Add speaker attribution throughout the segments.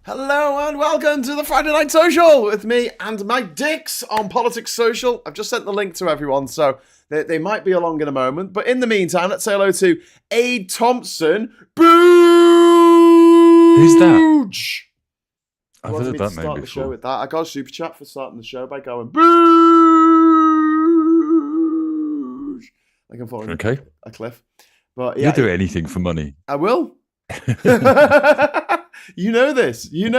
Speaker 1: Hello and welcome to the Friday Night Social with me and my dicks on Politics Social. I've just sent the link to everyone, so they might be along in a moment. But in the meantime, let's say hello to Aid Thompson. Booge!
Speaker 2: Who's that?
Speaker 1: I've heard that name before. The show with that. I got a super chat for starting the show by going Booge! Like I'm falling a cliff. But yeah,
Speaker 2: you'll do anything for money.
Speaker 1: I will. You know this. You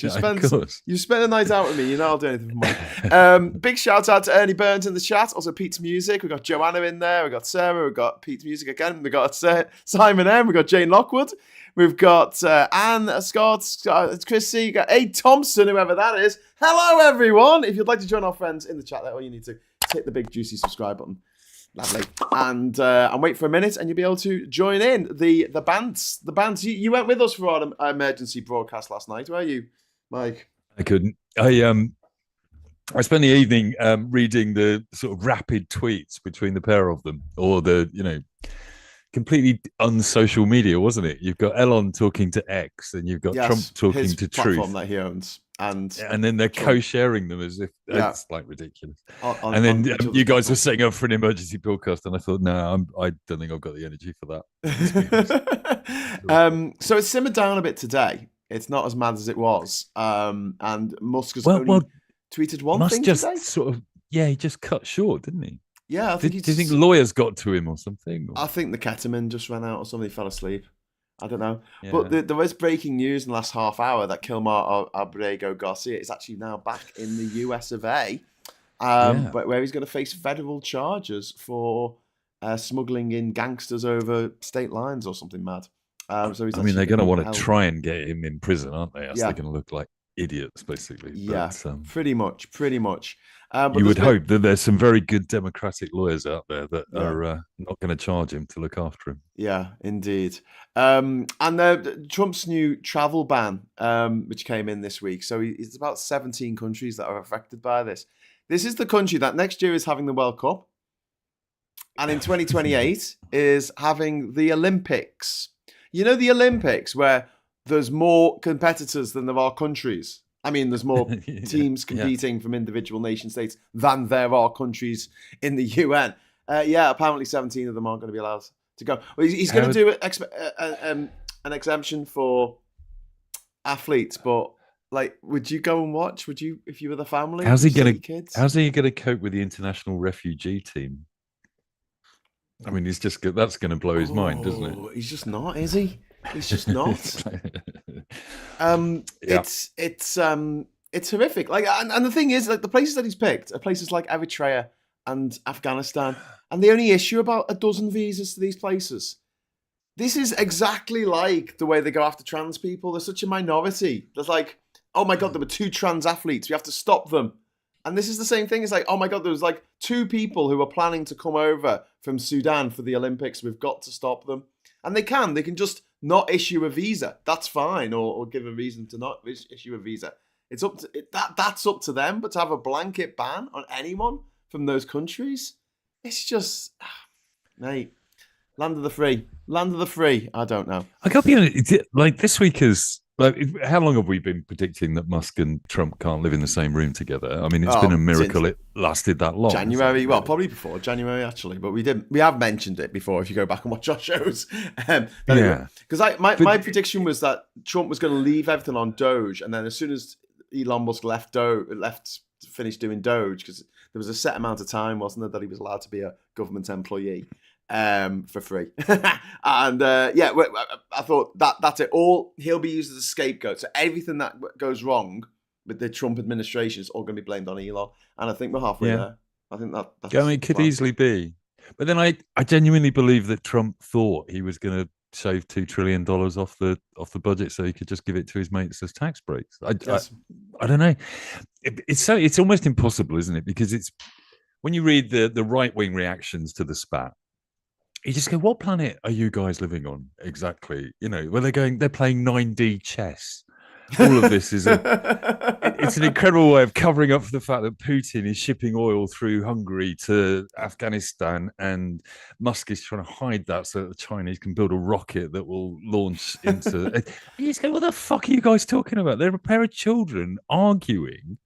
Speaker 1: spent a night out with me. You know I'll do anything for money. Big shout out to Ernie Burns in the chat. Also Pete's Music. We've got Joanna in there. We've got Sarah. We've got Pete's Music again. We've got Simon M. We've got Jane Lockwood. We've got Anne, Scott, Chrissy. We've got Aid Thompson, whoever that is. Hello, everyone. If you'd like to join our friends in the chat there, all you need to hit the big juicy subscribe button. Lovely. And wait for a minute and you'll be able to join in the bands. The bands. You went with us for our emergency broadcast last night, were you, Mike?
Speaker 2: I couldn't. I spent the evening reading the sort of rapid tweets between the pair of them, or the, completely unsocial media, wasn't it? You've got Elon talking to X and you've got Trump talking
Speaker 1: his
Speaker 2: to
Speaker 1: platform
Speaker 2: Truth.
Speaker 1: that he owns. And
Speaker 2: then they're co-sharing them as if it's like ridiculous. And then you guys were setting up for an emergency broadcast, and I thought, no, I don't think I've got the energy for
Speaker 1: that. So it's simmered down a bit today. It's not as mad as it was. And Musk has only tweeted one
Speaker 2: Musk
Speaker 1: thing
Speaker 2: just
Speaker 1: today.
Speaker 2: He just cut short, didn't he?
Speaker 1: Yeah, I think
Speaker 2: do you think lawyers got to him or something?
Speaker 1: I think the ketamine just ran out or somebody fell asleep. I don't know. Yeah. But there was breaking news in the last half hour that Kilmar Abrego Garcia is actually now back in the US of A, but where he's going to face federal charges for smuggling in gangsters over state lines or something mad. So he's
Speaker 2: they're going to want to try and get him in prison, aren't they? They're going to look like idiots, basically.
Speaker 1: Yeah, but, pretty much.
Speaker 2: You would hope that there's some very good Democratic lawyers out there that are not going to charge him to look after him.
Speaker 1: Yeah, indeed. And Trump's new travel ban, which came in this week. So it's about 17 countries that are affected by this. This is the country that next year is having the World Cup. And in 2028 is having the Olympics. You know, the Olympics where there's more competitors than there are countries. I mean, there's more teams competing from individual nation states than there are countries in the UN. Apparently 17 of them aren't going to be allowed to go. Well, he's going to do an exemption for athletes, but would you go and watch? Would you, if you were the family?
Speaker 2: How's he going to cope with the international refugee team? I mean, that's going to blow his mind, doesn't it?
Speaker 1: He's just not, is he? He's just not. It's horrific. And the thing is, the places that he's picked are places like Eritrea and Afghanistan, and they only issue about a dozen visas to these places. This is exactly like the way they go after trans people. They're such a minority. There's oh my God, there were 2 trans athletes. We have to stop them. And this is the same thing. It's oh my God, there was 2 people who were planning to come over from Sudan for the Olympics. We've got to stop them. And they can just not issue a visa. That's fine, or give a reason to not issue a visa. It's up to that's up to them. But to have a blanket ban on anyone from those countries, it's just, mate, land of the free. I don't know.
Speaker 2: I got to be honest, this week is how long have we been predicting that Musk and Trump can't live in the same room together? I mean, it's been a miracle it lasted that long.
Speaker 1: January, well, probably before January actually, but we have mentioned it before. If you go back and watch our shows, because my prediction was that Trump was going to leave everything on Doge, and then as soon as Elon Musk finished doing Doge, because there was a set amount of time, wasn't there, that he was allowed to be a government employee for free. And I thought that's it. He'll be used as a scapegoat. So everything that goes wrong with the Trump administration is all going to be blamed on Elon. And I think we're halfway there. I think that's
Speaker 2: it could easily be. But then I genuinely believe that Trump thought he was going to save $2 trillion off the budget so he could just give it to his mates as tax breaks. I don't know. It's almost impossible, isn't it? Because it's when you read the right-wing reactions to the spat, you just go, what planet are you guys living on exactly? Where they're playing 9D chess. all of this is it's an incredible way of covering up for the fact that Putin is shipping oil through Hungary to Afghanistan, and Musk is trying to hide that so that the Chinese can build a rocket that will launch into. You just go, what the fuck are you guys talking about? They're a pair of children arguing.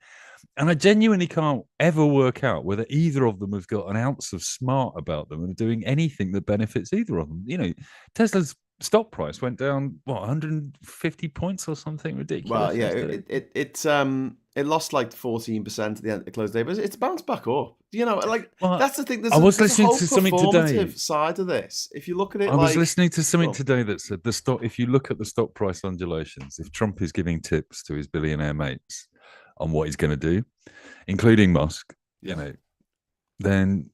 Speaker 2: And I genuinely can't ever work out whether either of them have got an ounce of smart about them and are doing anything that benefits either of them. Tesla's stock price went down 150 points or something ridiculous.
Speaker 1: Well, yeah, it lost like 14% at the end of the close day, but it's bounced back up. That's the thing.
Speaker 2: I was listening to something today.
Speaker 1: Side of this, if you look at it,
Speaker 2: I was listening to something today that said the stock. If you look at the stock price undulations, if Trump is giving tips to his billionaire mates on what he's going to do, including Musk, then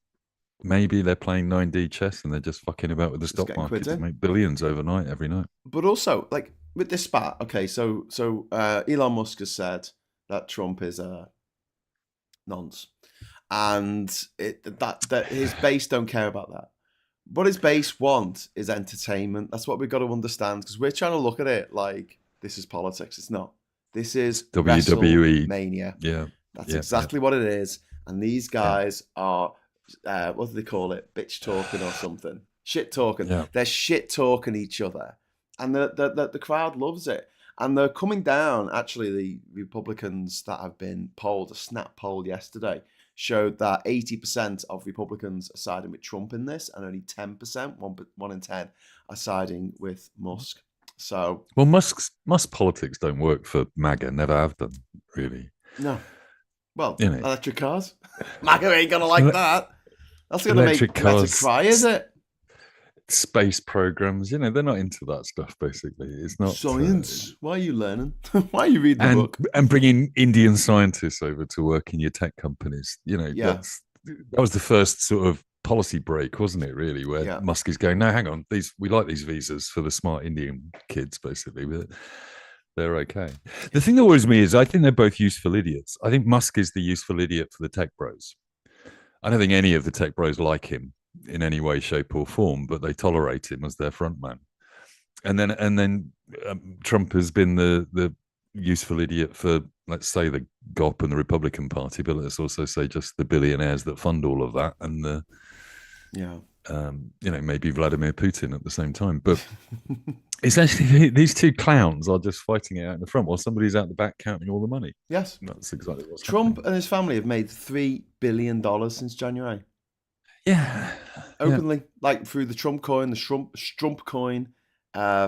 Speaker 2: maybe they're playing 9D chess and they're just fucking about with the stock market to make billions overnight every night.
Speaker 1: But also, like with this spat, okay, so Elon Musk has said that Trump is a nonce, and that his base don't care about that. What his base want is entertainment. That's what we've got to understand, because we're trying to look at it like this is politics. It's not. This is
Speaker 2: WWE
Speaker 1: mania.
Speaker 2: Yeah,
Speaker 1: that's exactly what it is. And these guys are, what do they call it? Bitch talking or something. Shit talking.
Speaker 2: Yeah.
Speaker 1: They're shit talking each other, and the crowd loves it. And they're coming down. Actually, the Republicans that have been polled, a snap poll yesterday, showed that 80% of Republicans are siding with Trump in this, and only 10%, 1 in 10, are siding with Musk. So,
Speaker 2: well, Musk politics don't work for MAGA. Never have done, really.
Speaker 1: No. Well, electric cars. MAGA ain't gonna like that. That's gonna make Greta cry, is it?
Speaker 2: Space programs, they're not into that stuff. Basically, it's not
Speaker 1: science. Why are you learning? Why are you reading the book?
Speaker 2: And bringing Indian scientists over to work in your tech companies. That was the first sort of policy break, wasn't it? Really, where Musk is going, no, hang on, we like these visas for the smart Indian kids, basically, but they're okay. The thing that worries me is I think they're both useful idiots. I think Musk is the useful idiot for the tech bros. I don't think any of the tech bros like him in any way, shape, or form, but they tolerate him as their front man. And then Trump has been the useful idiot for, let's say, the GOP and the Republican Party, but let's also say just the billionaires that fund all of that, and maybe Vladimir Putin at the same time. But essentially, these two clowns are just fighting it out in the front while somebody's out the back counting all the money.
Speaker 1: Yes,
Speaker 2: that's exactly what's
Speaker 1: Trump
Speaker 2: happening.
Speaker 1: And his family have made $3 billion since January.
Speaker 2: Yeah,
Speaker 1: openly, like through the Trump coin, the Strump coin,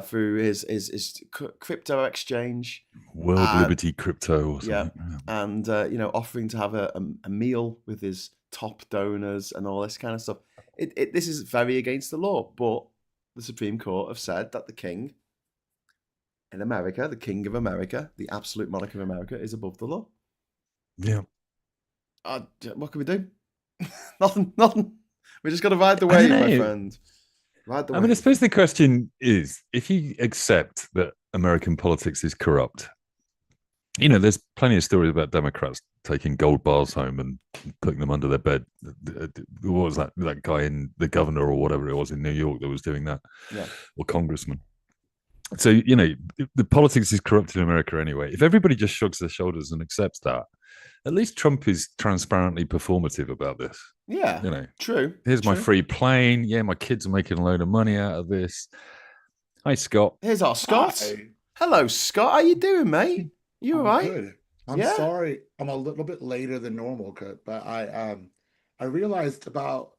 Speaker 1: through his crypto exchange,
Speaker 2: World Liberty Crypto, or something.
Speaker 1: And offering to have a meal with his top donors and all this kind of stuff. This is very against the law, but the Supreme Court have said that the king in America, the king of America, the absolute monarch of America, is above the law.
Speaker 2: Yeah.
Speaker 1: What can we do? Nothing. We just got to ride the wave, my friend. Ride the wave.
Speaker 2: I mean, I suppose the question is, if you accept that American politics is corrupt, there's plenty of stories about Democrats taking gold bars home and putting them under their bed. What was that guy in the governor or whatever it was in New York that was doing that?
Speaker 1: Yeah.
Speaker 2: Or congressman. So, the politics is corrupt in America anyway. If everybody just shrugs their shoulders and accepts that, at least Trump is transparently performative about this.
Speaker 1: Yeah, true.
Speaker 2: Here's my free plane. Yeah, my kids are making a load of money out of this. Hi, Scott.
Speaker 1: Here's our Scott. Hi. Hello, Scott. How you doing, mate? You all right?
Speaker 3: Good. I'm sorry. I'm a little bit later than normal, but I realized about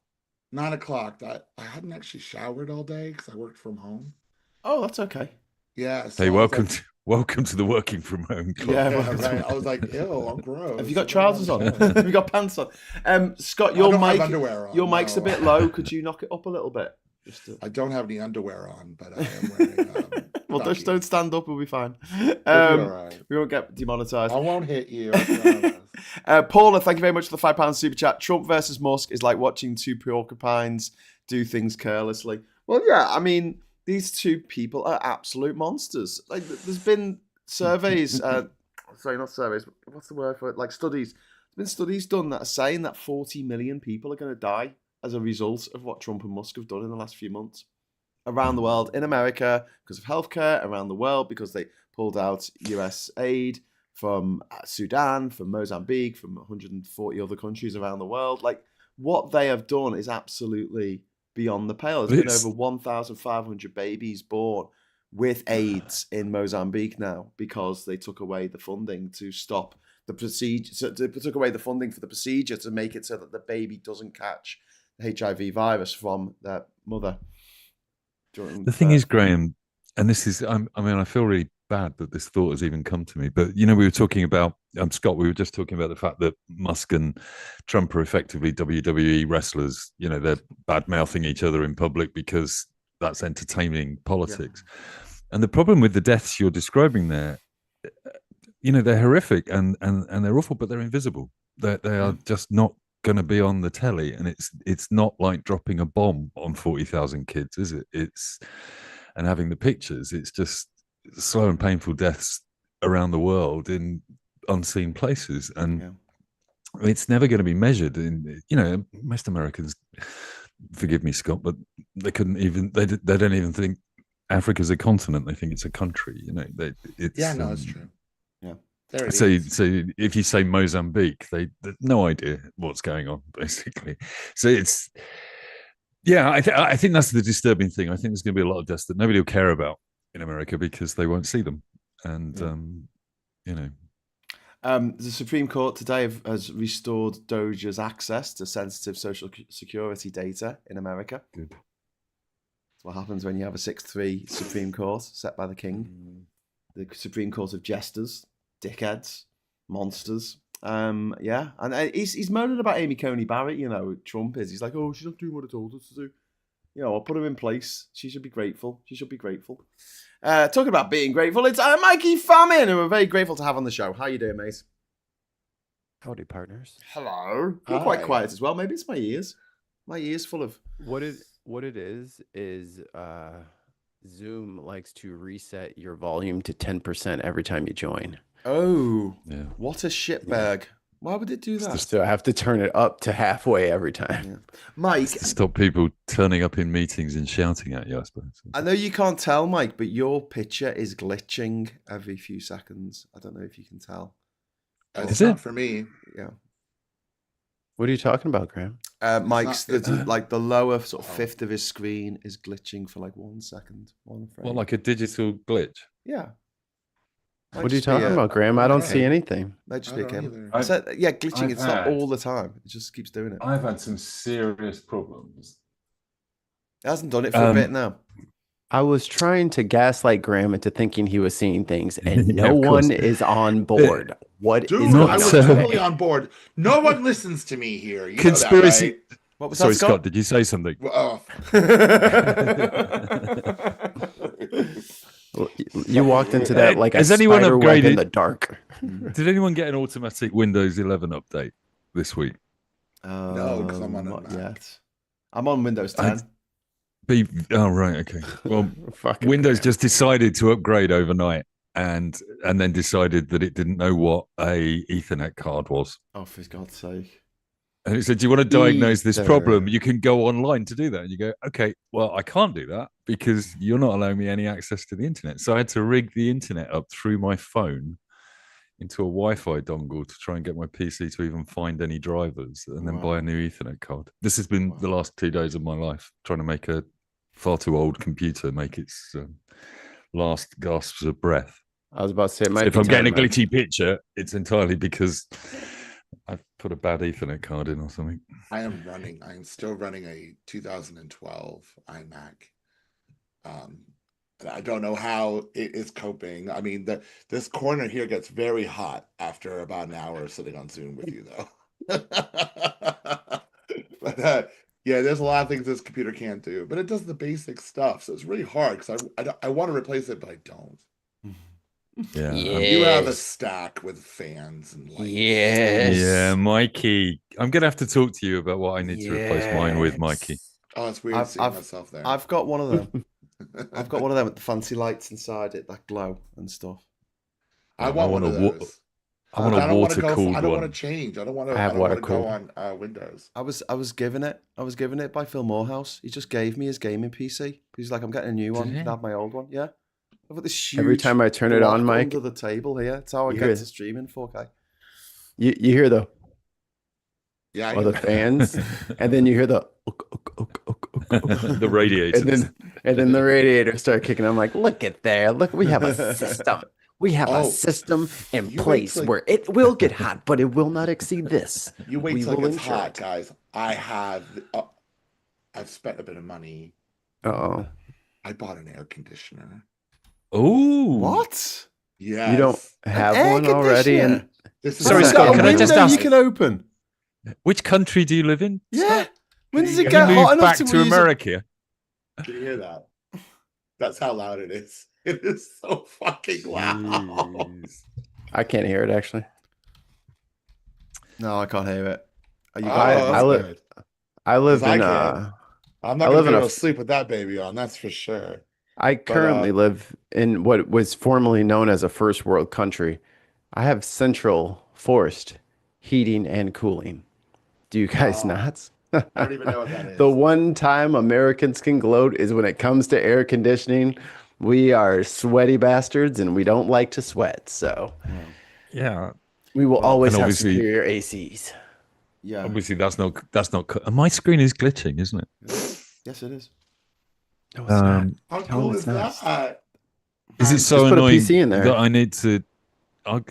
Speaker 3: 9 o'clock that I hadn't actually showered all day because I worked from home.
Speaker 1: Oh, that's okay.
Speaker 3: Yeah.
Speaker 2: So hey, welcome to the working from home club.
Speaker 3: Yeah, right. I was like, ew, I'm gross.
Speaker 1: Have you got trousers on? Have you got pants on? Scott, your mic's a bit low. Could you knock it up a little bit?
Speaker 3: I don't have any underwear on, but I am wearing.
Speaker 1: Well, just don't stand up. We'll be fine.
Speaker 3: Right.
Speaker 1: We won't get demonetized.
Speaker 3: I won't hit you.
Speaker 1: Paula, thank you very much for the £5 super chat. Trump versus Musk is like watching two porcupines do things carelessly. Well, yeah, I mean, these two people are absolute monsters. Like, there's been surveys, sorry, not surveys, what's the word for it? Like studies. There's been studies done that are saying that 40 million people are going to die as a result of what Trump and Musk have done in the last few months around the world, in America because of healthcare, around the world because they pulled out US aid from Sudan, from Mozambique, from 140 other countries around the world. Like, what they have done is absolutely beyond the pale. There's been over 1,500 babies born with AIDS in Mozambique now because they took away the funding to stop the procedure. So they took away the funding for the procedure to make it so that the baby doesn't catch the HIV virus from their mother.
Speaker 2: The thing is, Graham, and this is, I mean, I feel really bad that this thought has even come to me, but we were talking about, Scott, we were just talking about the fact that Musk and Trump are effectively WWE wrestlers. They're bad mouthing each other in public because that's entertaining politics. Yeah. And the problem with the deaths you're describing there, they're horrific and they're awful, but they're invisible. They are just not going to be on the telly, and it's not like dropping a bomb on 40,000 kids, is it? And having the pictures, it's just slow and painful deaths around the world in unseen places, and it's never going to be measured in. Most Americans, forgive me, Scott, but they couldn't even they don't even think Africa's a continent. They think it's a country.
Speaker 3: It's true.
Speaker 2: So if you say Mozambique, they've no idea what's going on, basically. So it's, I think that's the disturbing thing. I think there's going to be a lot of deaths that nobody will care about in America because they won't see them. And,
Speaker 1: the Supreme Court today has restored Doja's access to sensitive social security data in America.
Speaker 2: Good.
Speaker 1: That's what happens when you have a 6-3 Supreme Court set by the king. The Supreme Court of jesters. Dickheads, monsters. And he's moaning about Amy Coney Barrett, Trump is. He's like, oh, she's not doing what I told her to do. I'll put her in place. She should be grateful. Talking about being grateful, it's Mikey Famine, who we're very grateful to have on the show. How you doing, mate?
Speaker 4: Howdy, partners.
Speaker 1: Hello. You're quite quiet as well. Maybe it's my ears. My ears full of...
Speaker 4: What it is Zoom likes to reset your volume to 10% every time you join.
Speaker 1: Oh, yeah. What a shitbag. Why would it do that?
Speaker 4: So I have to turn it up to halfway every time.
Speaker 1: Yeah. Mike.
Speaker 2: To stop people turning up in meetings and shouting at you, I suppose.
Speaker 1: I know you can't tell, Mike, but your picture is glitching every few seconds. I don't know if you can tell.
Speaker 3: It's not for me.
Speaker 1: Yeah.
Speaker 4: What are you talking about, Graham?
Speaker 1: Mike's like the lower sort of fifth of his screen is glitching for like 1 second. One frame.
Speaker 2: What, like a digital glitch?
Speaker 1: Yeah.
Speaker 4: What are you talking about, Graham? I don't see anything.
Speaker 1: Might just be a camera. I said, glitching. It's not all the time. It just keeps doing it.
Speaker 2: I've had some serious problems.
Speaker 1: It hasn't done it for a bit now.
Speaker 4: I was trying to gaslight Graham into thinking he was seeing things, and no one is on board.
Speaker 3: Dude, I was totally on board. No one listens to me here. You
Speaker 2: Conspiracy.
Speaker 3: Know that, right?
Speaker 1: What was
Speaker 2: Sorry,
Speaker 1: that,
Speaker 2: Scott? Did you say something?
Speaker 4: You walked into that like
Speaker 2: has
Speaker 4: a
Speaker 2: anyone
Speaker 4: spider web in
Speaker 2: upgraded
Speaker 4: the dark.
Speaker 2: Did anyone get an automatic Windows 11 update this week?
Speaker 3: No, because I'm on a Mac.
Speaker 1: Yet. I'm on Windows 10.
Speaker 2: Oh, right. Okay. Well, Windows just decided to upgrade overnight and then decided that it didn't know what a Ethernet card was.
Speaker 1: Oh, for God's sake.
Speaker 2: And it said, do you want to diagnose this problem? You can go online to do that. And you go, okay, well, I can't do that because you're not allowing me any access to the internet. So I had to rig the internet up through my phone into a Wi-Fi dongle to try and get my PC to even find any drivers and then buy a new Ethernet card. This has been the last 2 days of my life, trying to make a far too old computer make its last gasps of breath.
Speaker 4: I was about to say,
Speaker 2: if I'm getting a glitchy picture, it's entirely because I've put a bad Ethernet card in or something.
Speaker 3: I am still running a 2012 iMac. And I don't know how it is coping. I mean, this corner here gets very hot after about an hour sitting on Zoom with you, though. But there's a lot of things this computer can't do, but it does the basic stuff. So it's really hard because I want to replace it, but I don't.
Speaker 2: Yeah,
Speaker 3: you have a stack with fans and lights.
Speaker 2: Yeah, Mikey. I'm gonna have to talk to you about what I need to replace mine with, Mikey.
Speaker 3: Oh, it's weird seeing myself there.
Speaker 1: I've got one of them. I've got one of them with the fancy lights inside it that glow and stuff.
Speaker 3: I want one of those.
Speaker 2: I want
Speaker 3: I
Speaker 2: a
Speaker 3: don't want to
Speaker 2: water
Speaker 3: go.
Speaker 2: cooled
Speaker 3: I don't want
Speaker 2: one.
Speaker 3: to change. I don't want
Speaker 4: I
Speaker 3: to.
Speaker 4: have
Speaker 3: I don't
Speaker 4: water
Speaker 3: want to go
Speaker 4: cooled.
Speaker 3: on Windows.
Speaker 1: I was given it by Phil Morehouse. He just gave me his gaming PC. He's like, I'm getting a new one.
Speaker 2: Did
Speaker 1: You can
Speaker 2: he?
Speaker 1: have my old one. Yeah. I've got this huge
Speaker 4: Every time I turn it on,
Speaker 1: block
Speaker 4: Mike,
Speaker 1: under the table here. It's how I
Speaker 4: you
Speaker 1: get
Speaker 4: hear-
Speaker 1: to stream in 4K.
Speaker 4: you hear the
Speaker 3: Yeah, I
Speaker 4: or the
Speaker 3: hear-
Speaker 4: fans, and then you hear the
Speaker 2: The radiators.
Speaker 4: and then the radiator start kicking. I'm like, look at there, look, we have a system. We have a
Speaker 3: Oh,
Speaker 4: system in
Speaker 3: you wait
Speaker 4: place
Speaker 3: till-
Speaker 4: where it will get hot, but it will not exceed this.
Speaker 3: You wait
Speaker 4: We
Speaker 3: till it
Speaker 4: will
Speaker 3: gets
Speaker 4: ensure
Speaker 3: hot,
Speaker 4: it.
Speaker 3: guys. I've spent a bit of money.
Speaker 4: Oh,
Speaker 3: I bought an air conditioner.
Speaker 2: Oh,
Speaker 1: What?
Speaker 3: Yes.
Speaker 4: you don't have
Speaker 1: air
Speaker 4: one already,
Speaker 1: conditioner?
Speaker 4: and
Speaker 3: This is
Speaker 2: Sorry,
Speaker 1: It's
Speaker 2: Scott,
Speaker 1: got a
Speaker 2: can I just
Speaker 1: window
Speaker 2: ask-
Speaker 1: you can open.
Speaker 2: Which country do you live in?
Speaker 1: Yeah. When does
Speaker 3: Can
Speaker 1: it
Speaker 3: you
Speaker 1: get
Speaker 2: Have you
Speaker 1: hot
Speaker 2: moved
Speaker 1: enough
Speaker 2: back
Speaker 1: to
Speaker 2: to
Speaker 1: use it?
Speaker 2: America?
Speaker 3: Can you hear that? That's how loud it is. It is so fucking loud.
Speaker 4: I can't hear it actually.
Speaker 1: No, I can't hear it. Are you
Speaker 3: Oh,
Speaker 1: got it?
Speaker 3: that's
Speaker 4: I live-
Speaker 3: good.
Speaker 4: I live
Speaker 3: 'Cause I
Speaker 4: in
Speaker 3: can. I'm
Speaker 4: I
Speaker 3: not
Speaker 4: live
Speaker 3: gonna be
Speaker 4: in
Speaker 3: able
Speaker 4: a-
Speaker 3: to sleep with that baby on. That's for sure.
Speaker 4: I currently live in what was formerly known as a first world country. I have central forced heating and cooling. Do you guys
Speaker 3: Oh,
Speaker 4: not?
Speaker 3: I don't even know what that is.
Speaker 4: The one time Americans can gloat is when it comes to air conditioning. We are sweaty bastards and we don't like to sweat. So
Speaker 2: Yeah.
Speaker 4: we will
Speaker 1: Well,
Speaker 4: always
Speaker 2: and
Speaker 4: have
Speaker 2: obviously-
Speaker 4: superior ACs.
Speaker 1: Yeah.
Speaker 2: Obviously, that's not. And my screen is glitching, isn't it?
Speaker 1: Yes, it is.
Speaker 4: No, it's not.
Speaker 2: Um,
Speaker 3: How
Speaker 4: Tell
Speaker 3: cool
Speaker 4: them
Speaker 3: is
Speaker 4: it's
Speaker 3: that?
Speaker 2: Is it
Speaker 4: Just
Speaker 2: so
Speaker 4: put a
Speaker 2: annoying
Speaker 4: PC in there.
Speaker 2: that I need to?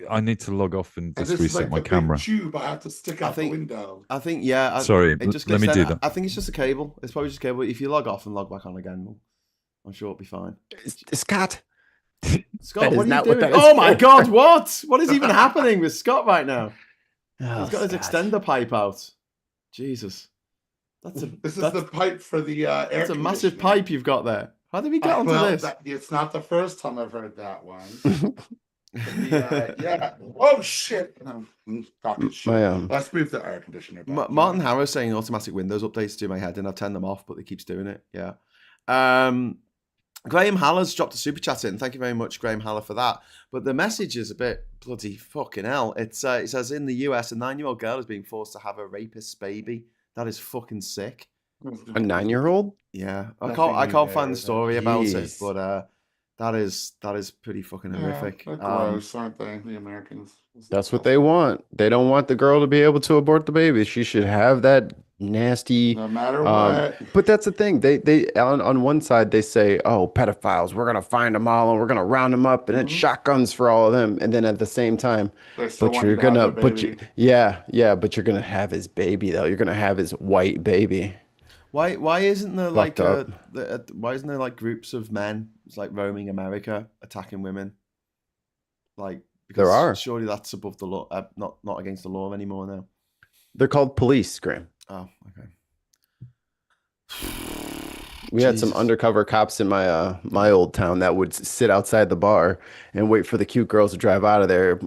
Speaker 2: I need to log off and
Speaker 3: And
Speaker 2: just
Speaker 3: this is
Speaker 2: reset
Speaker 3: like
Speaker 2: my
Speaker 3: the
Speaker 2: camera.
Speaker 3: big tube I have to stick
Speaker 1: I
Speaker 3: out
Speaker 1: think-
Speaker 3: the window.
Speaker 1: I think, yeah.
Speaker 2: Sorry,
Speaker 1: it just
Speaker 2: let
Speaker 1: gets
Speaker 2: me do
Speaker 1: sent-
Speaker 2: that.
Speaker 1: I think it's just a cable. It's probably just a cable. If you log off and log back on again, I'm sure it'll be fine.
Speaker 4: Scott.
Speaker 1: Scott,
Speaker 4: That is
Speaker 1: what are you
Speaker 4: not what
Speaker 1: doing?
Speaker 4: that is
Speaker 1: Oh my
Speaker 4: for.
Speaker 1: God, what? What is even happening with Scott right now?
Speaker 4: Oh,
Speaker 1: He's got his
Speaker 4: Scott.
Speaker 1: extender pipe out. Jesus. That's a
Speaker 3: This is
Speaker 1: that's,
Speaker 3: the pipe for the air
Speaker 1: that's a massive
Speaker 3: conditioning.
Speaker 1: pipe you've got there. How did we get onto
Speaker 3: Well,
Speaker 1: this?
Speaker 3: it's not the first time I've heard that one. Yeah. Oh shit. No, I'm talking shit.
Speaker 4: My
Speaker 3: Let's move the air conditioner back.
Speaker 1: Martin Harris saying automatic Windows updates do my head in. I've turned them off, but it keeps doing it. Yeah. Graham Haller's dropped a super chat in. Thank you very much, Graham Haller, for that. But the message is a bit bloody fucking hell. It's it says in the US, a 9-year-old girl is being forced to have a rapist's baby. That is fucking sick.
Speaker 4: a 9-year-old?
Speaker 1: Yeah, I
Speaker 3: Nothing
Speaker 1: can't
Speaker 3: new
Speaker 1: find
Speaker 3: there,
Speaker 1: the story about it,
Speaker 4: Jeez.
Speaker 1: but that is pretty fucking horrific.
Speaker 3: They're gross, aren't they? The Americans.
Speaker 4: That's what they want. They don't want the girl to be able to abort the baby. She should have that nasty.
Speaker 3: No matter
Speaker 4: Um,
Speaker 3: what.
Speaker 4: But that's the thing. They on one side they say, "Oh, pedophiles. We're gonna find them all and we're gonna round them up and then
Speaker 3: Mhm.
Speaker 4: shotguns for all of them." And then at the same time,
Speaker 3: They still
Speaker 4: but
Speaker 3: want
Speaker 4: you're
Speaker 3: you to have
Speaker 4: gonna,
Speaker 3: the
Speaker 4: but you,
Speaker 3: baby.
Speaker 4: yeah, but you're gonna have his baby though. You're gonna have his white baby.
Speaker 1: Why isn't there like
Speaker 4: Fucked
Speaker 1: why isn't there like groups of men like roaming America attacking women? Like because
Speaker 4: There are.
Speaker 1: surely that's above the law, not against the law anymore now.
Speaker 4: They're called police, Graham.
Speaker 1: Oh, okay.
Speaker 4: We had some
Speaker 1: Jesus.
Speaker 4: undercover cops in my my old town that would sit outside the bar and wait for the cute girls to drive out of there,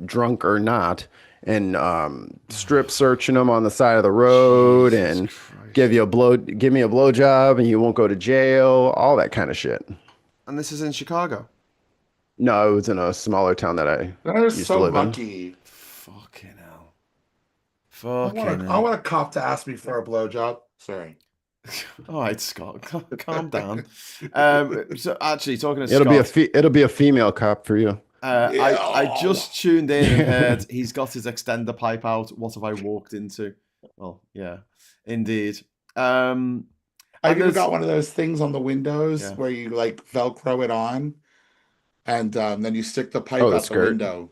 Speaker 4: drunk or not, and strip searching them on the side of the road
Speaker 1: Jesus
Speaker 4: and
Speaker 1: Christ.
Speaker 4: give me a blowjob and you won't go to jail, all that kind of shit.
Speaker 1: And this is in Chicago.
Speaker 4: No, it was in a smaller town that I
Speaker 3: They're
Speaker 4: used to
Speaker 3: so
Speaker 4: live in.
Speaker 3: lucky.
Speaker 1: Fucking hell.
Speaker 3: I
Speaker 1: Fucking
Speaker 3: want
Speaker 1: hell.
Speaker 3: a cop to ask me for a blowjob. Sorry.
Speaker 1: All right, Scott, calm down. So actually, talking to
Speaker 4: It'll
Speaker 1: Scott,
Speaker 4: it'll be a female cop for you.
Speaker 1: I just tuned in and heard he's got his extender pipe out. What have I walked into? Well, yeah, indeed.
Speaker 3: I
Speaker 1: And
Speaker 3: even
Speaker 1: there's-
Speaker 3: got one of those things on the windows
Speaker 1: Yeah.
Speaker 3: where you like Velcro it on, and then you stick the pipe
Speaker 4: Oh, the
Speaker 3: out the
Speaker 4: skirt.
Speaker 3: window.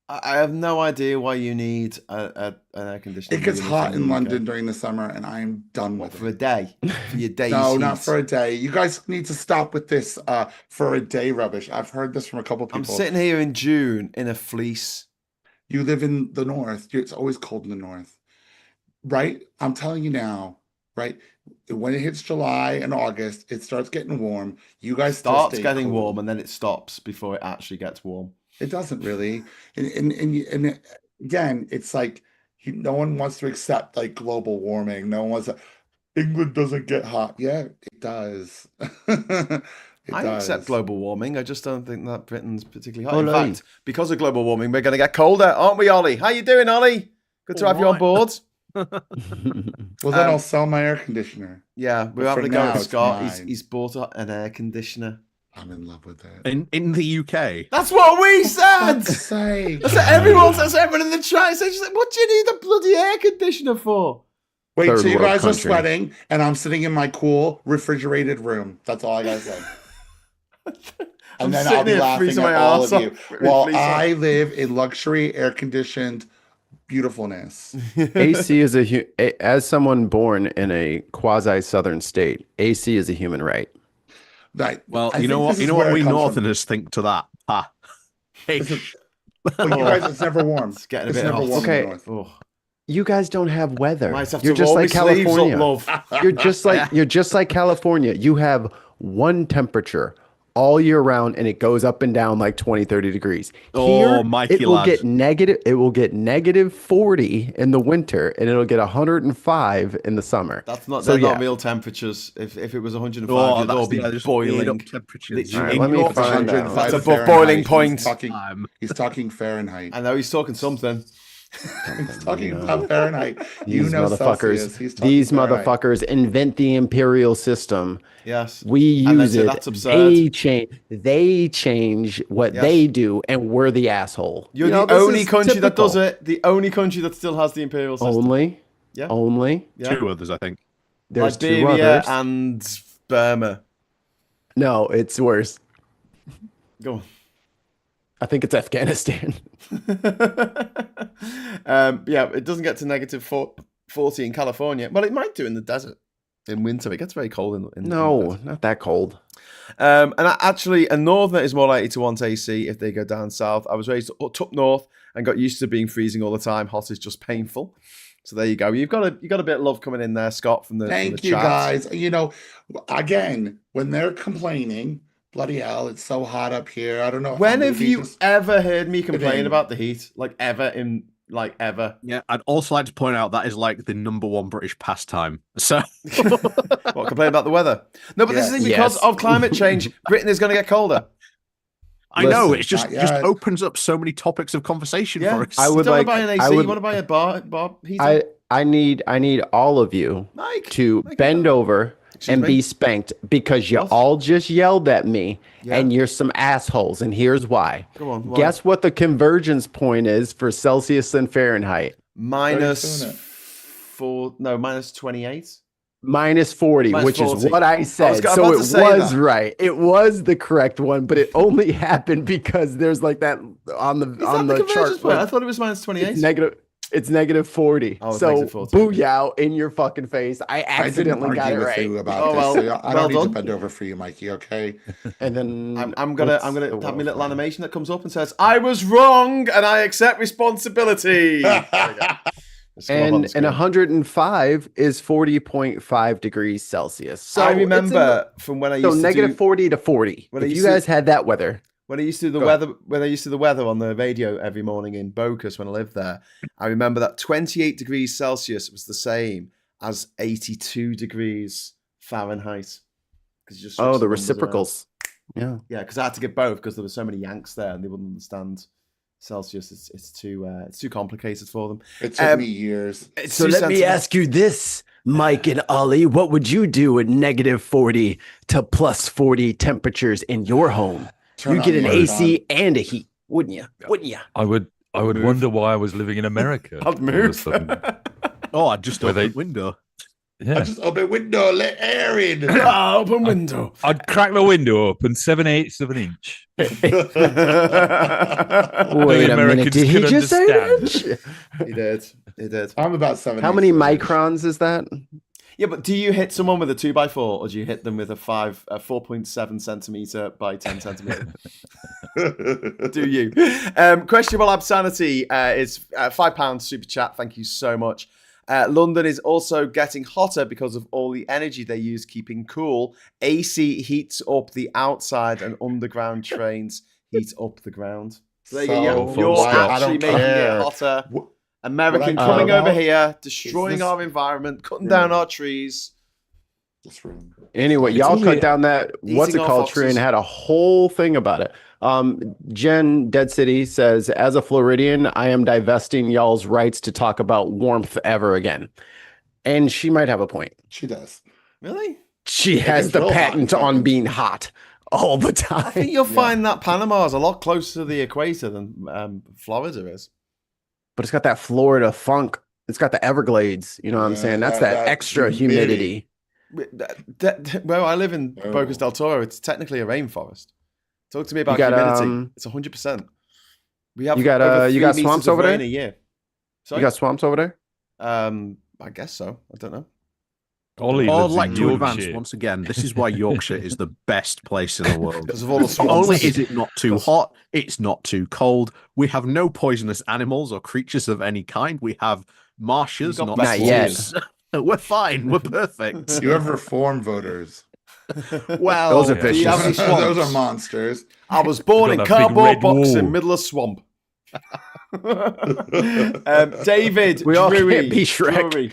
Speaker 1: I have no idea why you need an air conditioning.
Speaker 3: It gets
Speaker 1: unit
Speaker 3: hot
Speaker 1: in
Speaker 3: in
Speaker 1: the
Speaker 3: London
Speaker 1: UK.
Speaker 3: during the summer, and I'm done
Speaker 1: What,
Speaker 3: with
Speaker 1: for a
Speaker 3: it.
Speaker 1: day, for your day's
Speaker 3: No, not
Speaker 1: heat?
Speaker 3: for a day. You guys need to stop with this for a day rubbish. I've heard this from a couple people.
Speaker 1: I'm sitting here in June in a fleece.
Speaker 3: You live in the north. It's always cold in the north, right? I'm telling you now, right? When it hits July and August, it starts getting warm. You guys still
Speaker 1: Starts
Speaker 3: stay
Speaker 1: getting
Speaker 3: cool.
Speaker 1: warm and then it stops before it actually gets warm.
Speaker 3: It doesn't really. And again, it's like no one wants to accept like global warming. No one wants to, England doesn't get hot. Yeah, it does.
Speaker 1: I accept global warming. I just don't think that Britain's particularly hot.
Speaker 4: Ollie.
Speaker 1: In fact, because of global warming, we're going to get colder, aren't we, Ollie? How you doing, Ollie? Good to have you on board.
Speaker 3: Well, then I'll sell my air conditioner.
Speaker 1: Yeah, we're having to go with Scott. He's bought an air conditioner.
Speaker 3: I'm in love with it.
Speaker 5: In the UK.
Speaker 1: That's what we said.
Speaker 3: That's
Speaker 1: what everyone says. Everyone in the chat says, "What do you need a bloody air conditioner for?"
Speaker 3: Wait,
Speaker 4: Third
Speaker 3: so you
Speaker 4: world
Speaker 3: guys
Speaker 4: country.
Speaker 3: are sweating, and I'm sitting in my cool refrigerated room. That's all I gotta say. And then I'll be laughing at all of you while I live in luxury, air-conditioned beautifulness.
Speaker 4: AC is as someone born in a quasi-southern state, AC is a human right.
Speaker 3: Right.
Speaker 5: Well,
Speaker 3: I
Speaker 5: you know
Speaker 3: think
Speaker 5: what?
Speaker 3: this is where
Speaker 5: We
Speaker 3: it comes from.
Speaker 5: Northerners think to that. Ha. Hey.
Speaker 3: Well, you guys, it's never warm.
Speaker 1: It's getting a
Speaker 3: It's
Speaker 1: bit
Speaker 3: never
Speaker 1: hot.
Speaker 3: warm in the
Speaker 4: Okay.
Speaker 3: north.
Speaker 1: Oh.
Speaker 4: You guys don't have weather.
Speaker 1: Might have
Speaker 4: You're
Speaker 1: to
Speaker 4: just
Speaker 1: roll
Speaker 4: like
Speaker 1: my sleeves up,
Speaker 4: California.
Speaker 1: love.
Speaker 4: You're just like California. You have one temperature all year round, and it goes up and down like 20, 30 degrees.
Speaker 5: Oh, Mikey
Speaker 4: it will
Speaker 5: lad.
Speaker 4: get negative. It will get negative 40 in the winter, and it'll get 105 in the summer.
Speaker 1: That's not.
Speaker 4: So,
Speaker 1: They're
Speaker 4: yeah.
Speaker 1: not real temperatures. If it was 105,
Speaker 5: Oh,
Speaker 1: it'd all
Speaker 5: that's
Speaker 1: be
Speaker 5: just made
Speaker 1: boiling.
Speaker 5: up temperatures.
Speaker 1: Literally.
Speaker 4: All right, let me find out.
Speaker 1: That's above
Speaker 3: Fahrenheit.
Speaker 1: boiling point.
Speaker 3: He's talking Fahrenheit.
Speaker 1: I know he's talking something.
Speaker 3: He's talking about Fahrenheit.
Speaker 4: These
Speaker 3: Celsius. He's talking
Speaker 4: these
Speaker 3: Fahrenheit.
Speaker 4: motherfuckers invent the imperial system.
Speaker 1: Yes.
Speaker 4: We
Speaker 1: And then
Speaker 4: use
Speaker 1: say
Speaker 4: it.
Speaker 1: that's absurd.
Speaker 4: They change what
Speaker 1: Yes.
Speaker 4: they do, and we're the asshole.
Speaker 1: You're
Speaker 4: You know,
Speaker 1: the
Speaker 4: this
Speaker 1: only
Speaker 4: is
Speaker 1: country that does
Speaker 4: typical.
Speaker 1: it. The only country that still has the imperial system.
Speaker 4: Only.
Speaker 1: Yeah.
Speaker 4: Only.
Speaker 1: Yeah.
Speaker 5: 2 others, I think.
Speaker 4: There's 2
Speaker 1: Liberia
Speaker 4: others.
Speaker 1: and Burma.
Speaker 4: No, it's worse.
Speaker 1: Go on.
Speaker 4: I think it's Afghanistan.
Speaker 1: Yeah, it doesn't get to negative 40 in California. Well, it might do in the desert in winter. It gets very cold in the
Speaker 4: No,
Speaker 1: desert.
Speaker 4: not that cold.
Speaker 1: Actually, a northerner is more likely to want AC if they go down south. I was raised up north and got used to being freezing all the time. Hot is just painful. So there you go. You've got a bit of love coming in there, Scott, from the
Speaker 3: Thank
Speaker 1: from the
Speaker 3: you,
Speaker 1: chat.
Speaker 3: guys. You know, again, when they're complaining, bloody hell, it's so hot up here. I don't know.
Speaker 1: When
Speaker 3: how
Speaker 1: have
Speaker 3: maybe
Speaker 1: you
Speaker 3: just-
Speaker 1: ever heard me complain
Speaker 3: Kidding.
Speaker 1: about the heat? Ever?
Speaker 5: Yeah, I'd also like to point out that is like the #1 British pastime. So
Speaker 1: What, complain about the weather? No, but this is because
Speaker 4: Yes.
Speaker 1: of climate change. Britain is going to get colder.
Speaker 5: I know
Speaker 4: Listen,
Speaker 5: it's just opens up so many topics of conversation
Speaker 1: Yeah.
Speaker 5: for us.
Speaker 4: I
Speaker 1: You
Speaker 4: would
Speaker 1: don't
Speaker 4: like-
Speaker 1: want to buy an
Speaker 4: I
Speaker 1: AC.
Speaker 4: would-
Speaker 1: You want to buy a bar heater?
Speaker 4: I need all of you
Speaker 1: Mike,
Speaker 4: to
Speaker 1: Mike,
Speaker 4: bend over
Speaker 1: Excuse
Speaker 4: and
Speaker 1: me?
Speaker 4: be spanked because you
Speaker 1: What?
Speaker 4: all just yelled at me
Speaker 1: Yeah.
Speaker 4: and you're some assholes. And here's why.
Speaker 1: Come on. why?
Speaker 4: Guess what the convergence point is for Celsius and Fahrenheit?
Speaker 1: Minus
Speaker 3: Very soon.
Speaker 1: minus 28.
Speaker 4: Minus 40,
Speaker 1: Minus
Speaker 4: which
Speaker 1: 40.
Speaker 4: is what I said.
Speaker 1: about
Speaker 4: So
Speaker 1: to
Speaker 4: it
Speaker 1: say
Speaker 4: was
Speaker 1: that.
Speaker 4: right. It was the correct one, but it only happened because there's like that on the
Speaker 1: Is
Speaker 4: on
Speaker 1: that
Speaker 4: the
Speaker 1: the
Speaker 4: chart.
Speaker 1: convergence point? I thought it was minus 28.
Speaker 4: It's negative 40.
Speaker 1: Oh, it's
Speaker 4: so
Speaker 1: negative 40.
Speaker 4: booyah in your fucking face. I
Speaker 3: I didn't
Speaker 4: accidentally got
Speaker 3: argue
Speaker 4: it
Speaker 3: with
Speaker 4: right.
Speaker 3: you about
Speaker 1: Oh,
Speaker 3: this.
Speaker 1: well,
Speaker 3: so I
Speaker 1: well
Speaker 3: don't need
Speaker 1: done.
Speaker 3: to bend over for you, Mikey. Okay.
Speaker 4: And then
Speaker 1: I'm gonna
Speaker 4: what's
Speaker 1: have
Speaker 4: the
Speaker 1: my little
Speaker 4: world
Speaker 1: animation that comes up and says, "I was wrong and I accept responsibility." There we go. Let's come up on the
Speaker 4: And
Speaker 1: screen.
Speaker 4: 105 is 40.5 degrees Celsius. So
Speaker 1: I
Speaker 4: it's in
Speaker 1: remember from when I
Speaker 4: the,
Speaker 1: used
Speaker 4: so
Speaker 1: to
Speaker 4: negative
Speaker 1: do,
Speaker 4: 40 to 40.
Speaker 1: When I
Speaker 4: If you
Speaker 1: used to-
Speaker 4: guys had that weather,
Speaker 1: when I used to do the
Speaker 3: Go
Speaker 1: weather, when I used to do the weather on the radio every morning in Bocas when I lived there, I remember that 28 degrees Celsius was the same as 82 degrees Fahrenheit. 'Cause you just switch
Speaker 4: the
Speaker 1: numbers around.
Speaker 4: reciprocals. Yeah.
Speaker 1: Yeah, because I had to get both because there were so many Yanks there and they wouldn't understand Celsius. It's too complicated for them.
Speaker 3: It took me years.
Speaker 1: It's
Speaker 4: So
Speaker 1: too
Speaker 4: let me
Speaker 1: sensitive.
Speaker 4: ask you this, Mike and Ollie. What would you do at negative 40 to plus 40 temperatures in your home?
Speaker 3: Turn
Speaker 4: You get
Speaker 3: on
Speaker 4: an
Speaker 3: the
Speaker 4: AC and a heat, wouldn't you? Wouldn't you?
Speaker 2: I would
Speaker 1: Move.
Speaker 2: wonder why I was living in America.
Speaker 1: I'd
Speaker 2: all of a
Speaker 1: move.
Speaker 2: sudden.
Speaker 5: Oh, I just
Speaker 2: Where
Speaker 5: opened
Speaker 2: they-
Speaker 5: the window.
Speaker 3: I
Speaker 2: Yeah.
Speaker 3: just open window, let air in.
Speaker 1: Open window.
Speaker 2: I'd crack the window open 7/8 of an inch.
Speaker 4: Wait a minute.
Speaker 2: Americans
Speaker 4: Did he
Speaker 2: can
Speaker 4: just say an
Speaker 2: understand.
Speaker 4: inch?
Speaker 1: He did. He did.
Speaker 3: I'm about 7.
Speaker 4: How many microns is that?
Speaker 1: Yeah, but do you hit someone with a 2x4 or do you hit them with a 4.7 centimeter by 10 centimeter? Do you? Questionable obscenity is £5 super chat. Thank you so much. London is also getting hotter because of all the energy they use keeping cool. AC heats up the outside and underground trains heat up the ground. So there you go.
Speaker 3: So,
Speaker 1: You're
Speaker 3: I
Speaker 1: actually
Speaker 3: don't
Speaker 1: making
Speaker 3: care.
Speaker 1: it hotter.
Speaker 3: What
Speaker 1: American
Speaker 3: I
Speaker 1: coming
Speaker 3: care
Speaker 1: over
Speaker 3: about
Speaker 1: here, destroying
Speaker 3: this-
Speaker 1: our environment, cutting down our trees.
Speaker 3: This room.
Speaker 4: Anyway,
Speaker 1: It's
Speaker 4: y'all
Speaker 2: only
Speaker 4: cut down that what's it
Speaker 1: eating our
Speaker 4: called tree and
Speaker 1: foxes.
Speaker 4: had a whole thing about it. Jen Dead City says, as a Floridian, I am divesting y'all's rights to talk about warmth ever again. And she might have a point.
Speaker 3: She does.
Speaker 1: Really?
Speaker 4: She has
Speaker 3: gets
Speaker 4: the
Speaker 3: real hot in
Speaker 4: patent on
Speaker 3: Texas.
Speaker 4: being hot all the time.
Speaker 1: I think you'll find that Panama is a lot closer to the equator than Florida is.
Speaker 4: But it's got that Florida funk. It's got the Everglades. You know what I'm
Speaker 3: Yeah,
Speaker 4: saying? That's that extra humidity.
Speaker 1: Well, I live in
Speaker 3: Oh.
Speaker 1: Bocas del Toro. It's technically a rainforest. Talk to me about
Speaker 4: got,
Speaker 1: humidity. It's 100%. We have
Speaker 4: you got,
Speaker 1: over
Speaker 4: you
Speaker 1: 3
Speaker 4: got
Speaker 1: meters
Speaker 4: swamps
Speaker 1: of
Speaker 4: over
Speaker 1: rain
Speaker 4: there?
Speaker 1: a year.
Speaker 4: You got swamps over there?
Speaker 1: I guess so. I don't know.
Speaker 2: Ollie
Speaker 5: I'd
Speaker 2: lives
Speaker 5: like
Speaker 2: in
Speaker 5: to advance
Speaker 2: Yorkshire.
Speaker 5: once again. This is why Yorkshire is the best place in the world.
Speaker 1: Because of all the
Speaker 5: Not
Speaker 1: swamps.
Speaker 5: only is it not too hot, it's not too cold. We have no poisonous animals or creatures of any kind. We have marshes,
Speaker 1: You got
Speaker 5: not
Speaker 1: best
Speaker 4: Not yet.
Speaker 5: swamps. We're fine. We're perfect.
Speaker 3: You have reform voters.
Speaker 5: Well,
Speaker 4: Those are
Speaker 1: do you have any
Speaker 4: vicious.
Speaker 1: swamps?
Speaker 3: Those are monsters.
Speaker 1: I was born in
Speaker 2: Got that big
Speaker 1: cardboard
Speaker 2: red
Speaker 1: box
Speaker 2: wall.
Speaker 1: in middle of swamp. David,
Speaker 4: We all
Speaker 1: Drury,
Speaker 4: can't be Shrek.
Speaker 1: Drury.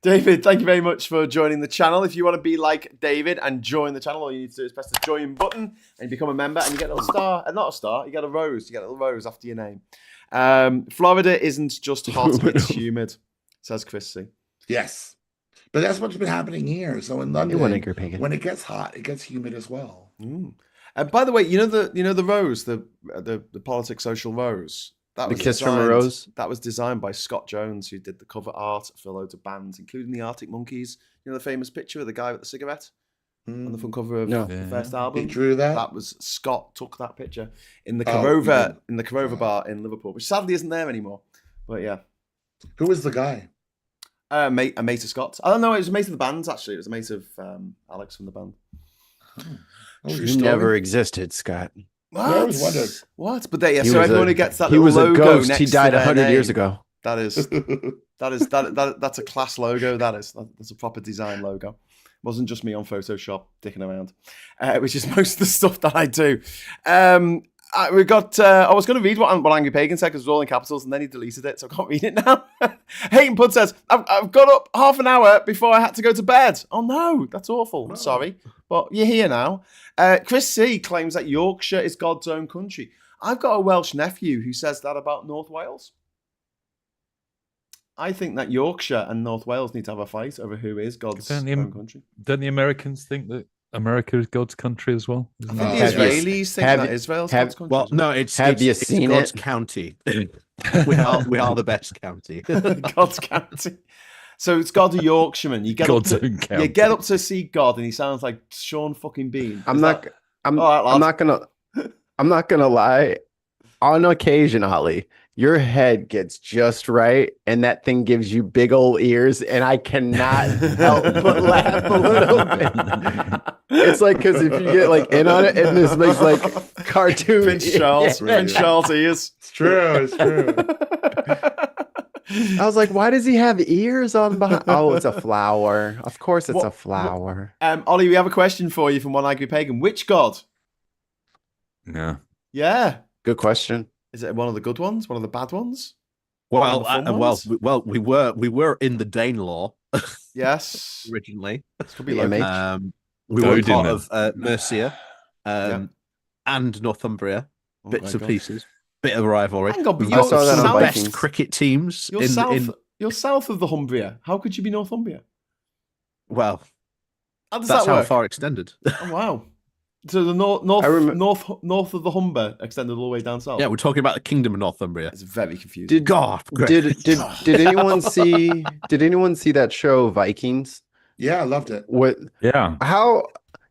Speaker 1: David, thank you very much for joining the channel. If you want to be like David and join the channel, all you need to do is press the join button and become a member, and you get a little star. Not a star, you get a rose. You get a little rose after your name. Florida isn't just hot, it's humid, says Chris C.
Speaker 3: Yes. But that's what's been happening here. So in
Speaker 4: You
Speaker 3: London,
Speaker 4: want angry pagan.
Speaker 3: when it gets hot, it gets humid as well.
Speaker 1: Mm. And by the way, you know the rose, the politics social rose. That
Speaker 4: The
Speaker 1: was
Speaker 4: kiss from a
Speaker 1: designed-
Speaker 4: rose?
Speaker 1: That was designed by Scott Jones, who did the cover art for loads of bands, including the Arctic Monkeys. You know the famous picture of the guy with the cigarette on the front cover of
Speaker 4: No.
Speaker 1: the first
Speaker 3: He
Speaker 1: album.
Speaker 3: drew that.
Speaker 1: That was Scott took that picture in the
Speaker 3: Oh, he
Speaker 1: Corova
Speaker 3: did.
Speaker 1: in the Corova bar in Liverpool, which sadly isn't there anymore. But yeah,
Speaker 3: Who was the guy?
Speaker 1: a mate of Scott's. I don't know. It was a mate of the band's actually. It was a mate of Alex from the band.
Speaker 3: Oh, your
Speaker 4: You
Speaker 3: story?
Speaker 4: never existed, Scott.
Speaker 1: What?
Speaker 3: I always wondered.
Speaker 1: What? But they,
Speaker 4: He
Speaker 1: so
Speaker 4: was
Speaker 1: everyone
Speaker 4: a-
Speaker 1: who gets that
Speaker 4: He
Speaker 1: little
Speaker 4: was a
Speaker 1: logo
Speaker 4: ghost.
Speaker 1: next
Speaker 4: He
Speaker 1: to
Speaker 4: died
Speaker 1: their
Speaker 4: 100 years
Speaker 1: name,
Speaker 4: ago.
Speaker 1: That's a class logo. That's a proper design logo. Wasn't just me on Photoshop dicking around, which is most of the stuff that I do. We got. I was going to read what Angry Pagan said because it was all in capitals, and then he deleted it, so I can't read it now. Hayden Pud says, "I've got up half an hour before I had to go to bed. Oh no, that's awful. Sorry, but you're here now." Chris C claims that Yorkshire is God's own country. I've got a Welsh nephew who says that about North Wales. I think that Yorkshire and North Wales need to have a fight over who is God's own country.
Speaker 2: Don't the Americans think that America is God's country as well?
Speaker 1: I
Speaker 2: Isn't
Speaker 1: think
Speaker 2: it?
Speaker 1: the
Speaker 4: Have you-
Speaker 1: Israelis think
Speaker 4: have-
Speaker 1: that Israel's
Speaker 4: have-
Speaker 1: God's country.
Speaker 5: well,
Speaker 1: isn't it?
Speaker 5: no, it's
Speaker 4: Have you
Speaker 5: it's
Speaker 4: seen
Speaker 5: God's
Speaker 4: it?
Speaker 5: county. we are the best county.
Speaker 1: God's county. So it's God a Yorkshireman. You get
Speaker 2: God's
Speaker 1: up to,
Speaker 2: own county.
Speaker 1: you get up to see God, and he sounds like Sean fucking Bean.
Speaker 4: I'm
Speaker 1: Is
Speaker 4: not.
Speaker 1: that-
Speaker 4: I'm.
Speaker 1: All right,
Speaker 4: I'm
Speaker 1: lad.
Speaker 4: not gonna lie. On occasion, Ollie, your head gets just right, and that thing gives you big old ears, and I cannot help but laugh a little bit. It's like because if you get like in on it, and this makes like cartoon.
Speaker 1: Prince Charles.
Speaker 4: Yeah.
Speaker 1: Prince Charles ears.
Speaker 3: It's true. It's true.
Speaker 4: I was like, why does he have ears on behind? Oh, it's a flower. Of course, it's
Speaker 1: What-
Speaker 4: a flower.
Speaker 1: Ollie, we have a question for you from One Angry Pagan. Which God?
Speaker 2: Yeah.
Speaker 1: Yeah.
Speaker 4: Good question.
Speaker 1: Is it one of the good ones? One of the bad ones?
Speaker 5: Well,
Speaker 1: One of the fun ones?
Speaker 5: we were in the Danelaw
Speaker 1: Yes.
Speaker 5: originally.
Speaker 1: This could be
Speaker 4: Yeah,
Speaker 1: local.
Speaker 4: mate.
Speaker 5: We were
Speaker 2: Odin,
Speaker 5: part
Speaker 2: then.
Speaker 5: of Mercia and Northumbria,
Speaker 1: Oh,
Speaker 5: bits
Speaker 1: my
Speaker 5: and
Speaker 1: God.
Speaker 5: pieces, bit of rivalry.
Speaker 1: Hang on, but
Speaker 5: We've
Speaker 1: you're
Speaker 5: got
Speaker 4: saw that
Speaker 5: some
Speaker 4: on
Speaker 5: of the
Speaker 4: Vikings.
Speaker 5: best cricket teams
Speaker 1: You're south of the Humbria. How could you be Northumbria?
Speaker 5: well,
Speaker 1: How does
Speaker 5: that's
Speaker 1: that
Speaker 5: how
Speaker 1: work?
Speaker 5: far extended.
Speaker 1: Oh, wow. So the north of the Humber extended all the way down south.
Speaker 5: Yeah, we're talking about the Kingdom of Northumbria.
Speaker 1: It's very confusing.
Speaker 4: Did
Speaker 5: God, great.
Speaker 4: did anyone see? Did anyone see that show Vikings?
Speaker 3: Yeah, I loved it.
Speaker 4: What?
Speaker 2: Yeah.
Speaker 4: How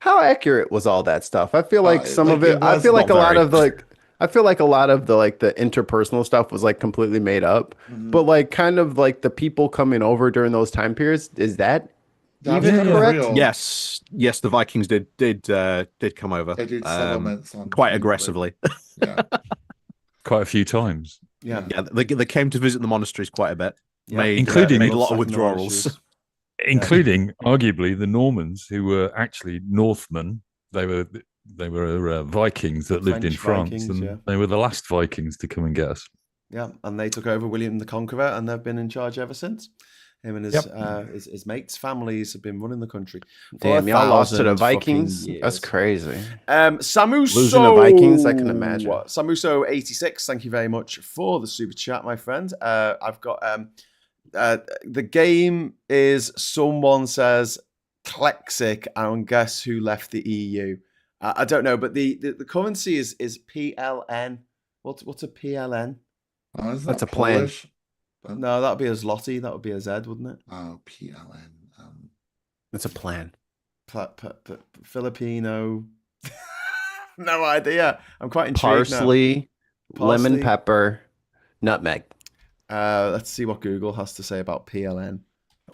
Speaker 4: accurate was all that stuff? I feel like some
Speaker 3: like,
Speaker 4: of it.
Speaker 3: it
Speaker 4: I
Speaker 3: was
Speaker 4: feel like a
Speaker 3: not
Speaker 4: lot
Speaker 3: very.
Speaker 4: of like. I feel like a lot of the like the interpersonal stuff was like completely made up,
Speaker 3: Mhm.
Speaker 4: but like kind of like the people coming over during those time periods, is that
Speaker 3: That
Speaker 4: even
Speaker 3: was
Speaker 4: correct?
Speaker 3: real.
Speaker 5: Yes, the Vikings did come over.
Speaker 3: They did settlements on
Speaker 5: quite
Speaker 3: England.
Speaker 5: aggressively.
Speaker 3: Yeah.
Speaker 2: Quite a few times.
Speaker 1: Yeah.
Speaker 5: Yeah, they came to visit the monasteries quite a bit.
Speaker 1: Yeah.
Speaker 5: Made
Speaker 2: Including-
Speaker 5: a lot of
Speaker 1: Second
Speaker 5: withdrawals.
Speaker 1: Audacious.
Speaker 2: Including arguably the Normans, who were actually Northmen. They were Vikings that lived in
Speaker 1: French
Speaker 2: France,
Speaker 1: Vikings,
Speaker 2: and
Speaker 1: yeah.
Speaker 2: they were the last Vikings to come and get us.
Speaker 1: Yeah, and they took over William the Conqueror, and they've been in charge ever since. Him and his mates, families have been running the country.
Speaker 4: Damn, y'all lost to the Vikings. That's crazy.
Speaker 1: Samuso,
Speaker 4: losing the Vikings, I can imagine.
Speaker 1: Samuso 86. Thank you very much for the super chat, my friend. I've got the game is someone says Klexic, and guess who left the EU? I don't know, but the currency is PLN. What's a PLN?
Speaker 3: Oh,
Speaker 4: that's a
Speaker 3: Polish?
Speaker 4: plan.
Speaker 1: No, that would be a zloty. That would be a Z, wouldn't it?
Speaker 3: Oh, PLN.
Speaker 4: It's a plan.
Speaker 1: Filipino. No idea. I'm quite intrigued
Speaker 4: Parsley,
Speaker 1: now.
Speaker 4: lemon pepper, nutmeg.
Speaker 1: Let's see what Google has to say about PLN.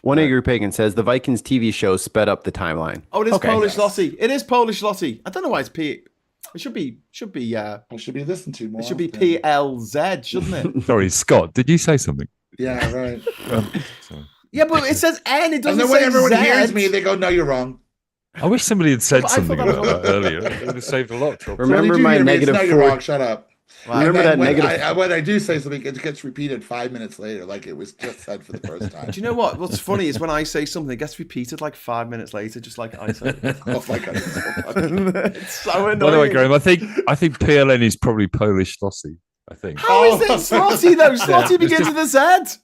Speaker 4: One Angry Pagan says the Vikings TV show sped up the timeline.
Speaker 1: Oh, it is Polish zloty. It is Polish zloty. I don't know why it's P. It should be.
Speaker 3: I should be listened to more.
Speaker 1: It should be PLZ, shouldn't it?
Speaker 2: Sorry, Scott. Did you say something?
Speaker 3: Yeah, right.
Speaker 1: Yeah, but it says N. It doesn't
Speaker 3: and then
Speaker 1: say
Speaker 3: when everyone
Speaker 1: Z.
Speaker 3: hears me, they go, "No, you're wrong."
Speaker 2: I wish somebody had said
Speaker 1: But I
Speaker 2: something
Speaker 1: thought that
Speaker 2: about
Speaker 1: was
Speaker 2: that earlier. It would have saved a lot of trouble.
Speaker 4: Remember my negative
Speaker 3: No, you're wrong. Shut up.
Speaker 1: Wow.
Speaker 4: Remember that
Speaker 3: when
Speaker 4: negative.
Speaker 3: when I do say something, it gets repeated 5 minutes later, like it was just said for the first time.
Speaker 1: Do you know what? What's funny is when I say something, it gets repeated like 5 minutes later, just like I said.
Speaker 3: Oh my god!
Speaker 1: It's so annoying.
Speaker 2: By the way, Graham, I think PLN is probably Polish zloty. I think.
Speaker 1: How is it zloty though? Zloty begins with a Z.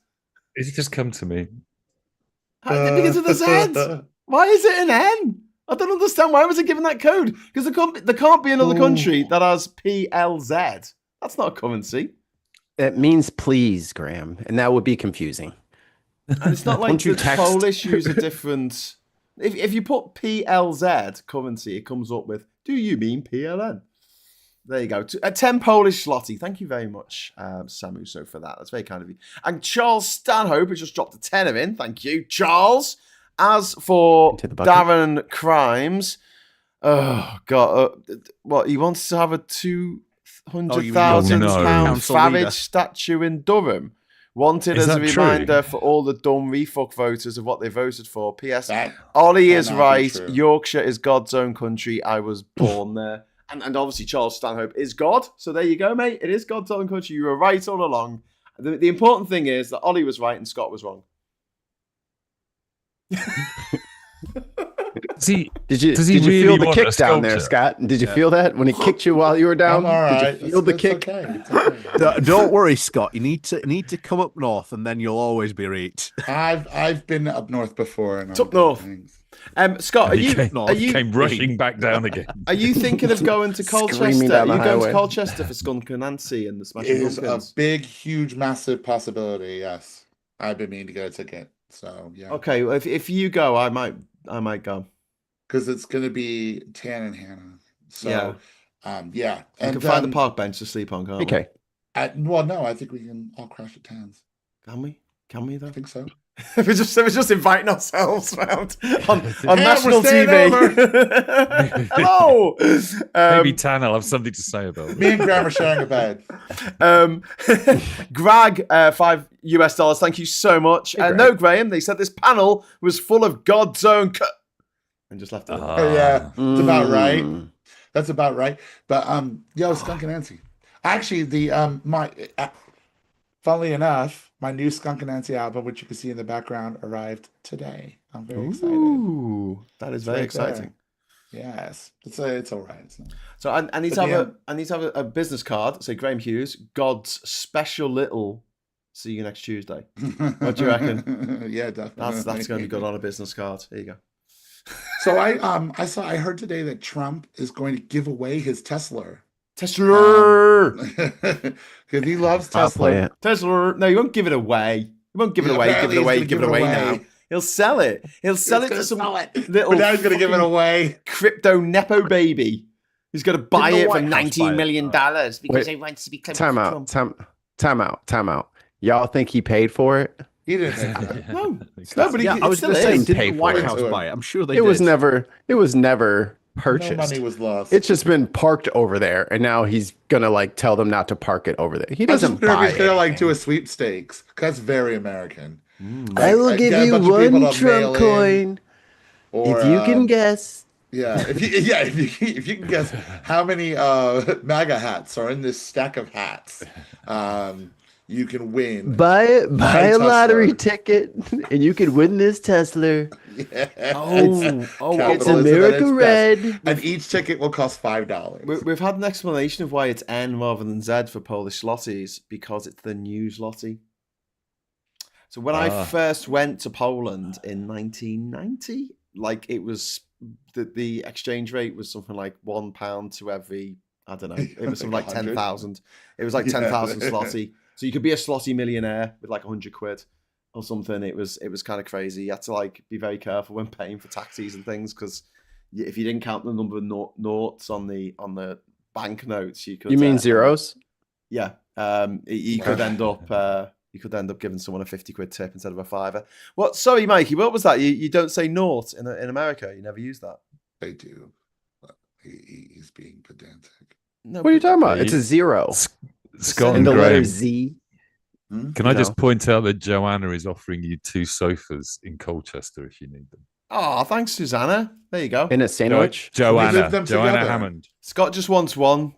Speaker 2: It's just come to me.
Speaker 1: It begins with a Z. Why is it an N? I don't understand. Why was it given that code? Because there can't be another country that has PLZ. That's not a currency.
Speaker 4: It means please, Graham, and that would be confusing.
Speaker 1: And it's not like
Speaker 4: Won't you
Speaker 1: the
Speaker 4: text?
Speaker 1: Polish use a different. If you put PLZ currency, it comes up with. Do you mean PLN? There you go. 10 Polish zloty. Thank you very much, Samuso, for that. That's very kind of you. And Charles Stanhope has just dropped a tenner in. Thank you, Charles. As for Darren Crimes, oh god, what he wants to have a £200,000 Farage statue in Durham. Wanted as a reminder for all the dumb refuck voters of what they voted for. P.S. Ollie is right. Yorkshire is God's own country. I was born there. And obviously Charles Stanhope is God. So there you go, mate. It is God's own country. You were right all along. The important thing is that Ollie was right and Scott was wrong.
Speaker 4: Did you feel the kick down there, Scott? Did you feel that when he kicked you while you were down?
Speaker 3: I'm all right.
Speaker 4: Did you feel the kick?
Speaker 3: Okay.
Speaker 5: Don't worry, Scott. You need to come up north, and then you'll always be right.
Speaker 3: I've been up north before. And
Speaker 1: it's up north. Scott, are you
Speaker 2: came rushing back down again?
Speaker 1: Are you thinking of going to Colchester? Are you going to Colchester for Skunk and Nancy and the Smashing Pumpkins?
Speaker 3: It is a big, huge, massive possibility. Yes, I've been meaning to get a ticket. So yeah.
Speaker 1: Okay, well, if you go, I might go.
Speaker 3: Because it's going to be Tan and Hannah. So yeah.
Speaker 1: You can find the park bench to sleep on, can't we?
Speaker 3: Well, no, I think we can all crash at Tan's.
Speaker 1: Can we? Can we though?
Speaker 3: I think so.
Speaker 1: We're just inviting ourselves around on national TV. Hello.
Speaker 2: Maybe Tan will have something to say about it.
Speaker 3: Me and Graham are sharing a bed.
Speaker 1: Greg, $5. Thank you so much. No, Graham, they said this panel was full of God's own and just left it.
Speaker 3: Yeah, it's about right. That's about right. But Skunk and Nancy. Actually, funnily enough, my new Skunk and Nancy album, which you can see in the background, arrived today. I'm very excited.
Speaker 1: Ooh, that is very exciting.
Speaker 3: There. Yes, it's all right.
Speaker 1: So I need to have a business card. Say Graham Hughes, God's special little. See you next Tuesday. What do you reckon?
Speaker 3: Yeah, definitely.
Speaker 1: That's going to be good on a business card. There you go.
Speaker 3: So I heard today that Trump is going to give away his Tesla.
Speaker 1: Because
Speaker 3: he loves Tesla.
Speaker 1: Tesla. No, you won't give it away. You won't give it away. Give it away now. He'll sell it. He'll sell it to some little.
Speaker 3: But now he's going to give it away.
Speaker 1: Crypto nepo baby. He's going to buy it for $19 million because he wants to be clever.
Speaker 4: Time out. Y'all think he paid for it?
Speaker 3: He didn't.
Speaker 1: No, but
Speaker 5: I was going to say, did the White House buy it? I'm sure they did.
Speaker 4: It was never purchased.
Speaker 3: No money was lost.
Speaker 4: It's just been parked over there, and now he's gonna tell them not to park it over there. He doesn't buy it.
Speaker 3: They're do a sweepstakes. That's very American.
Speaker 4: I will give you one Trump coin if you can guess.
Speaker 3: Yeah, if you can guess how many MAGA hats are in this stack of hats. you can win.
Speaker 4: Buy a
Speaker 3: Tesla.
Speaker 4: lottery ticket, and you can win this Tesla.
Speaker 3: Yeah.
Speaker 4: It's America Red.
Speaker 3: And each ticket will cost $5.
Speaker 1: We've had an explanation of why it's N rather than Z for Polish zlotys, because it's the new zloty. So when I first went to Poland in 1990, like it was the exchange rate was something like £1 to every, I don't know, it was something like 10,000. It was like 10,000 zloty. So you could be a zloty millionaire with like 100 quid or something. It was kind of crazy. You had to like be very careful when paying for taxis and things, because if you didn't count the number of noughts on the banknotes, you could.
Speaker 4: You mean zeros?
Speaker 1: Yeah. You could end up. You could end up giving someone a 50 quid tip instead of a £5. Well, sorry, Mikey. What was that? You don't say nought in America. You never use that.
Speaker 3: They do. He's being pedantic.
Speaker 1: No,
Speaker 4: What are you talking about? It's a zero.
Speaker 2: Scott
Speaker 4: And
Speaker 2: and
Speaker 4: the letter
Speaker 2: Graham,
Speaker 4: Z.
Speaker 2: can I just point out that Joanna is offering you 2 sofas in Colchester if you need them?
Speaker 1: Oh, thanks, Susanna. There you go.
Speaker 4: In a sandwich?
Speaker 2: Joanna
Speaker 3: together.
Speaker 2: Hammond.
Speaker 1: Scott just wants one.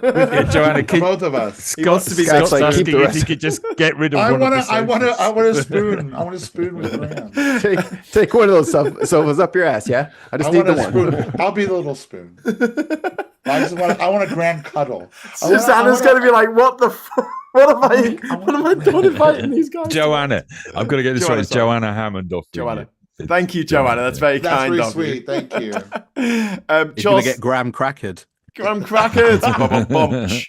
Speaker 2: Yeah, Joanna,
Speaker 3: Both of us.
Speaker 2: Scott's
Speaker 1: to be
Speaker 2: Scott's
Speaker 4: like,
Speaker 2: asking
Speaker 4: keep the
Speaker 2: if he could just get rid of
Speaker 3: I
Speaker 2: one
Speaker 3: want
Speaker 2: of the
Speaker 3: I want
Speaker 2: sofas.
Speaker 3: a spoon. I want a spoon with Graham.
Speaker 4: Take one of those sofas up your ass, yeah? I just need
Speaker 3: want
Speaker 4: the
Speaker 3: a
Speaker 4: one.
Speaker 3: spoon. I'll be the little spoon. I want a grand cuddle.
Speaker 1: Susanna's going to be like, what the fuck? What am I doing inviting these guys?
Speaker 2: Joanna, I'm going to get this right. It's Joanna Hammond offering
Speaker 1: Joanna.
Speaker 2: you.
Speaker 1: Thank you, Joanna. That's very
Speaker 3: That's
Speaker 1: kind
Speaker 3: really
Speaker 1: of
Speaker 3: sweet.
Speaker 1: you.
Speaker 3: Thank you.
Speaker 5: He's going
Speaker 1: Charles,
Speaker 5: to get Graham crackered.
Speaker 1: Graham crackers. Charles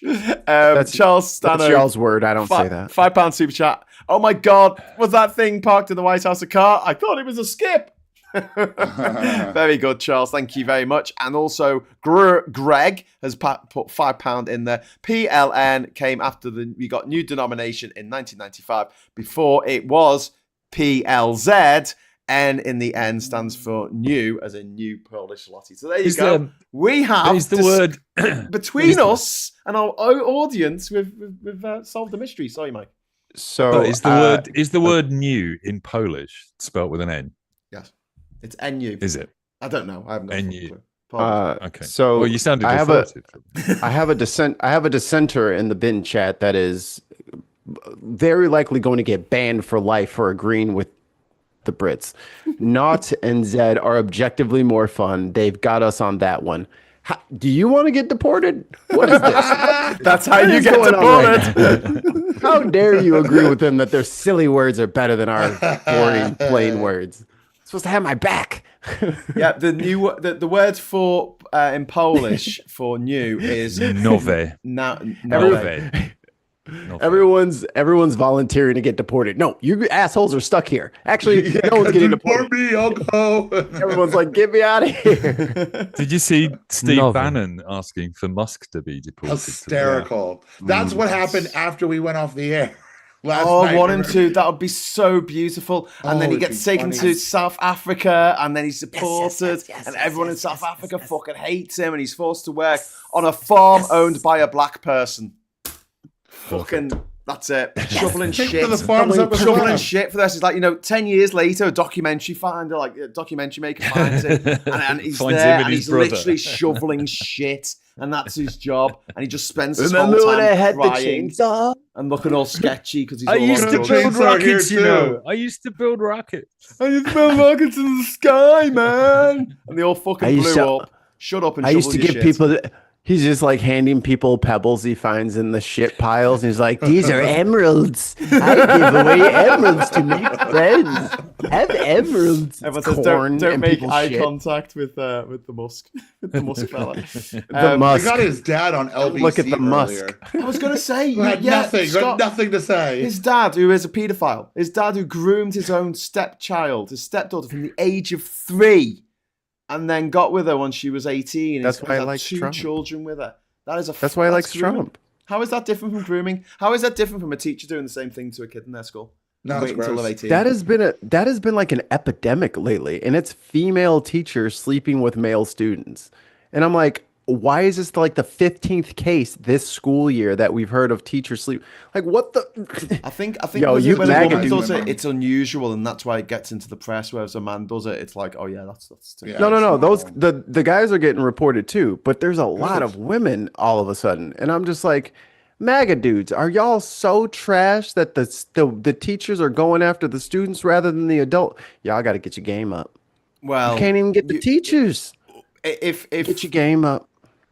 Speaker 4: That's
Speaker 1: Stano.
Speaker 4: y'all's word. I don't say that.
Speaker 1: £5 super chat. Oh my God. Was that thing parked in the White House a car? I thought it was a skip. Very good, Charles. Thank you very much. And also, Greg has put £5 in there. PLN came after we got new denomination in 1995. Before it was PLZ. N in the end stands for new, as in new Polish zloty. So there you go. We have
Speaker 2: Is the word
Speaker 1: between us and our audience, we've solved the mystery. Sorry, Mike.
Speaker 4: So
Speaker 2: is the word new in Polish spelt with an N?
Speaker 1: Yes, it's NU.
Speaker 2: Is it?
Speaker 1: I don't know. I have no
Speaker 2: NU.
Speaker 1: clue.
Speaker 2: Okay.
Speaker 4: So
Speaker 2: well, you sounded
Speaker 4: I have
Speaker 2: authoritative.
Speaker 4: I have a dissenter in the bin chat that is very likely going to get banned for life for agreeing with the Brits. Not and Zed are objectively more fun. They've got us on that one. Do you want to get deported? What is this?
Speaker 1: That's how you get deported.
Speaker 4: Right how dare you agree with them that their silly words are better than our boring, plain words? Supposed to have my back.
Speaker 1: Yeah, the word for in Polish for new is
Speaker 2: nowe.
Speaker 1: Nowe.
Speaker 4: Everyone's volunteering to get deported. No, you assholes are stuck here. Actually, no one's getting deported.
Speaker 3: Me, I'll go.
Speaker 4: Everyone's like, get me out of here.
Speaker 2: Did you see Steve Bannon asking for Musk to be deported?
Speaker 3: Hysterical. That's what happened after we went off the air.
Speaker 1: Oh, 1 and 2. That would be so beautiful. And then he gets taken to South Africa, and then he's deported, and everyone in South Africa fucking hates him, and he's forced to work on a farm owned by a black person. Fucking, that's it. Shoveling shit. Shoveling shit for this. It's like, 10 years later, a documentary maker finds him, and he's
Speaker 2: finds
Speaker 1: there,
Speaker 2: him
Speaker 1: and he's
Speaker 2: brother.
Speaker 1: literally shoveling shit, and that's his job. And he just spends his
Speaker 4: Remember
Speaker 1: whole
Speaker 4: when I
Speaker 1: time
Speaker 4: had the
Speaker 1: crying
Speaker 4: chainsaw?
Speaker 1: and looking all sketchy because he's
Speaker 2: I
Speaker 1: all
Speaker 2: used to
Speaker 1: on
Speaker 2: build
Speaker 3: Chainsaw
Speaker 2: rockets,
Speaker 3: here
Speaker 2: you
Speaker 3: too.
Speaker 2: know. I used to build rockets.
Speaker 1: I used to build rockets in the sky, man. And they all fucking blew up. Shut up and
Speaker 4: I used to
Speaker 1: shovel
Speaker 4: give
Speaker 1: your shit.
Speaker 4: people. He's just like handing people pebbles he finds in the shit piles, and he's like, "These are emeralds. I give away emeralds to make friends. Have emeralds."
Speaker 1: Everyone says,
Speaker 4: Corn
Speaker 1: don't
Speaker 4: and
Speaker 1: make
Speaker 4: people's
Speaker 1: eye
Speaker 4: shit.
Speaker 1: contact with the Musk, with the Musk fella.
Speaker 4: The
Speaker 3: I
Speaker 4: Musk.
Speaker 3: got his dad on LBC.
Speaker 4: Look at the Musk.
Speaker 3: earlier.
Speaker 1: I was gonna say,
Speaker 3: Who had nothing.
Speaker 1: Scott,
Speaker 3: Nothing to say.
Speaker 1: his dad, who is a paedophile, his dad who groomed his own stepchild, his stepdaughter, from the age of 3, and then got with her when she was 18.
Speaker 4: That's
Speaker 1: He's
Speaker 4: why I
Speaker 1: had
Speaker 4: like
Speaker 1: 2
Speaker 4: Trump.
Speaker 1: children with her.
Speaker 4: That's why I like
Speaker 1: grooming.
Speaker 4: Trump.
Speaker 1: How is that different from grooming? How is that different from a teacher doing the same thing to a kid in their school?
Speaker 3: No, it's
Speaker 1: Wait until
Speaker 3: gross.
Speaker 1: they're 18.
Speaker 4: That has been like an epidemic lately, and it's female teachers sleeping with male students. And I'm like, why is this like the 15th case this school year that we've heard of teachers sleep? Like, what the?
Speaker 1: I think
Speaker 4: Yo,
Speaker 1: when
Speaker 4: you
Speaker 1: a
Speaker 4: MAGA
Speaker 1: woman
Speaker 4: dude.
Speaker 1: does it, it's unusual, and that's why it gets into the press. Whereas a man does it, it's like, oh yeah, that's
Speaker 3: Yeah.
Speaker 4: No.
Speaker 3: it's
Speaker 4: Those the guys are getting reported too, but there's a lot of women all of a sudden, and I'm just like, MAGA dudes, are y'all so trash that the teachers are going after the students rather than the adult? Y'all got to get your game up.
Speaker 1: Well,
Speaker 4: You can't even get the teachers.
Speaker 1: If
Speaker 4: Get your game up.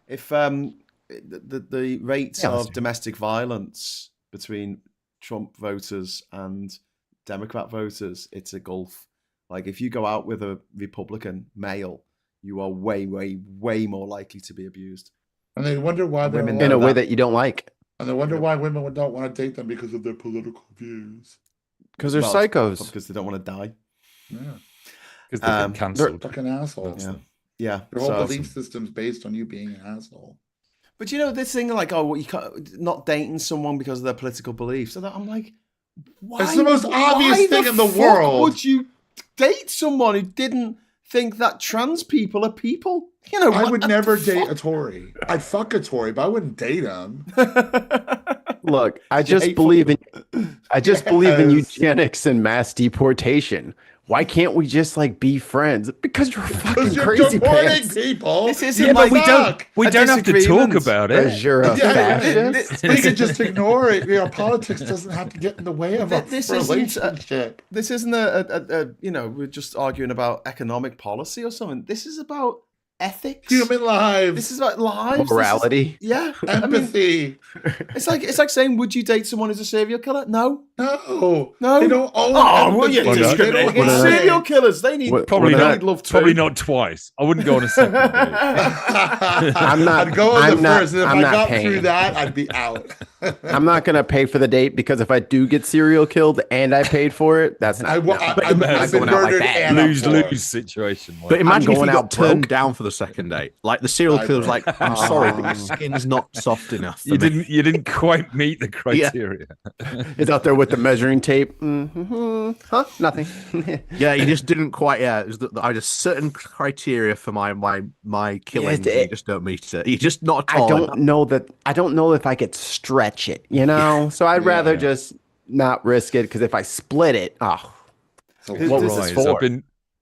Speaker 1: If the rates of domestic violence between Trump voters and Democrat voters, it's a gulf. Like if you go out with a Republican male, you are way, way, way more likely to be abused.
Speaker 3: And they wonder why
Speaker 4: women in a way that you don't like.
Speaker 3: And they wonder why women don't want to date them because of their political views.
Speaker 4: Because they're psychos.
Speaker 1: Because they don't want to die.
Speaker 3: Yeah.
Speaker 2: Because they've been cancelled.
Speaker 3: Fucking assholes.
Speaker 1: Yeah.
Speaker 3: Their whole belief system's based on you being an asshole.
Speaker 1: But you know, this thing like, you can't not dating someone because of their political beliefs. So I'm like, why?
Speaker 3: It's the most obvious thing in the world.
Speaker 1: Would you date someone who didn't think that trans people are people? You know,
Speaker 3: I would never date a Tory. I'd fuck a Tory, but I wouldn't date him.
Speaker 4: Look, I just believe in eugenics and mass deportation. Why can't we just like be friends? Because you're fucking crazy pants.
Speaker 3: People.
Speaker 1: This isn't like
Speaker 2: we don't have to talk about it.
Speaker 4: Because you're a fascist.
Speaker 3: We can just ignore it. You know, politics doesn't have to get in the way of our relationship.
Speaker 1: This isn't a we're just arguing about economic policy or something. This is about ethics,
Speaker 3: human lives.
Speaker 1: This is about lives,
Speaker 4: morality.
Speaker 3: Empathy.
Speaker 1: It's like saying, would you date someone who's a serial killer? No.
Speaker 3: They don't own.
Speaker 1: Serial killers. They need
Speaker 2: probably not
Speaker 1: love too.
Speaker 2: Probably not twice. I wouldn't go on a second date.
Speaker 3: I'd go on the first, and if I got through that, I'd be out.
Speaker 4: I'm not gonna pay for the date because if I do get serial killed and I paid for it, that's not.
Speaker 3: I've been murdered and
Speaker 2: lose situation.
Speaker 5: But imagine if you got turned down for the second date. Like the serial killer's like, I'm sorry, but your skin's not soft enough.
Speaker 2: You didn't quite meet the criteria.
Speaker 4: It's out there with the measuring tape. Huh? Nothing.
Speaker 5: Yeah, you just didn't quite. Yeah, I had a certain criteria for my killing. You just don't meet it. You just not.
Speaker 4: I don't know if I could stretch it. You know, so I'd rather just not risk it because if I split it,
Speaker 2: So what was this for?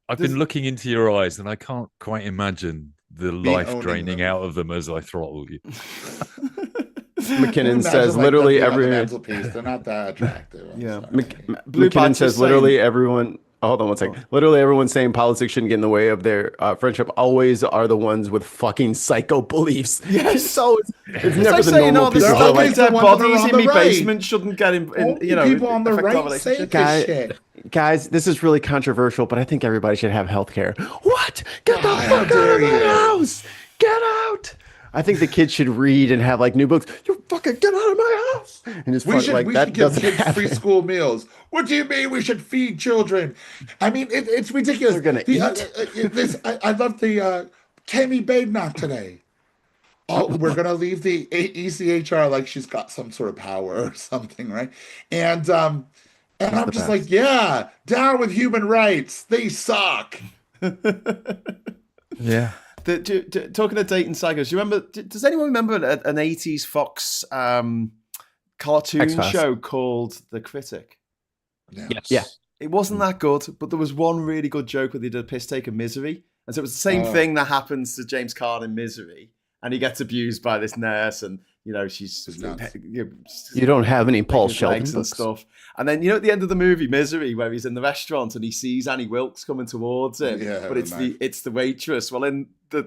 Speaker 2: I've been looking into your eyes, and I can't quite imagine the life draining out of them as I throttle you.
Speaker 4: McKinnon says literally everyone.
Speaker 3: They're not that attractive.
Speaker 4: McKinnon says literally everyone. Hold on one second. Literally everyone's saying politics shouldn't get in the way of their friendship. Always are the ones with fucking psycho beliefs.
Speaker 1: Yes.
Speaker 4: It's never the normal people.
Speaker 1: There's like dead bodies in my basement shouldn't get in
Speaker 3: people on the right say this shit.
Speaker 4: Guys, this is really controversial, but I think everybody should have health care. What? Get the fuck out of my house! Get out! I think the kids should read and have like new books. You fucking get out of my house! And just
Speaker 3: we should give kids free school meals. What do you mean we should feed children? I mean, it's ridiculous.
Speaker 4: They're gonna eat.
Speaker 3: I love the Tammy Badenoch today. Oh, we're gonna leave the ECHR like she's got some sort of power or something, right? And I'm just like, yeah, down with human rights. They suck.
Speaker 2: Yeah.
Speaker 1: Talking of dating psychos, do you remember? Does anyone remember an 80s Fox cartoon show called The Critic?
Speaker 3: Yes.
Speaker 4: Yeah.
Speaker 1: It wasn't that good, but there was one really good joke where they did a piss take of Misery. And so it was the same thing that happens to James Caan in Misery. And he gets abused by this nurse, and she's
Speaker 4: you don't have any Paul Sheldon
Speaker 1: and stuff. And then at the end of the movie Misery, where he's in the restaurant and he sees Annie Wilkes coming towards him, but it's the waitress. Well, in the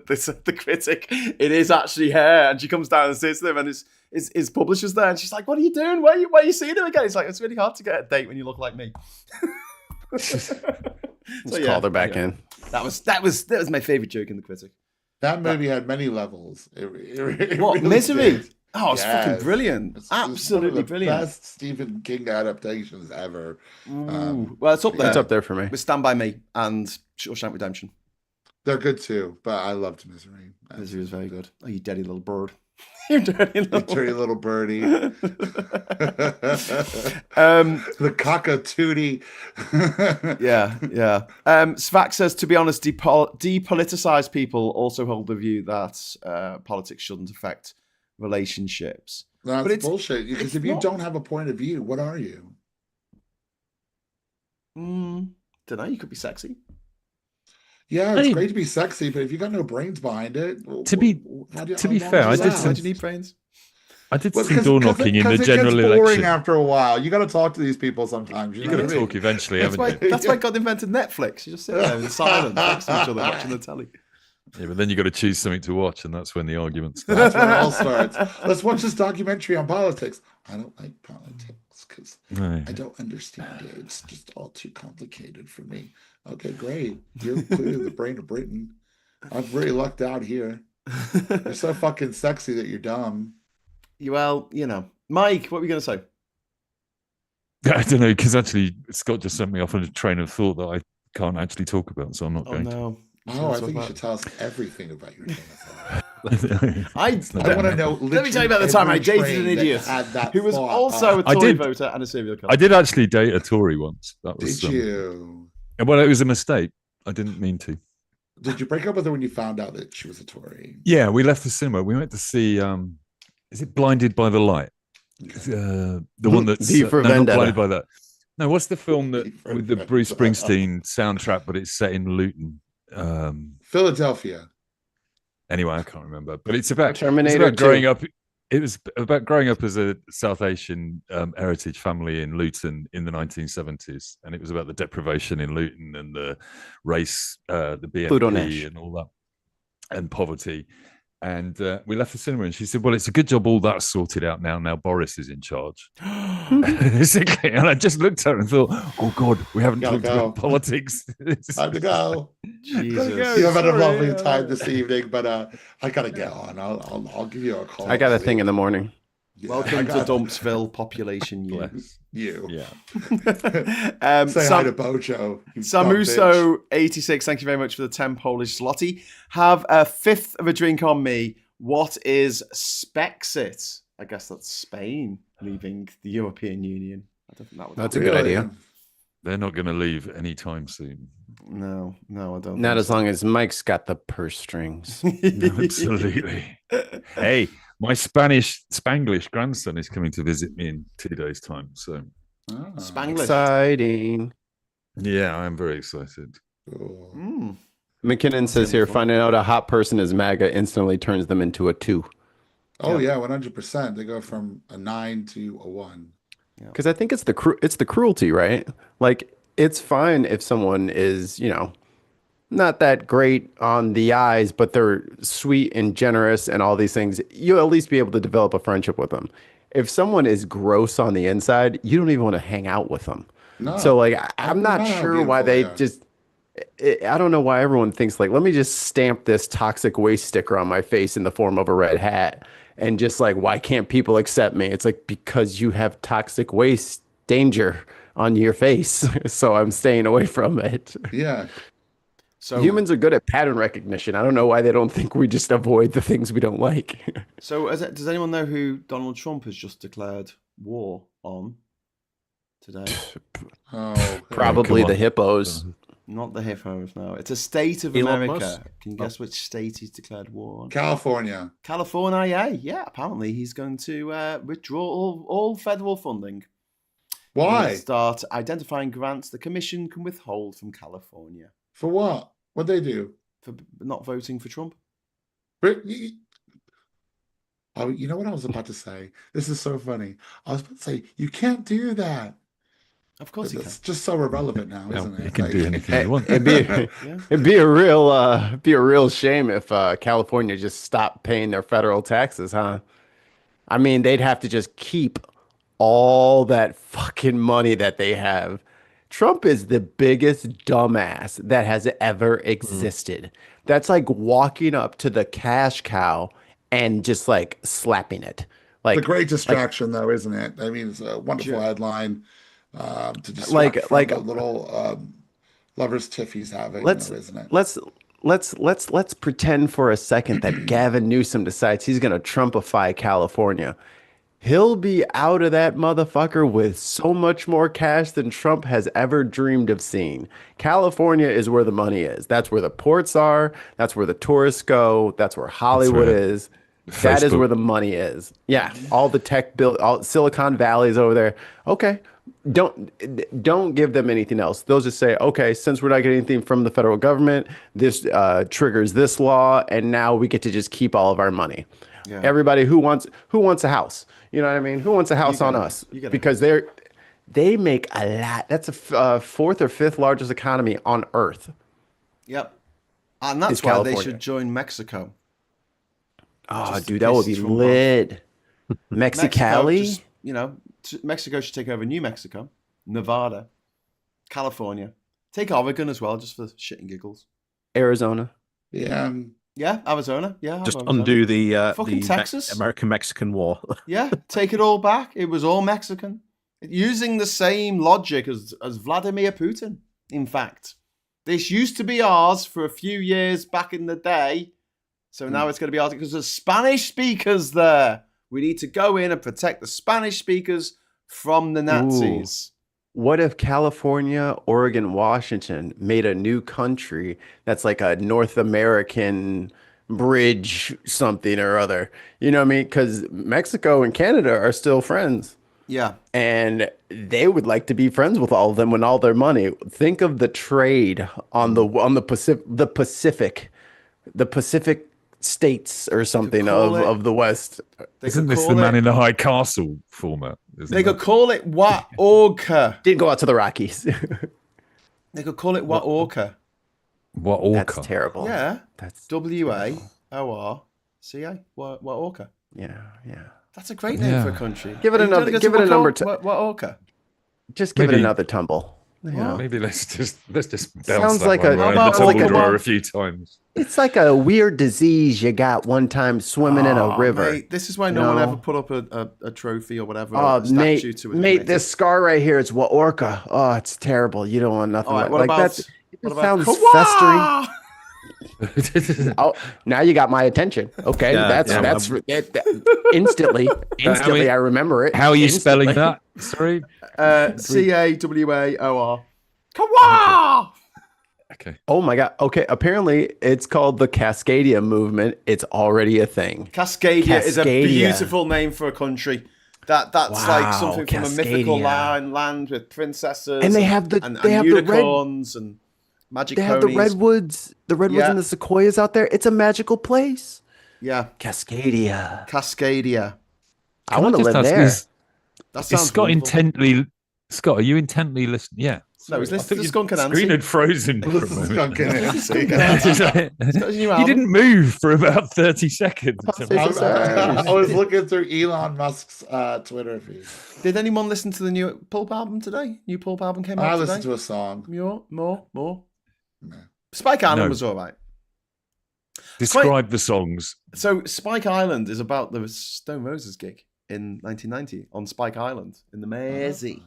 Speaker 1: Critic, it is actually her, and she comes down and sits there, and his publisher's there, and she's like, "What are you doing? Why are you seeing him again?" He's like, "It's really hard to get a date when you look like me."
Speaker 4: Called her back in.
Speaker 1: That was my favorite joke in the Critic.
Speaker 3: That movie had many levels. It
Speaker 1: what,
Speaker 3: really
Speaker 1: Misery?
Speaker 3: did.
Speaker 1: Oh, it's fucking brilliant. Absolutely brilliant.
Speaker 3: Best Stephen King adaptations ever.
Speaker 1: Well, it's up there.
Speaker 4: It's up there for me.
Speaker 1: With Stand By Me and Shawshank Redemption.
Speaker 3: They're good too, but I loved Misery.
Speaker 1: Misery was very good. Oh, you dirty little bird. You dirty
Speaker 3: little birdie.
Speaker 1: The
Speaker 3: cockatootie.
Speaker 1: yeah. Svak says, to be honest, depoliticized people also hold the view that politics shouldn't affect relationships.
Speaker 3: That's bullshit. Because if you don't have a point of view, what are you?
Speaker 1: Don't know. You could be sexy.
Speaker 3: Yeah, it's great to be sexy, but if you got no brains behind it,
Speaker 2: to be fair,
Speaker 1: why do you need brains?
Speaker 2: I did some door knocking in the general
Speaker 3: it gets boring
Speaker 2: election.
Speaker 3: after a while. You got to talk to these people sometimes. You
Speaker 2: got to
Speaker 3: know what I mean?
Speaker 2: talk eventually, haven't you?
Speaker 1: That's why God invented Netflix. You just sit there in silence next to each other watching the telly.
Speaker 2: Yeah, but then you got to choose something to watch, and that's when the arguments
Speaker 3: That's
Speaker 2: start.
Speaker 3: where it all starts. Let's watch this documentary on politics. I don't like politics because I don't understand it. It's just all too complicated for me. Okay, great. You're clearly the brain of Britain. I've really lucked out here. You're so fucking sexy that you're dumb.
Speaker 1: Well, you know. Mike, what were you going to say?
Speaker 2: I don't know, because actually Scott just sent me off on a train of thought that I can't actually talk about, so I'm not going to.
Speaker 3: Oh, I think you should tell us everything about your train of thought.
Speaker 1: I
Speaker 3: want to know.
Speaker 1: Let me tell you about the time I dated an idiot who was also a Tory voter and a serial killer.
Speaker 2: I did actually date a Tory once. That was,
Speaker 3: did you?
Speaker 2: Well, it was a mistake. I didn't mean to.
Speaker 3: Did you break up with her when you found out that she was a Tory?
Speaker 2: Yeah, we left the cinema. We went to see. Is it Blinded by the Light? The one that's
Speaker 4: V for
Speaker 2: not
Speaker 4: Vendetta.
Speaker 2: Blinded by that. No, what's the film that with the Bruce Springsteen soundtrack, but it's set in Luton?
Speaker 3: Philadelphia.
Speaker 2: Anyway, I can't remember, but it's about
Speaker 4: Terminator
Speaker 2: growing up. It was about growing up as a South Asian heritage family in Luton in the 1970s, and it was about the deprivation in Luton and the race, the BNP, and all that, and poverty. And we left the cinema, and she said, "Well, it's a good job all that's sorted out now. Now Boris is in charge." Basically, and I just looked at her and thought, "Oh God, we haven't talked about politics."
Speaker 3: Time to go.
Speaker 1: Jesus.
Speaker 3: You have had a lovely time this evening, but I gotta get on. I'll give you a call.
Speaker 4: I got a thing in the morning.
Speaker 3: Yeah,
Speaker 1: Welcome to Dumpsville, population you.
Speaker 3: You.
Speaker 1: Yeah.
Speaker 3: Say hi to Bojo.
Speaker 1: Samuso86, thank you very much for the 10 Polish zloty. Have a fifth of a drink on me. What is Spexit? I guess that's Spain leaving the European Union. I don't think that would
Speaker 4: That's a good idea.
Speaker 2: They're not going to leave anytime soon.
Speaker 1: No, I don't.
Speaker 4: Not as long as Mike's got the purse strings.
Speaker 2: No, absolutely. Hey, my Spanglish grandson is coming to visit me in 2 days' time. So,
Speaker 1: Spanglish.
Speaker 4: Exciting.
Speaker 2: Yeah, I'm very excited.
Speaker 4: McKinnon says here, finding out a hot person is MAGA instantly turns them into a 2.
Speaker 3: Oh yeah, 100%. They go from a 9 to a 1.
Speaker 4: Because I think it's the cruelty, right? Like, it's fine if someone is, not that great on the eyes, but they're sweet and generous and all these things. You'll at least be able to develop a friendship with them. If someone is gross on the inside, you don't even want to hang out with them.
Speaker 3: No.
Speaker 4: So, like, I'm not sure why they just... I don't know why everyone thinks, like, let me just stamp this toxic waste sticker on my face in the form of a red hat. And just like, why can't people accept me? It's like, because you have toxic waste danger on your face. So I'm staying away from it.
Speaker 3: Yeah.
Speaker 1: So
Speaker 4: humans are good at pattern recognition. I don't know why they don't think we just avoid the things we don't like.
Speaker 1: So does anyone know who Donald Trump has just declared war on today?
Speaker 4: Probably the hippos.
Speaker 1: Not the hippos, no. It's a state of
Speaker 5: Elon
Speaker 1: America.
Speaker 5: Musk?
Speaker 1: Can you guess which state he's declared war on?
Speaker 3: California.
Speaker 1: California, yeah. Apparently he's going to withdraw all federal funding.
Speaker 3: Why?
Speaker 1: And start identifying grants the commission can withhold from California.
Speaker 3: For what? What'd they do?
Speaker 1: For not voting for Trump.
Speaker 3: Oh, you know what I was about to say? This is so funny. I was about to say, you can't do that.
Speaker 1: Of course he can.
Speaker 3: It's just so irrelevant now, isn't it?
Speaker 2: You can do anything you want.
Speaker 4: It'd be a real shame if California just stopped paying their federal taxes, huh? I mean, they'd have to just keep all that fucking money that they have. Trump is the biggest dumbass that has ever existed. That's like walking up to the cash cow and just like slapping it. Like
Speaker 3: the great distraction, though, isn't it? I mean, it's a wonderful headline to distract from the little lovers tiff he's having, isn't it?
Speaker 4: Let's pretend for a second that Gavin Newsom decides he's going to Trumpify California. He'll be out of that motherfucker with so much more cash than Trump has ever dreamed of seeing. California is where the money is. That's where the ports are. That's where the tourists go. That's where Hollywood is. That is where the money is. Yeah, all the tech all Silicon Valley is over there. Okay, don't give them anything else. They'll just say, okay, since we're not getting anything from the federal government, this triggers this law, and now we get to just keep all of our money.
Speaker 1: Yeah.
Speaker 4: Everybody who wants a house. You know what I mean? Who wants a house on us? Because they make a lot. That's a fourth or fifth largest economy on Earth.
Speaker 1: Yep. And that's why they should join Mexico.
Speaker 4: Oh, dude, that would be lit. Mexicali?
Speaker 1: Mexico should take over New Mexico, Nevada, California. Take Oregon as well, just for shit and giggles.
Speaker 4: Arizona.
Speaker 3: Yeah.
Speaker 1: Yeah, Arizona. Yeah.
Speaker 5: Just undo the
Speaker 1: Texas.
Speaker 5: American-Mexican War.
Speaker 1: Yeah, take it all back. It was all Mexican. Using the same logic as Vladimir Putin, in fact. This used to be ours for a few years back in the day. So now it's going to be ours because there's Spanish speakers there. We need to go in and protect the Spanish speakers from the Nazis.
Speaker 4: Ooh. What if California, Oregon, Washington made a new country that's like a North American bridge something or other? You know what I mean? Because Mexico and Canada are still friends.
Speaker 1: Yeah.
Speaker 4: And they would like to be friends with all of them and all their money. Think of the trade on the Pacific states or something of the West.
Speaker 2: Isn't this the Man in the High Castle format?
Speaker 1: They could call it Wa-Orca.
Speaker 4: Didn't go out to the Rockies.
Speaker 1: They could call it Wa-Orca.
Speaker 2: Wa-Orca.
Speaker 4: That's terrible.
Speaker 1: Yeah.
Speaker 4: That's
Speaker 1: W-A-O-R-C-A. Wa-Orca.
Speaker 4: Yeah.
Speaker 1: That's a great name for a country.
Speaker 4: Give it a number.
Speaker 1: Wa-Orca.
Speaker 4: Just give it another tumble. Yeah.
Speaker 2: Maybe let's just bounce
Speaker 4: Sounds
Speaker 2: that
Speaker 4: like
Speaker 2: one around the tumble drawer a few times.
Speaker 4: It's like a weird disease you got one time swimming in a river.
Speaker 1: Mate, this is why no one ever put up a trophy or whatever.
Speaker 4: Oh, mate, this scar right here, it's Wa-Orca. Oh, it's terrible. You don't want nothing like that. It sounds festering. Oh, now you got my attention. Okay, that's instantly. I remember it.
Speaker 2: How are you spelling that? Sorry.
Speaker 1: C-A-W-A-O-R. Kawa!
Speaker 2: Okay.
Speaker 4: Oh my God. Okay. Apparently, it's called the Cascadia movement. It's already a thing.
Speaker 1: Cascadia is a beautiful name for a country. That's like something from a mythical land with princesses.
Speaker 4: And they have
Speaker 1: unicorns and magic ponies.
Speaker 4: They have the redwoods and the sequoias out there. It's a magical place.
Speaker 1: Yeah.
Speaker 4: Cascadia. I want to live there.
Speaker 1: That sounds
Speaker 2: Scott
Speaker 1: wonderful.
Speaker 2: Scott, are you intently listening? Yeah.
Speaker 1: No, he's listening to Skunk and Nancy.
Speaker 2: Screen had frozen for a moment.
Speaker 3: Skunk and Nancy.
Speaker 2: You didn't move for about 30 seconds.
Speaker 3: I was looking through Elon Musk's Twitter feed.
Speaker 1: Did anyone listen to the new Pulp album today? New Pulp album came out today?
Speaker 3: I listened to a song.
Speaker 1: More? No. Spike Island was all right.
Speaker 2: Describe the songs.
Speaker 1: So Spike Island is about the Stone Roses gig in 1990 on Spike Island in the Mersey.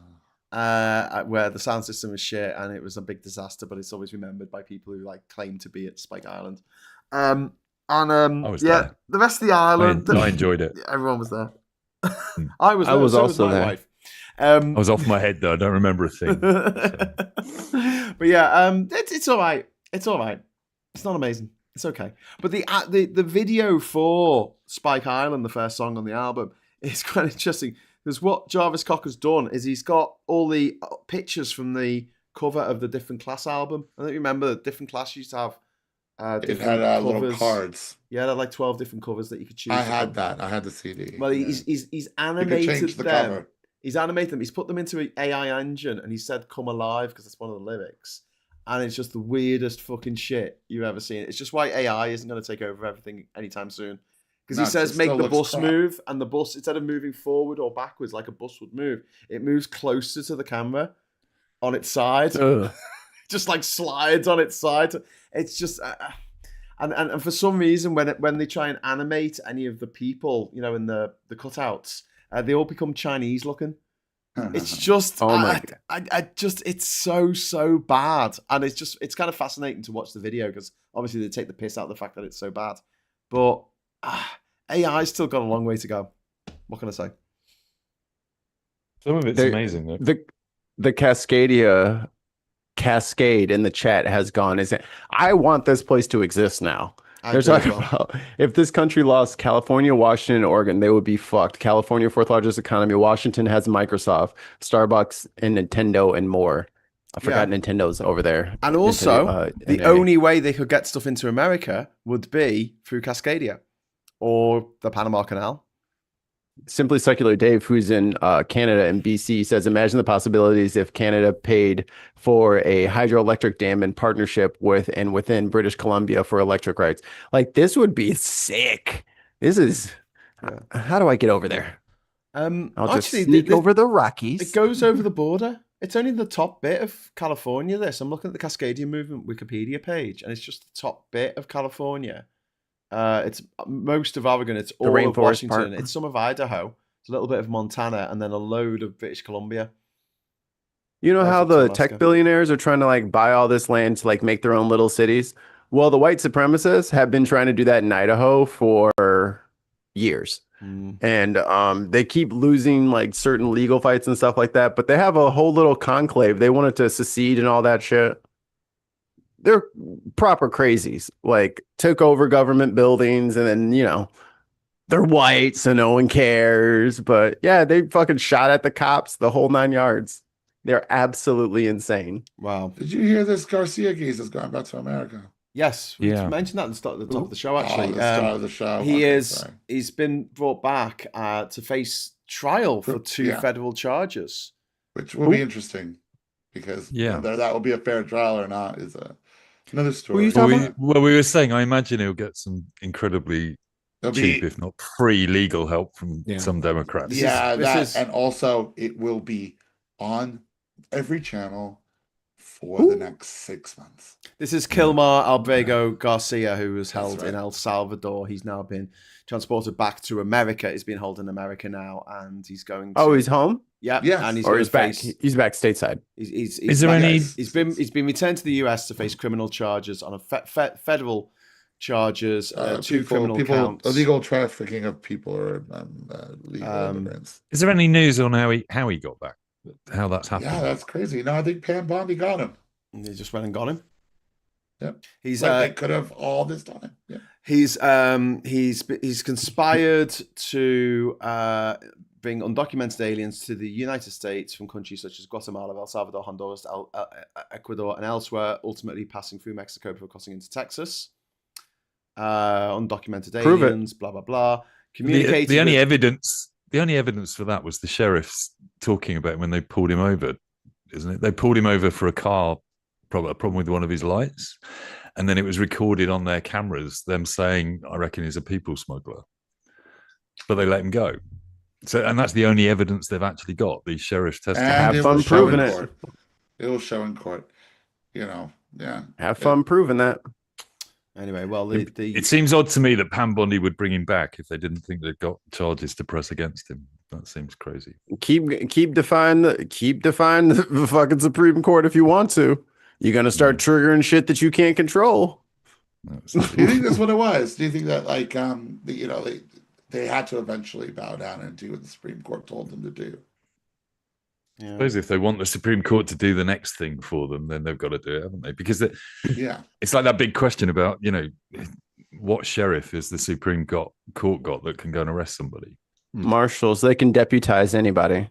Speaker 1: Where the sound system was shit and it was a big disaster, but it's always remembered by people who claim to be at Spike Island. The rest of the island,
Speaker 2: I enjoyed it.
Speaker 1: Everyone was there. I was
Speaker 4: also there.
Speaker 1: Wife.
Speaker 2: I was off my head though. I don't remember a thing.
Speaker 1: But yeah, it's all right. It's all right. It's not amazing. It's okay. But the video for Spike Island, the first song on the album, is quite interesting. Because what Jarvis Cocker's done is he's got all the pictures from the cover of the Different Class album. I don't remember the Different Class used to have
Speaker 3: it had little cards.
Speaker 1: Yeah, they had like 12 different covers that you could choose.
Speaker 3: I had that. I had the CD.
Speaker 1: Well, he's animated them. Cover. He's animated them. He's put them into an AI engine and he said "come alive" because that's one of the lyrics. And it's just the weirdest fucking shit you've ever seen. It's just why AI isn't going to take over everything anytime soon. Because he says make the bus move, and the bus, instead of moving forward or backwards like a bus would move, it moves closer to the camera on its side. Just like slides on its side. It's just... And for some reason, when they try and animate any of the people, in the cutouts, they all become Chinese looking. It's just... it's so bad. And it's kind of fascinating to watch the video, because obviously they take the piss out of the fact that it's so bad. But... AI's still got a long way to go. What can I say?
Speaker 2: Some of it's amazing, though.
Speaker 4: The Cascadia cascade in the chat has gone. I want this place to exist now. They're talking about if this country lost California, Washington, and Oregon, they would be fucked. California, fourth largest economy. Washington has Microsoft, Starbucks, and Nintendo, and more. I forgot Nintendo's over there.
Speaker 1: And also, the only way they could get stuff into America would be through Cascadia. or the Panama Canal.
Speaker 4: Simply Secular Dave, who's in Canada and BC, says, imagine the possibilities if Canada paid for a hydroelectric dam in partnership with and within British Columbia for electric rights. Like, this would be sick. This is, how do I get over there? I'll just sneak over the Rockies.
Speaker 1: It goes over the border. It's only the top bit of California, this. I'm looking at the Cascadia Movement Wikipedia page, and it's just the top bit of California. It's most of Oregon. It's all of Washington. It's some of Idaho. It's a little bit of Montana, and then a load of British Columbia.
Speaker 4: You know how the tech billionaires are trying to like buy all this land to like make their own little cities? Well, the white supremacists have been trying to do that in Idaho for years. And they keep losing like certain legal fights and stuff like that, but they have a whole little conclave. They wanted to secede and all that shit. They're proper crazies, like took over government buildings, and then, you know, they're white, so no one cares. But yeah, they fucking shot at the cops, the whole 9 yards. They're absolutely insane.
Speaker 1: Wow.
Speaker 3: Did you hear this Garcia case is going back to America?
Speaker 1: Yes, we mentioned that at the top of the show, actually.
Speaker 3: The start of the show.
Speaker 1: He's been brought back to face trial for two federal charges.
Speaker 3: Which will be interesting, because whether that will be a fair trial or not is another story.
Speaker 2: We were saying, I imagine he'll get some incredibly cheap, if not free, legal help from some Democrats.
Speaker 3: And also it will be on every channel for the next 6 months.
Speaker 1: This is Kilmar Albrego Garcia, who was held in El Salvador. He's now been transported back to America. He's been held in America now, and he's going to...
Speaker 4: Oh, he's home?
Speaker 1: Yeah.
Speaker 3: And
Speaker 4: he's back. He's back stateside.
Speaker 1: Is there any... He's been returned to the US to face criminal charges on a federal charges, two criminal counts.
Speaker 3: Illegal trafficking of people or legal immigrants.
Speaker 2: Is there any news on how he got back? How that's happened?
Speaker 3: Yeah, that's crazy. No, I think Pam Bondi got him.
Speaker 1: They just went and got him.
Speaker 3: Yep.
Speaker 1: He's
Speaker 3: they could have all this time. Yeah.
Speaker 1: He's conspired to bring undocumented aliens to the United States from countries such as Guatemala, El Salvador, Honduras, Ecuador, and elsewhere, ultimately passing through Mexico before crossing into Texas. Undocumented aliens, blah blah blah.
Speaker 2: The only evidence for that was the sheriffs talking about when they pulled him over, isn't it? They pulled him over for a problem with one of his lights, and then it was recorded on their cameras, them saying, I reckon he's a people smuggler. But they let him go. So, and that's the only evidence they've actually got. These sheriffs testifying.
Speaker 4: Have fun proving it.
Speaker 3: It will show in court. You know,
Speaker 4: Have fun proving that.
Speaker 1: Anyway, well,
Speaker 2: it seems odd to me that Pam Bondi would bring him back if they didn't think they've got charges to press against him. That seems crazy.
Speaker 4: Keep defying the fucking Supreme Court if you want to. You're gonna start triggering shit that you can't control.
Speaker 3: Do you think that's what it was? Do you think that they had to eventually bow down and do what the Supreme Court told them to do?
Speaker 2: I suppose if they want the Supreme Court to do the next thing for them, then they've got to do it, haven't they? Because it's like that big question about, what sheriff is the Supreme Court got that can go and arrest somebody?
Speaker 4: Marshals, they can deputize anybody.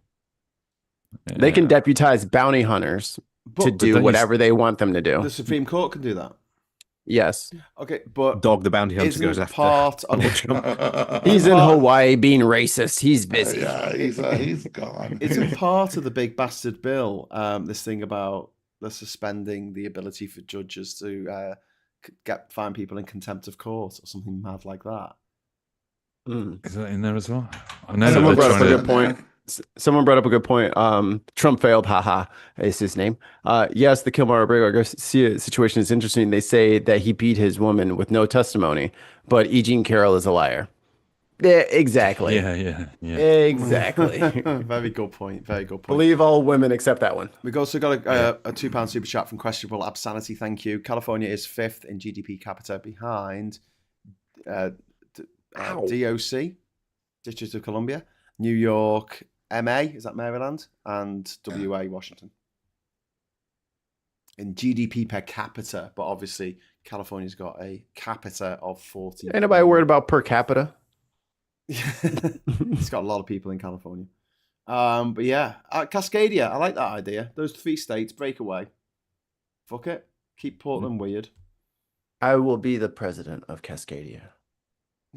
Speaker 4: Yeah. They can deputize bounty hunters to do whatever they want them to do.
Speaker 1: The Supreme Court can do that.
Speaker 4: Yes.
Speaker 1: Okay, but
Speaker 5: Dog the bounty hunter goes after
Speaker 1: part of
Speaker 4: He's in Hawaii being racist. He's busy.
Speaker 3: He's gone.
Speaker 1: Isn't part of the big bastard bill this thing about the suspending the ability for judges to find people in contempt of court or something mad like that?
Speaker 2: Is that in there as well? I know
Speaker 4: someone brought up a good point. Someone brought up a good point. Trump failed, haha, is his name. Yes, the Kilmar Abrego Garcia situation is interesting. They say that he beat his woman with no testimony, but E. Jean Carroll is a liar. Yeah, exactly.
Speaker 2: Yeah.
Speaker 4: Exactly.
Speaker 1: Very good point.
Speaker 4: Believe all women except that one.
Speaker 1: We've also got a £2 super chat from Questionable Absanity. Thank you. California is 5th in GDP capita behind DOC, District of Columbia, New York, MA, is that Maryland, and WA, Washington. In GDP per capita, but obviously California's got a capita of 40.
Speaker 4: Ain't nobody worried about per capita.
Speaker 1: It's got a lot of people in California. But yeah, Cascadia, I like that idea. Those 3 states, break away. Fuck it. Keep Portland weird.
Speaker 4: I will be the president of Cascadia.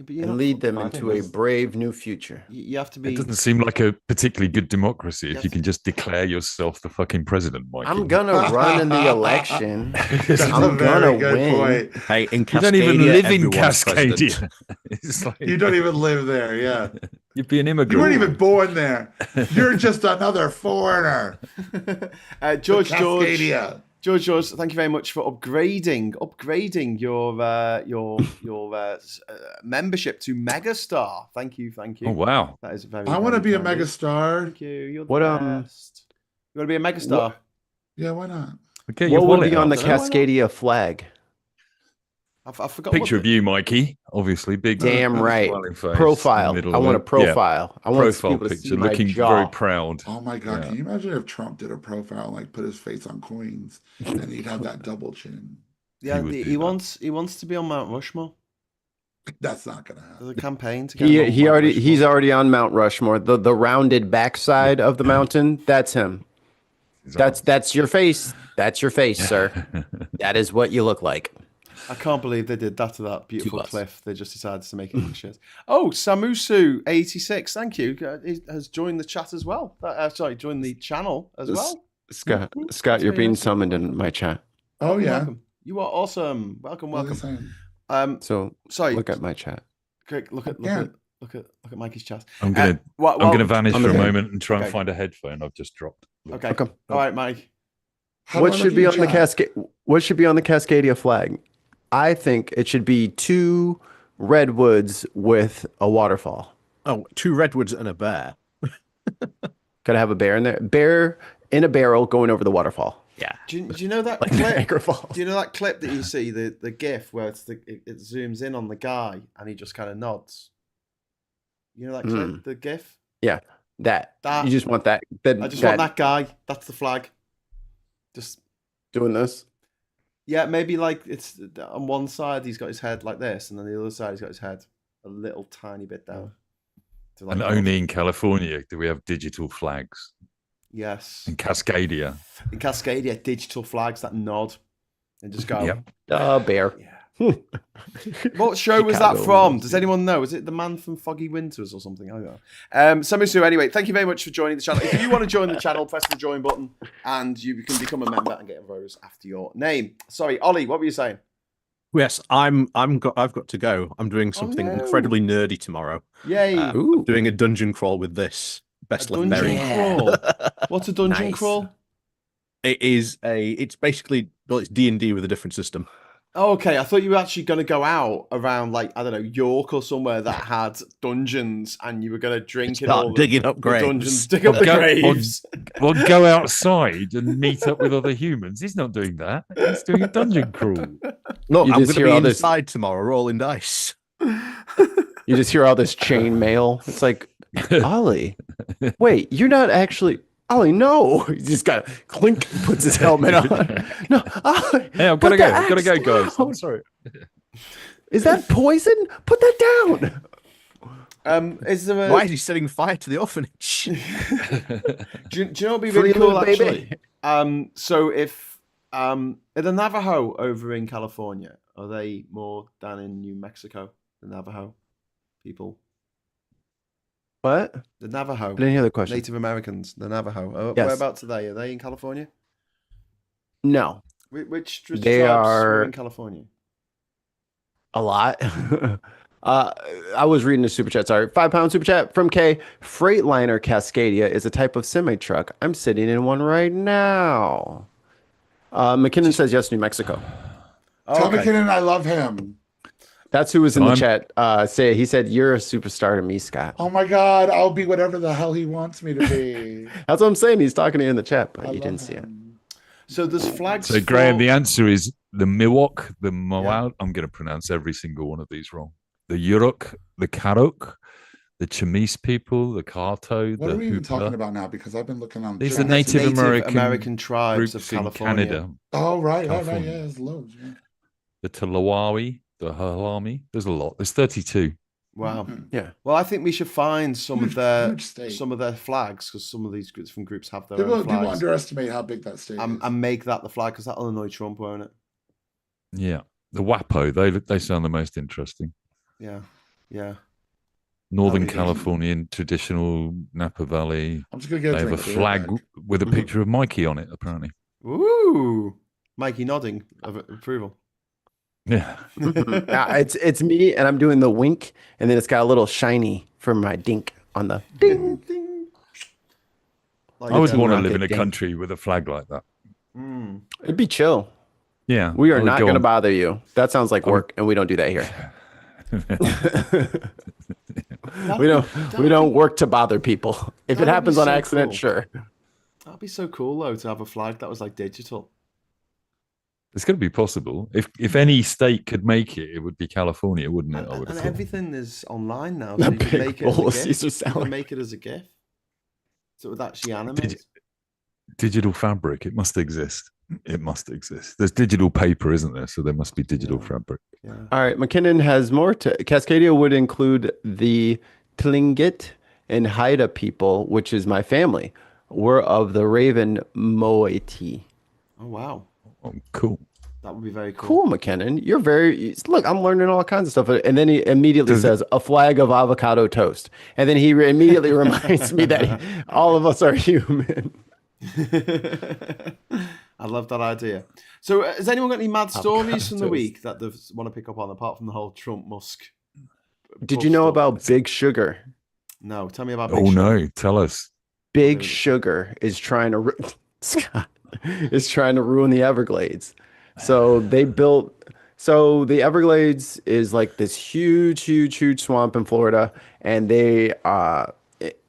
Speaker 4: and lead them into a brave new future.
Speaker 1: You have to be.
Speaker 2: It doesn't seem like a particularly good democracy if you can just declare yourself the fucking president, Mikey.
Speaker 4: I'm gonna run in the election.
Speaker 3: That's
Speaker 4: I'm
Speaker 3: a very
Speaker 4: gonna
Speaker 3: good
Speaker 4: win.
Speaker 3: point.
Speaker 5: Hey, in
Speaker 2: You don't even
Speaker 5: Cascadia,
Speaker 2: live in
Speaker 5: everyone's president.
Speaker 2: Cascadia. It's like,
Speaker 3: You don't even live there, yeah.
Speaker 2: you'd be an immigrant.
Speaker 3: You weren't even born there. You're just another foreigner.
Speaker 1: George,
Speaker 3: Cascadia.
Speaker 1: George, thank you very much for upgrading your membership to Megastar. Thank you.
Speaker 2: Oh wow,
Speaker 1: That is very.
Speaker 3: I want to be a
Speaker 1: kind.
Speaker 3: Megastar.
Speaker 1: Thank you. You're the
Speaker 4: What,
Speaker 1: best. You want to be a Megastar?
Speaker 3: Yeah, why not?
Speaker 2: okay,
Speaker 4: What
Speaker 2: your
Speaker 4: would
Speaker 2: wallet
Speaker 4: be on the
Speaker 2: out.
Speaker 4: Cascadia flag?
Speaker 1: I forgot.
Speaker 2: Picture
Speaker 1: what
Speaker 2: of you, Mikey. Obviously, big.
Speaker 4: Damn right.
Speaker 2: smiling face in the
Speaker 4: Profile.
Speaker 2: middle
Speaker 4: I
Speaker 2: of
Speaker 4: want a
Speaker 2: it.
Speaker 4: profile. I
Speaker 2: Yeah,
Speaker 4: want
Speaker 2: profile
Speaker 4: people to see
Speaker 2: picture,
Speaker 4: my
Speaker 2: looking
Speaker 4: jaw.
Speaker 2: very proud.
Speaker 3: Oh my God,
Speaker 2: Yeah.
Speaker 3: can you imagine if Trump did a profile and like put his face on coins and he'd have that double chin?
Speaker 1: Yeah,
Speaker 2: would do
Speaker 1: he
Speaker 2: that.
Speaker 1: wants to be on Mount Rushmore.
Speaker 3: That's not gonna happen.
Speaker 1: There's a campaign to get him on
Speaker 4: He's
Speaker 1: Mount Rushmore.
Speaker 4: already on Mount Rushmore. The rounded backside of the mountain, that's him. That's your face. That's your face, sir. That is what you look like.
Speaker 1: I can't believe they did that to that beautiful
Speaker 5: us.
Speaker 1: cliff. They just decided to make it look shit. Oh, Samusu86, thank you, he has joined the chat as well. Sorry, joined the channel as well.
Speaker 4: Scott,
Speaker 1: That's
Speaker 4: you're
Speaker 1: very
Speaker 4: being
Speaker 1: nice.
Speaker 4: summoned in my chat.
Speaker 3: Oh
Speaker 1: Welcome,
Speaker 3: yeah.
Speaker 1: welcome. You are awesome. Welcome,
Speaker 3: What was I
Speaker 1: welcome.
Speaker 3: saying?
Speaker 4: So
Speaker 1: Sorry,
Speaker 4: look at my chat.
Speaker 1: quick, look at Mikey's chat.
Speaker 2: I'm gonna vanish
Speaker 4: on
Speaker 2: for
Speaker 4: the
Speaker 2: a
Speaker 4: page.
Speaker 2: moment and try
Speaker 1: Okay.
Speaker 2: and find a headphone I've just dropped.
Speaker 1: Okay.
Speaker 4: Okay.
Speaker 1: All right, Mike.
Speaker 3: How do
Speaker 4: What
Speaker 3: I
Speaker 4: should
Speaker 3: look
Speaker 4: be
Speaker 3: at
Speaker 4: on the
Speaker 3: your chat?
Speaker 4: Cascade? What should be on the Cascadia flag? I think it should be 2 redwoods with a waterfall.
Speaker 5: Oh, 2 redwoods and a bear.
Speaker 4: Gotta have a bear in there. Bear in a barrel going over the waterfall.
Speaker 5: Yeah.
Speaker 1: Do you know that
Speaker 4: Like
Speaker 1: clip?
Speaker 4: Niagara Falls.
Speaker 1: Do you know that clip that you see, the GIF where it zooms in on the guy and he just kind of nods? You know that clip, the GIF?
Speaker 4: Yeah, that.
Speaker 1: That-
Speaker 4: You just want that.
Speaker 1: I just want that guy. That's the flag. Just
Speaker 4: doing this.
Speaker 1: yeah, maybe like it's on one side he's got his head like this, and then the other side he's got his head a little tiny bit down. To like
Speaker 2: And
Speaker 1: go-
Speaker 2: only in California do we have digital flags.
Speaker 1: yes,
Speaker 2: In Cascadia.
Speaker 1: in Cascadia, digital flags that nod and just go.
Speaker 2: Yep.
Speaker 4: Bear.
Speaker 1: Yeah. What show was that
Speaker 4: Chicago,
Speaker 1: from? Does anyone know? Is it The Man from Foggy Winters or something? I don't know. Samusu, anyway, thank you very much for joining the channel. If you want to join the channel, press the join button and you can become a member and get rose after your name. Sorry, Ollie, what were you saying?
Speaker 5: Yes, I've got to go. I'm doing something
Speaker 1: no.
Speaker 5: incredibly nerdy tomorrow.
Speaker 1: Yay.
Speaker 4: Ooh.
Speaker 5: Doing a dungeon crawl with this. Best
Speaker 1: A
Speaker 5: left
Speaker 1: dungeon
Speaker 5: buried.
Speaker 1: crawl. What's a dungeon
Speaker 4: Nice.
Speaker 1: crawl?
Speaker 5: It's basically, well, it's D&D with a different system.
Speaker 1: Oh, okay, I thought you were actually going to go out around, like, I don't know, York or somewhere that had dungeons and you were going to drink in
Speaker 5: Start
Speaker 1: all
Speaker 5: digging up
Speaker 1: the
Speaker 5: graves.
Speaker 1: dungeons, dig up the
Speaker 2: Go-
Speaker 1: graves.
Speaker 2: Well, go outside and meet up with other humans. He's not doing that. He's doing a dungeon crawl.
Speaker 5: Look,
Speaker 4: You
Speaker 5: I'm
Speaker 4: just
Speaker 5: going to
Speaker 4: hear
Speaker 5: be
Speaker 4: all this-
Speaker 5: inside tomorrow rolling dice.
Speaker 4: You just hear all this chain mail. It's like, Ollie, wait, you're not actually. Ollie, no. He just got clink, puts his helmet on. No, Ollie,
Speaker 2: Hey, I've got
Speaker 4: put
Speaker 2: to
Speaker 4: the
Speaker 2: go. I've got to go,
Speaker 4: axe
Speaker 2: guys.
Speaker 4: down.
Speaker 2: I'm sorry.
Speaker 4: Is that poison? Put that down.
Speaker 1: Is there a...
Speaker 5: Why is he setting fire to the orphanage?
Speaker 1: Do you know what would be
Speaker 4: Free
Speaker 1: really cool,
Speaker 4: loot, baby.
Speaker 1: actually? So if are the Navajo over in California, are they more down in New Mexico? The Navajo people,
Speaker 4: What?
Speaker 1: the Navajo,
Speaker 4: I didn't hear the question.
Speaker 1: Native Americans, the Navajo.
Speaker 4: Yes.
Speaker 1: Whereabouts are they? Are they in California?
Speaker 4: No,
Speaker 1: Which
Speaker 4: They
Speaker 1: tribes
Speaker 4: are-
Speaker 1: were in California?
Speaker 4: a lot. I was reading a super chat. Sorry, £5 super chat from K. Freightliner Cascadia is a type of semi truck. I'm sitting in one right now. McKinnon says yes, New Mexico.
Speaker 1: Oh,
Speaker 3: Tom
Speaker 1: okay.
Speaker 3: McKinnon, I love him.
Speaker 4: That's who was in the
Speaker 2: I'm-
Speaker 4: chat. He said you're a superstar to me, Scott.
Speaker 3: Oh my God, I'll be whatever the hell he wants me to be.
Speaker 4: That's what I'm saying. He's talking to you in the chat, but
Speaker 3: I
Speaker 4: you
Speaker 3: love
Speaker 4: didn't see it.
Speaker 3: him.
Speaker 1: So there's flags.
Speaker 2: So, Graham,
Speaker 1: for-
Speaker 2: the answer is the Miwok, the Moao. I'm going to pronounce every single one of these wrong. The Yurok, the Karok, the Chamise people, the Kato,
Speaker 3: What
Speaker 2: the
Speaker 3: are we even
Speaker 2: Hoopla.
Speaker 3: talking about now? Because I've been looking on.
Speaker 2: These
Speaker 3: chat.
Speaker 2: are Native American
Speaker 1: tribes of
Speaker 2: groups in
Speaker 1: California.
Speaker 2: Canada.
Speaker 3: Oh, right. Yeah,
Speaker 2: California.
Speaker 3: there's loads. Yeah.
Speaker 2: The Talawawi, the Halami. There's a lot. There's 32.
Speaker 1: Wow.
Speaker 3: Mhm.
Speaker 4: Yeah.
Speaker 1: Well, I think we should find some
Speaker 3: Huge-
Speaker 1: of their
Speaker 3: huge state.
Speaker 1: flags because some of these different groups have their
Speaker 3: People,
Speaker 1: own
Speaker 3: people
Speaker 1: flags,
Speaker 3: underestimate how big that state is.
Speaker 1: and make that the flag because that'll annoy Trump, won't it?
Speaker 2: Yeah. The Wapo, they sound the most interesting.
Speaker 1: Yeah. Yeah.
Speaker 2: Northern Californian traditional Napa Valley.
Speaker 3: I'm just gonna get
Speaker 2: they have a flag with a picture of Mikey on it, apparently.
Speaker 1: Ooh, Mikey nodding of approval.
Speaker 2: Yeah.
Speaker 4: It's me, and I'm doing the wink, and then it's got a little shiny from my dink on the ding.
Speaker 1: Ding. Like
Speaker 2: I would want to live in a
Speaker 4: ding.
Speaker 2: country with a flag like that.
Speaker 4: It'd be chill.
Speaker 2: Yeah.
Speaker 4: We are not going to bother you. That sounds like work, and we don't do that here. we don't work to bother people. If it happens on accident, sure.
Speaker 1: That'd be so cool though to have a flag that was like digital.
Speaker 2: It's going to be possible. If any state could make it, it would be California, wouldn't it? I would have thought.
Speaker 1: Everything is online now. So you can make it as a GIF. You can make it as a GIF. So it would actually animate.
Speaker 2: Digital fabric. It must exist. It must exist. There's digital paper, isn't there? So there must be digital fabric.
Speaker 1: Yeah.
Speaker 4: All right. McKinnon has more. Cascadia would include the Tlingit and Haida people, which is my family. We're of the Raven Moiety.
Speaker 1: Oh, wow.
Speaker 2: Oh, cool.
Speaker 1: That would be very cool.
Speaker 4: Cool, McKinnon. You're look, I'm learning all kinds of stuff. And then he immediately says a flag of avocado toast. And then he immediately reminds me that all of us are human.
Speaker 1: I love that idea. So has anyone got any mad stories from the week that they want to pick up on, apart from the whole Trump Musk?
Speaker 4: Did you know about Big Sugar?
Speaker 1: No, tell me about Big
Speaker 2: Sugar.
Speaker 1: No,
Speaker 2: tell us.
Speaker 4: Big Sugar is trying to ruin the Everglades. So the Everglades is like this huge swamp in Florida, and they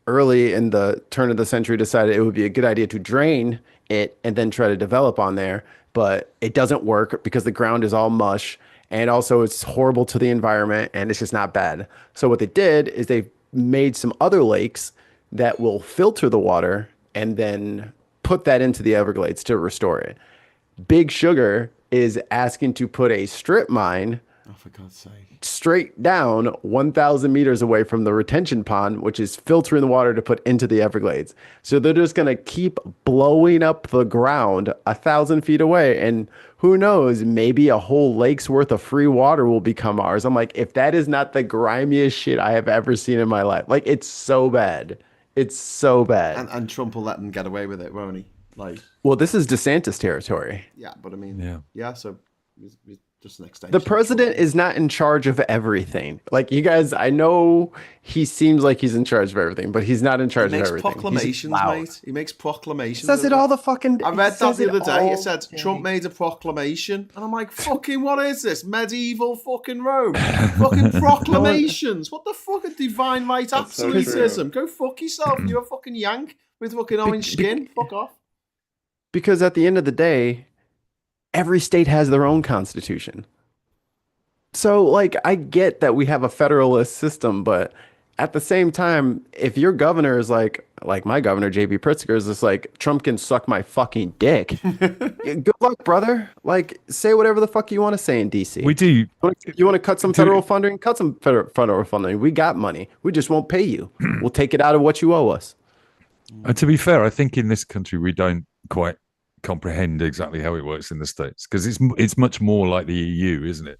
Speaker 4: early in the turn of the century decided it would be a good idea to drain it and then try to develop on there, but it doesn't work because the ground is all mush, and also it's horrible to the environment, and it's just not bad. So what they did is they made some other lakes that will filter the water and then put that into the Everglades to restore it. Big Sugar is asking to put a strip mine,
Speaker 1: oh, for God's sake,
Speaker 4: straight down 1,000 meters away from the retention pond, which is filtering the water to put into the Everglades. So they're just going to keep blowing up the ground 1,000 feet away. And who knows, maybe a whole lake's worth of free water will become ours. I'm like, if that is not the grimiest shit I have ever seen in my life, like, it's so bad. It's so bad.
Speaker 1: And Trump will let them get away with it, won't he? Like,
Speaker 4: well, this is DeSantis territory.
Speaker 1: Yeah, but I mean, yeah, so just an extension.
Speaker 4: The president is not in charge of everything. Like, you guys, I know he seems like he's in charge of everything, but he's not in charge of everything.
Speaker 1: He makes proclamations, mate. He makes proclamations.
Speaker 4: Says it all the fucking...
Speaker 1: I read that the other day. It said Trump made a proclamation. And I'm like, fucking, what is this? Medieval fucking Rome. Fucking proclamations. What the fuck? A divine right absolutism. Go fuck yourself. You're a fucking yank with fucking orange skin. Fuck off.
Speaker 4: Because at the end of the day, every state has their own constitution. So, like, I get that we have a federalist system, but at the same time, if your governor is like my governor, JB Pritzker, is just like, Trump can suck my fucking dick. Good luck, brother. Like, say whatever the fuck you want to say in DC.
Speaker 2: We do.
Speaker 4: You want to cut some federal funding? Cut some federal funding. We got money. We just won't pay you. We'll take it out of what you owe us.
Speaker 2: To be fair, I think in this country we don't quite comprehend exactly how it works in the States, because it's much more like the EU, isn't it?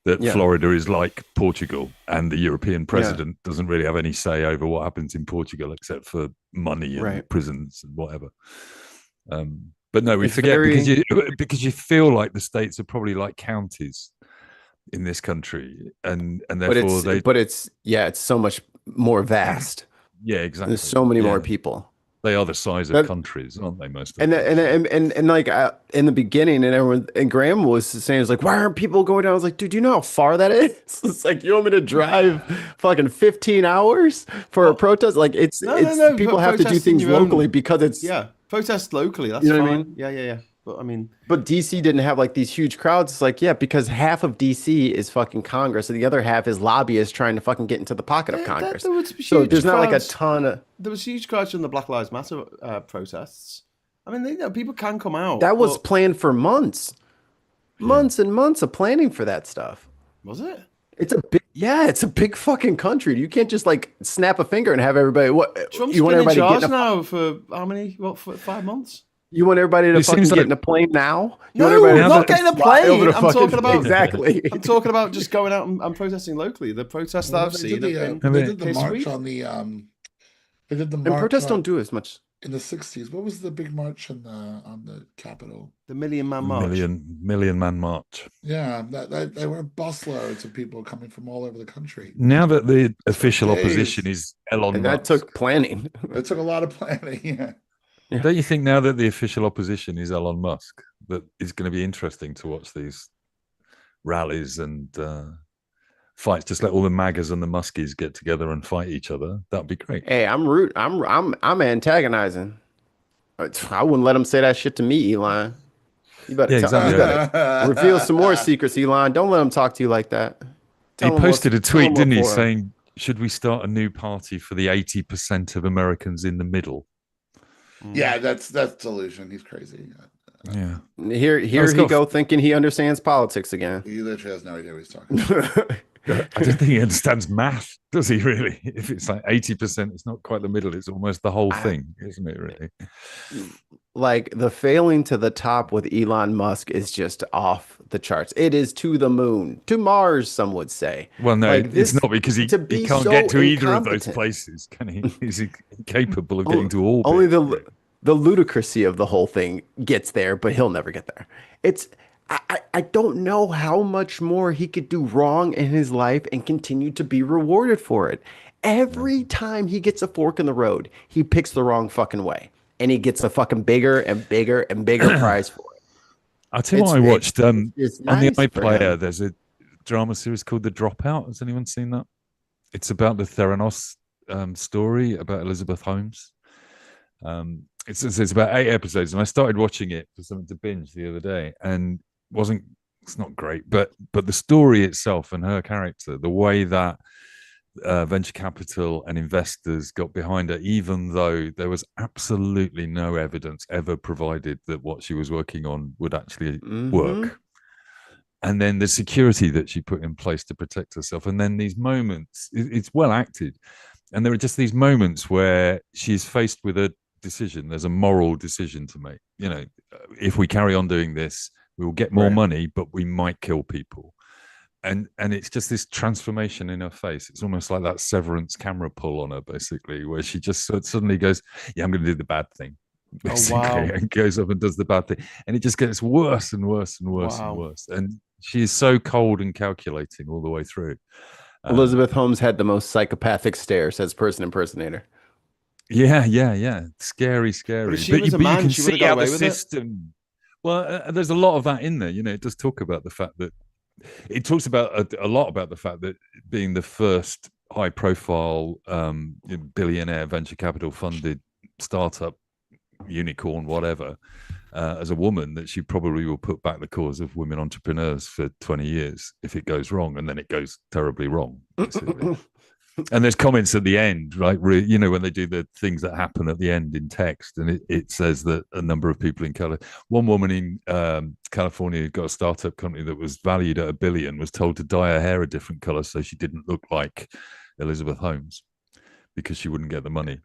Speaker 2: That Florida is like Portugal, and the European president doesn't really have any say over what happens in Portugal except for money and prisons and whatever. But no, we forget because you feel like the states are probably like counties in this country, and therefore
Speaker 4: it's so much more vast.
Speaker 2: Yeah, exactly.
Speaker 4: There's so many more people.
Speaker 2: They are the size of countries, aren't they? Most of
Speaker 4: them. And like in the beginning, and Graham was saying, it's like, why aren't people going down? I was like, dude, do you know how far that is? It's like, you want me to drive fucking 15 hours for a protest? Like, no, people have to do things locally because it's
Speaker 1: protest locally. That's
Speaker 4: fine.
Speaker 1: What I mean? Yeah.
Speaker 4: But DC didn't have like these huge crowds. It's like, because half of DC is fucking Congress, and the other half is lobbyists trying to fucking get into the pocket of Congress. So there's not like a ton of.
Speaker 1: There was huge crowds from the Black Lives Matter protests. I mean, people can come out.
Speaker 4: That was planned for months and months of planning for that stuff.
Speaker 1: Was it?
Speaker 4: It's a big fucking country. You can't just like snap a finger and have everybody.
Speaker 1: Trump's been in charge now for how many? For 5 months?
Speaker 4: You want everybody to fucking get in a plane now? You
Speaker 1: No,
Speaker 4: want
Speaker 1: not getting a plane. I'm talking about
Speaker 4: exactly.
Speaker 1: I'm talking about just going out and protesting locally. The protests that I've seen.
Speaker 3: They did the march on the. They did the march.
Speaker 4: And protests don't do as much.
Speaker 3: In the 60s, what was the big march on the Capitol?
Speaker 1: The Million Man March.
Speaker 2: Million Man March.
Speaker 3: Yeah, there were busloads of people coming from all over the country.
Speaker 2: Now that the official opposition is Elon Musk.
Speaker 4: That took planning.
Speaker 3: It took a lot of planning,
Speaker 2: yeah. Don't you think now that the official opposition is Elon Musk, that it's going to be interesting to watch these rallies and fights? Just let all the MAGAs and the Muskies get together and fight each other. That'd be great.
Speaker 4: Hey, I'm antagonizing. I wouldn't let him say that shit to me, Elon. You better, you better reveal some more secrets, Elon. Don't let him talk to you like that.
Speaker 2: He posted a tweet, didn't he, saying, should we start a new party for the 80% of Americans in the middle?
Speaker 3: Yeah, that's delusion. He's crazy.
Speaker 2: Yeah.
Speaker 4: Here he go thinking he understands politics again.
Speaker 3: He literally has no idea what he's talking about.
Speaker 2: I don't think he understands math, does he really? If it's like 80%, it's not quite the middle, it's almost the whole thing, isn't it, really?
Speaker 4: Like, the failing to the top with Elon Musk is just off the charts. It is to the moon, to Mars, some would say.
Speaker 2: Well, no,
Speaker 4: like
Speaker 2: it's not, because he can't get to either of those places, can he? He's incapable of getting to all.
Speaker 4: Only the ludicrousy of the whole thing gets there, but he'll never get there. I don't know how much more he could do wrong in his life and continue to be rewarded for it. Every time he gets a fork in the road, he picks the wrong fucking way. And he gets a fucking bigger and bigger and bigger prize for it.
Speaker 2: I'll tell you what I watched. On the iPlayer, there's a drama series called The Dropout. Has anyone seen that? It's about the Theranos story about Elizabeth Holmes. It's about 8 episodes, and I started watching it for something to binge the other day, and it's not great, but the story itself and her character, the way that venture capital and investors got behind her, even though there was absolutely no evidence ever provided that what she was working on would actually work. And then the security that she put in place to protect herself. And then these moments, it's well acted. And there are just these moments where she's faced with a decision. There's a moral decision to make. You know, if we carry on doing this, we will get more money, but we might kill people. And it's just this transformation in her face. It's almost like that Severance camera pull on her, basically, where she just suddenly goes, yeah, I'm going to do the bad thing, basically, and goes up and does the bad thing. And it just gets worse and worse and worse and worse. And she is so cold and calculating all the way through.
Speaker 4: Elizabeth Holmes had the most psychopathic stare, says person impersonator.
Speaker 2: Yeah. Scary.
Speaker 1: But you can see how the
Speaker 2: system... Well, there's a lot of that in there. You know, it does talk about the fact that it talks about a lot about the fact that being the first high-profile billionaire venture capital funded startup unicorn, whatever, as a woman, that she probably will put back the cause of women entrepreneurs for 20 years if it goes wrong, and then it goes terribly wrong, basically. And there's comments at the end, right? You know, when they do the things that happen at the end in text, and it says that a number of people in California, one woman in California who got a startup company that was valued at $1 billion, was told to dye her hair a different color so she didn't look like Elizabeth Holmes because she wouldn't get the money.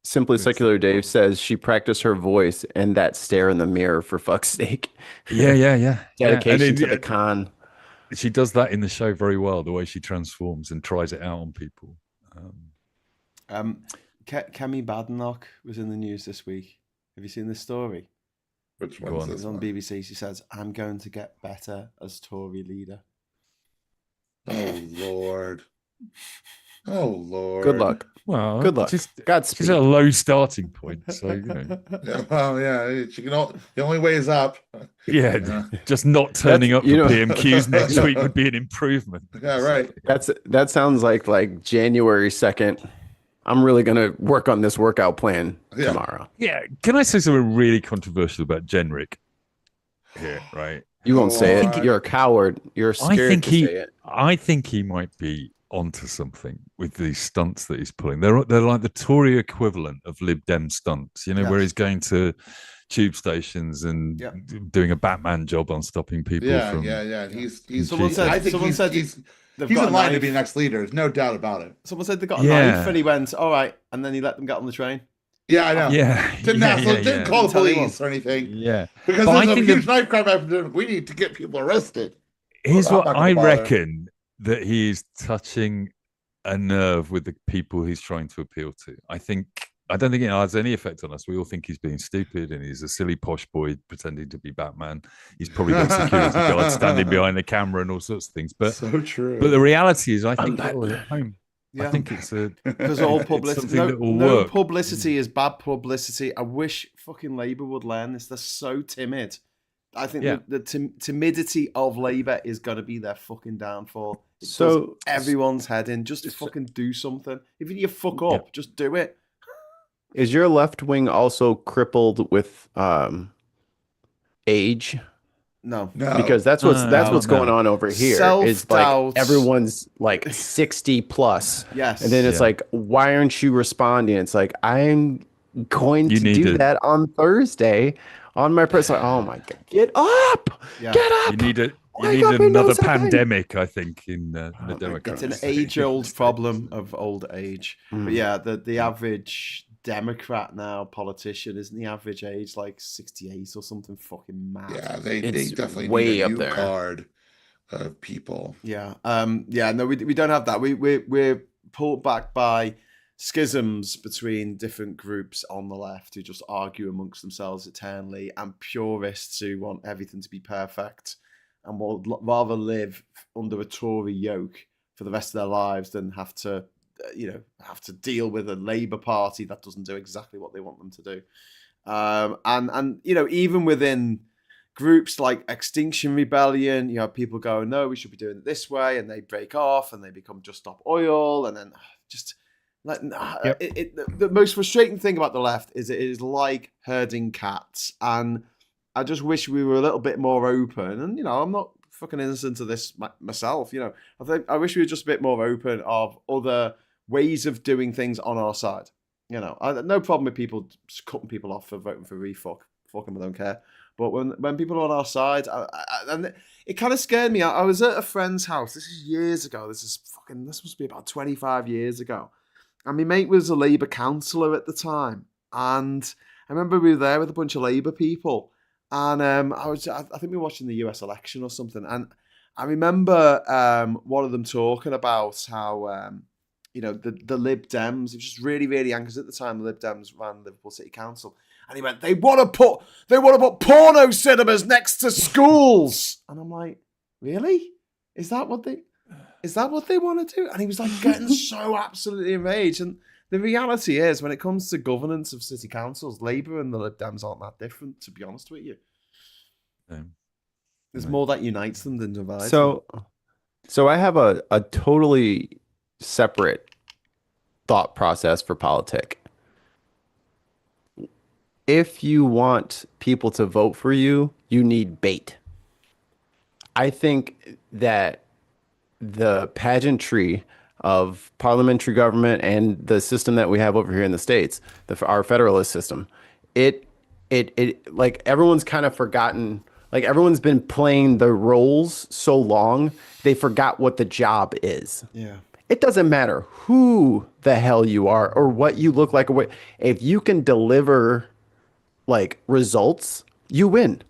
Speaker 4: Simply Secular Dave says she practiced her voice and that stare in the mirror, for fuck's sake.
Speaker 2: Yeah.
Speaker 4: Dedication to the con.
Speaker 2: She does that in the show very well, the way she transforms and tries it out on people.
Speaker 1: Kemi Badenoch was in the news this week. Have you seen this story?
Speaker 3: Which one?
Speaker 1: It was on BBC. She says, I'm going to get better as Tory leader.
Speaker 3: Oh, Lord. Oh, Lord.
Speaker 4: Good luck.
Speaker 2: Well,
Speaker 4: good luck. Godspeed.
Speaker 2: She's at a low starting point, so you know.
Speaker 3: Yeah, well, yeah, the only way is up.
Speaker 2: Yeah, just not turning up for PMQs next week would be an improvement.
Speaker 3: Yeah, right.
Speaker 4: That sounds like January 2nd. I'm really gonna work on this workout plan tomorrow.
Speaker 2: Yeah, can I say something really controversial about Jenrick here? Right,
Speaker 4: you won't say it. You're a coward. You're scared to say it.
Speaker 2: I think he might be onto something with these stunts that he's pulling. They're like the Tory equivalent of Lib Dem stunts, you know, where he's going to tube stations and doing a Batman job on stopping people.
Speaker 3: Yeah. He's
Speaker 1: someone said
Speaker 3: he's in line to be the next leader. There's no doubt about it.
Speaker 1: Someone said they got a knife and he went, all right, and then he let them get on the train.
Speaker 3: Yeah, I know.
Speaker 2: Yeah,
Speaker 3: Didn't call the police or anything.
Speaker 2: Yeah,
Speaker 3: because there's a huge knife crime happening. We need to get people arrested.
Speaker 2: Here's what I reckon, that he is touching a nerve with the people he's trying to appeal to. I don't think it has any effect on us. We all think he's being stupid and he's a silly posh boy pretending to be Batman. He's probably got security guards standing behind the camera and all sorts of things. But
Speaker 3: so true.
Speaker 2: But the reality is, I think that will hit home.
Speaker 1: Yeah.
Speaker 2: I think it's
Speaker 1: because all publicity,
Speaker 2: no
Speaker 1: publicity is bad publicity. I wish fucking Labour would learn this. They're so timid. I think the timidity of Labour is going to be their fucking downfall. So everyone's heading, just fucking do something. If you fuck up, just do it.
Speaker 4: Is your left wing also crippled with age?
Speaker 1: No,
Speaker 4: because that's what's going on over here. Is like everyone's like 60 plus.
Speaker 1: Yes,
Speaker 4: and then it's like, why aren't you responding? It's like, I'm going to do that on Thursday on my press. Like, oh my god, get up, get up!
Speaker 2: You need another pandemic, I think, in the Democrats.
Speaker 1: It's an age-old problem of old age. But yeah, the average Democrat now politician, isn't the average age like 68 or something fucking mad?
Speaker 3: Yeah, they definitely
Speaker 4: way
Speaker 3: need a
Speaker 4: up
Speaker 3: new
Speaker 4: there.
Speaker 3: Card of people.
Speaker 1: Yeah, no, we don't have that. We're pulled back by schisms between different groups on the left who just argue amongst themselves eternally, and purists who want everything to be perfect and will rather live under a Tory yoke for the rest of their lives than have to deal with a Labour Party that doesn't do exactly what they want them to do. And even within groups like Extinction Rebellion, people go, no, we should be doing it this way, and they break off and they become Just Stop Oil, and then just like the most frustrating thing about the left is it is like herding cats, and I just wish we were a little bit more open. And I'm not fucking innocent of this myself. I wish we were just a bit more open of other ways of doing things on our side. I have no problem with people just cutting people off for voting for refuck. Fuck them, I don't care. But when people are on our side, and it kind of scared me. I was at a friend's house. This is years ago. This must be about 25 years ago. And my mate was a Labour councillor at the time. And I remember we were there with a bunch of Labour people. And I think we were watching the US election or something. And I remember one of them talking about how, the Lib Dems, it was just really, really angry. At the time, the Lib Dems ran Liverpool City Council. And he went, they want to put porno cinemas next to schools. And I'm like, really? Is that what they want to do? And he was like getting so absolutely enraged. And the reality is, when it comes to governance of city councils, Labour and the Lib Dems aren't that different, to be honest with you. There's more that unites them than divides them.
Speaker 4: So I have a totally separate thought process for politics. If you want people to vote for you, you need bait. I think that the pageantry of parliamentary government and the system that we have over here in the States, our federalist system, it like everyone's kind of forgotten, like everyone's been playing the roles so long, they forgot what the job is.
Speaker 1: Yeah.
Speaker 4: It doesn't matter who the hell you are or what you look like, or what, if you can deliver like results, you win.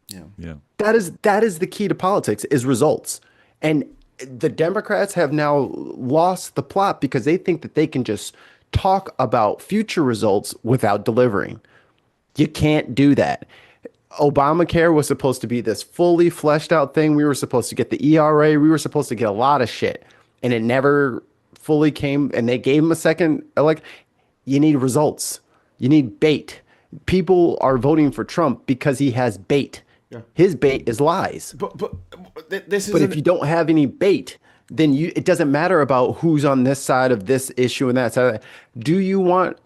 Speaker 1: Yeah.
Speaker 4: That is the key to politics, is results. And the Democrats have now lost the plot because they think that they can just talk about future results without delivering. You can't do that. Obamacare was supposed to be this fully fleshed out thing. We were supposed to get the ERA. We were supposed to get a lot of shit. And it never fully came. And they gave him a second. Like, you need results. You need bait. People are voting for Trump because he has bait. Yeah. His bait is lies.
Speaker 1: But this is.
Speaker 4: But if you don't have any bait, then it doesn't matter about who's on this side of this issue and that side. Do you want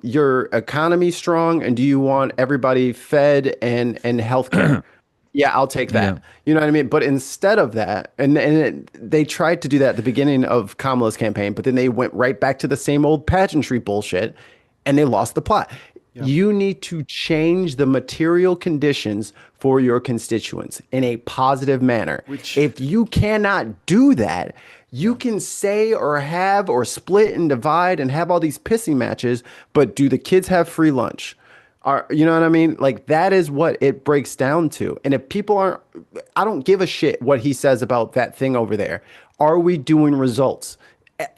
Speaker 4: your economy strong, and do you want everybody fed and healthcare? Yeah, I'll take that. Yeah. You know what I mean? But instead of that, they tried to do that at the beginning of Kamala's campaign, but then they went right back to the same old pageantry bullshit, and they lost the plot. You need to change the material conditions for your constituents in a positive manner. If you cannot do that, you can say or have or split and divide and have all these pissing matches, but do the kids have free lunch? You know what I mean? Like, that is what it breaks down to. And if people aren't, I don't give a shit what he says about that thing over there. Are we doing results?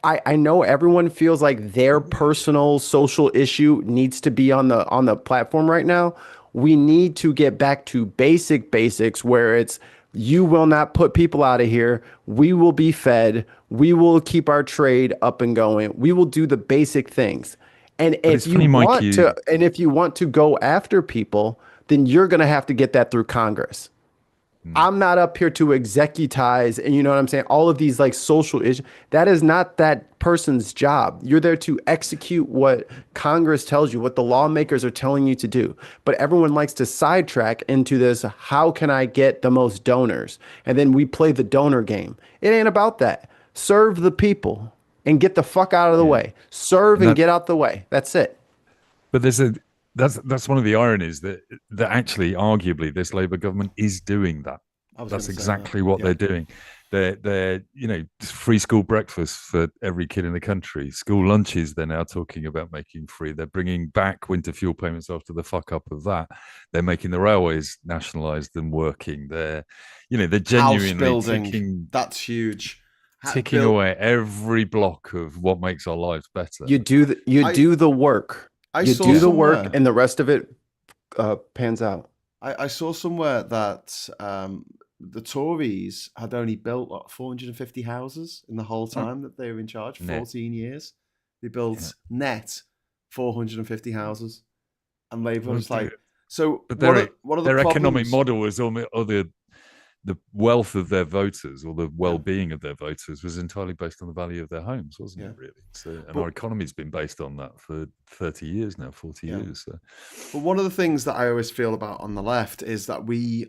Speaker 4: I know everyone feels like their personal social issue needs to be on the platform right now. We need to get back to basics where it's, you will not put people out of here. We will be fed. We will keep our trade up and going. We will do the basic things. And if you want to go after people, then you're going to have to get that through Congress. I'm not up here to executize, and you know what I'm saying? All of these like social issues. That is not that person's job. You're there to execute what Congress tells you, what the lawmakers are telling you to do. But everyone likes to sidetrack into this, how can I get the most donors? And then we play the donor game. It ain't about that. Serve the people and get the fuck out of the way. Serve and get out the way. That's it.
Speaker 2: But that's one of the ironies that actually, arguably, this Labour government is doing that. That's exactly what they're doing. They're free school breakfast for every kid in the country. School lunches they're now talking about making free. They're bringing back winter fuel payments after the fuck up of that. They're making the railways nationalised and working. They're genuinely
Speaker 1: house building. That's huge.
Speaker 2: Ticking away every block of what makes our lives better.
Speaker 4: You do the work. You do the work, and the rest of it pans out.
Speaker 1: I saw somewhere that the Tories had only built 450 houses in the whole time that they were in charge, 14 years. They built net 450 houses, and Labour was like, so. But what are the
Speaker 2: economic model was the wealth of their voters or the well-being of their voters was entirely based on the value of their homes, wasn't it, really? So, and our economy's been based on that for 30 years now, 40 years. So.
Speaker 1: But one of the things that I always feel about on the left is that we're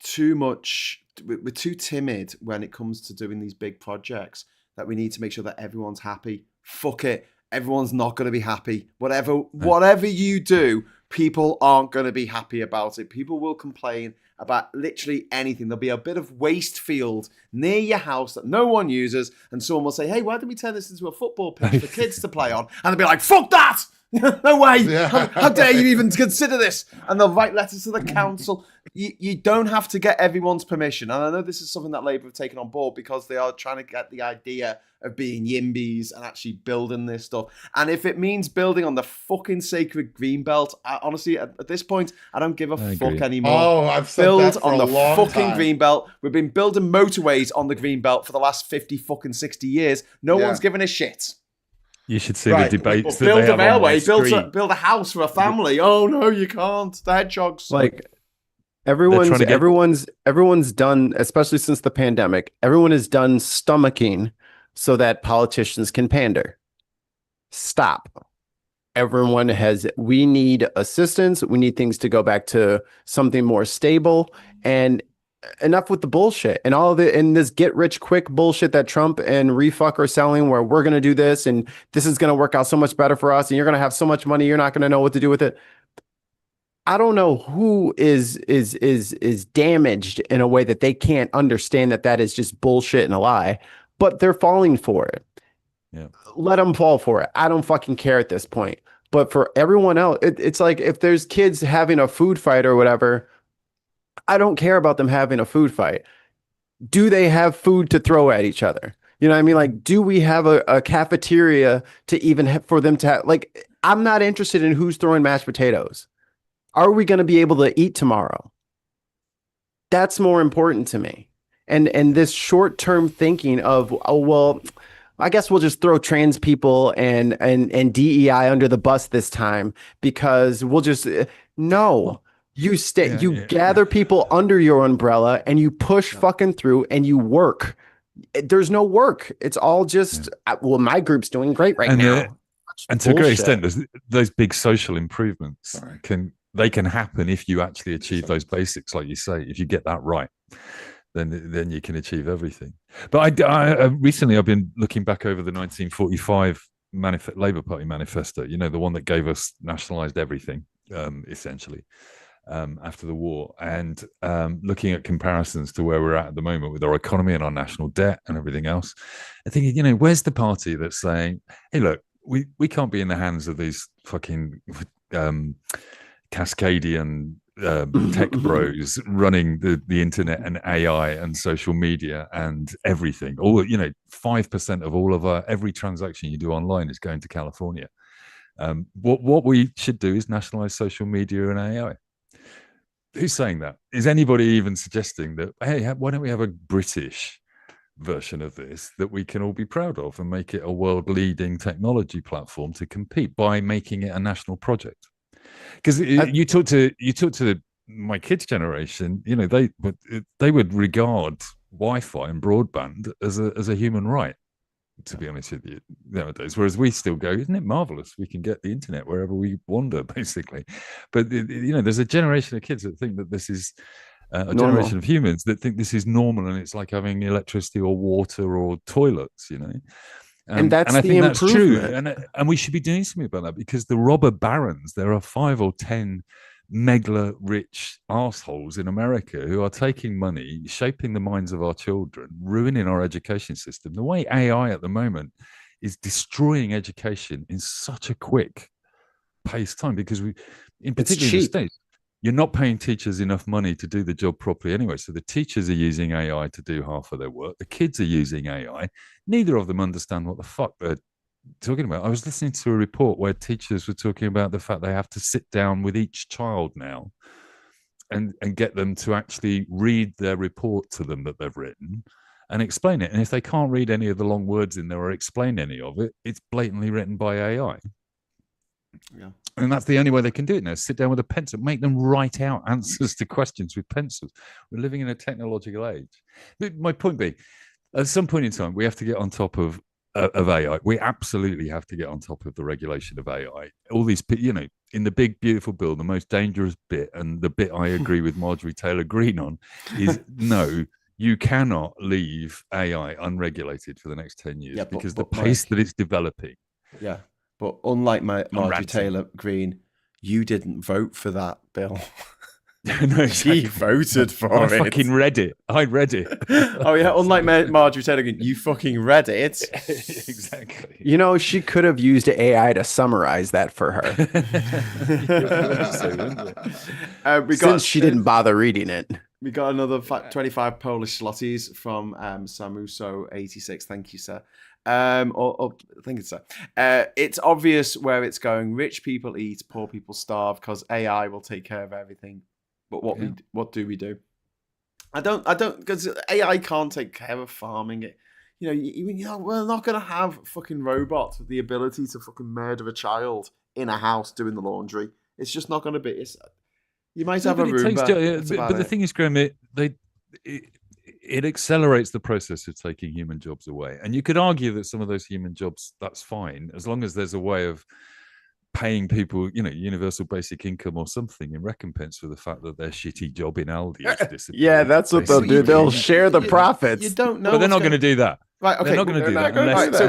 Speaker 1: too timid when it comes to doing these big projects, that we need to make sure that everyone's happy. Fuck it. Everyone's not going to be happy. Whatever you do, people aren't going to be happy about it. People will complain about literally anything. There'll be a bit of waste field near your house that no one uses, and someone will say, hey, why don't we turn this into a football pitch for kids to play on? And they'll be like, fuck that! No way! Yeah. How dare you even consider this? And they'll write letters to the council. You don't have to get everyone's permission. And I know this is something that Labour have taken on board because they are trying to get the idea of being yimbys and actually building this stuff. And if it means building on the fucking sacred green belt, honestly, at this point, I don't give a fuck anymore.
Speaker 3: Oh, I've said that for
Speaker 1: on
Speaker 3: a
Speaker 1: the
Speaker 3: long
Speaker 1: fucking
Speaker 3: time.
Speaker 1: green belt. We've been building motorways on the green belt for the last 60 years. No one's giving a shit.
Speaker 2: You should see the debates.
Speaker 1: Build a railway, build a house for a family. Oh no, you can't. The hedgehogs.
Speaker 4: Like everyone's done, especially since the pandemic. Everyone is done stomaching so that politicians can pander. Stop. We need assistance. We need things to go back to something more stable, and enough with the bullshit and all of it and this get rich quick bullshit that Trump and refuck are selling, where we're going to do this and this is going to work out so much better for us and you're going to have so much money you're not going to know what to do with it. I don't know who is damaged in a way that they can't understand that is just bullshit and a lie, but they're falling for it.
Speaker 2: Yeah.
Speaker 4: Let them fall for it. I don't fucking care at this point. But for everyone else, it's like if there's kids having a food fight or whatever, I don't care about them having a food fight. Do they have food to throw at each other? You know what I mean? Like, do we have a cafeteria to even for them to have? Like, I'm not interested in who's throwing mashed potatoes. Are we going to be able to eat tomorrow? That's more important to me. And this short-term thinking of, oh, well, I guess we'll just throw trans people and DEI under the bus this time because we'll just no. You gather people under your umbrella and you push fucking through and you work. There's no work. It's all just, well, my group's doing great now.
Speaker 2: And to a great extent, those big social improvements can happen if you actually achieve those basics, like you say. If you get that right, then you can achieve everything. But I recently I've been looking back over the 1945 Labour Party manifesto, you know, the one that gave us nationalised everything, essentially, after the war, and looking at comparisons to where we're at the moment with our economy and our national debt and everything else, and thinking, you know, where's the party that's saying, hey, look, we can't be in the hands of these fucking Cascadian tech bros running the internet and AI and social media and everything. All, you know, 5% of all of every transaction you do online is going to California. What we should do is nationalize social media and AI. Who's saying that? Is anybody even suggesting that, hey, why don't we have a British version of this that we can all be proud of and make it a world-leading technology platform to compete by making it a national project? Because you talk to my kids' generation, you know, they would regard Wi-Fi and broadband as a human right, to be honest with you, nowadays. Whereas we still go, isn't it marvelous? We can get the internet wherever we wander, basically. But you know, there's a generation of kids that think that this is a generation of humans that think this is normal, and it's like having electricity or water or toilets, you know.
Speaker 4: And I think
Speaker 2: that's true, and we should be doing something about that, because the robber barons, there are 5 or 10 megla rich assholes in America who are taking money, shaping the minds of our children, ruining our education system. The way AI at the moment is destroying education in such a quick pace time, because in particular in the States, you're not paying teachers enough money to do the job properly anyway. So the teachers are using AI to do half of their work. The kids are using AI. Neither of them understand what the fuck they're talking about. I was listening to a report where teachers were talking about the fact they have to sit down with each child now and get them to actually read their report to them that they've written and explain it. And if they can't read any of the long words in there or explain any of it, it's blatantly written by AI. Yeah. And that's the only way they can do it now. Sit down with a pencil, make them write out answers to questions with pencils. We're living in a technological age. But my point being, at some point in time, we have to get on top of AI. We absolutely have to get on top of the regulation of AI. All these, you know, in the big, beautiful bill, the most dangerous bit, and the bit I agree with Marjorie Taylor Greene on, is no, you cannot leave AI unregulated for the next 10 years, because the pace that it's developing.
Speaker 1: Yeah. But unlike Marjorie Taylor Greene, you didn't vote for that bill.
Speaker 2: No,
Speaker 1: she voted for it.
Speaker 2: I fucking read it. I read it.
Speaker 1: Oh yeah, unlike Marjorie Taylor Greene, you fucking read it.
Speaker 2: Exactly.
Speaker 4: You know, she could have used AI to summarize that for her. Since she didn't bother reading it.
Speaker 1: We got another 25 Polish zlotys from Samuso86. Thank you, sir. I think it's so. It's obvious where it's going. Rich people eat, poor people starve, because AI will take care of everything. But what do we do? I don't, because AI can't take care of farming. You know, we're not going to have fucking robots with the ability to fucking murder a child in a house doing the laundry. It's just not going to be. You might have a Roomba.
Speaker 2: But the thing is, Graham, it accelerates the process of taking human jobs away. And you could argue that some of those human jobs, that's fine, as long as there's a way of paying people, you know, universal basic income or something in recompense for the fact that their shitty job in Aldi has disappeared.
Speaker 4: Yeah, that's what they'll do. They'll share the profits.
Speaker 1: You don't know.
Speaker 2: But they're not going to do that.
Speaker 1: Right, okay.
Speaker 2: They're not going to do that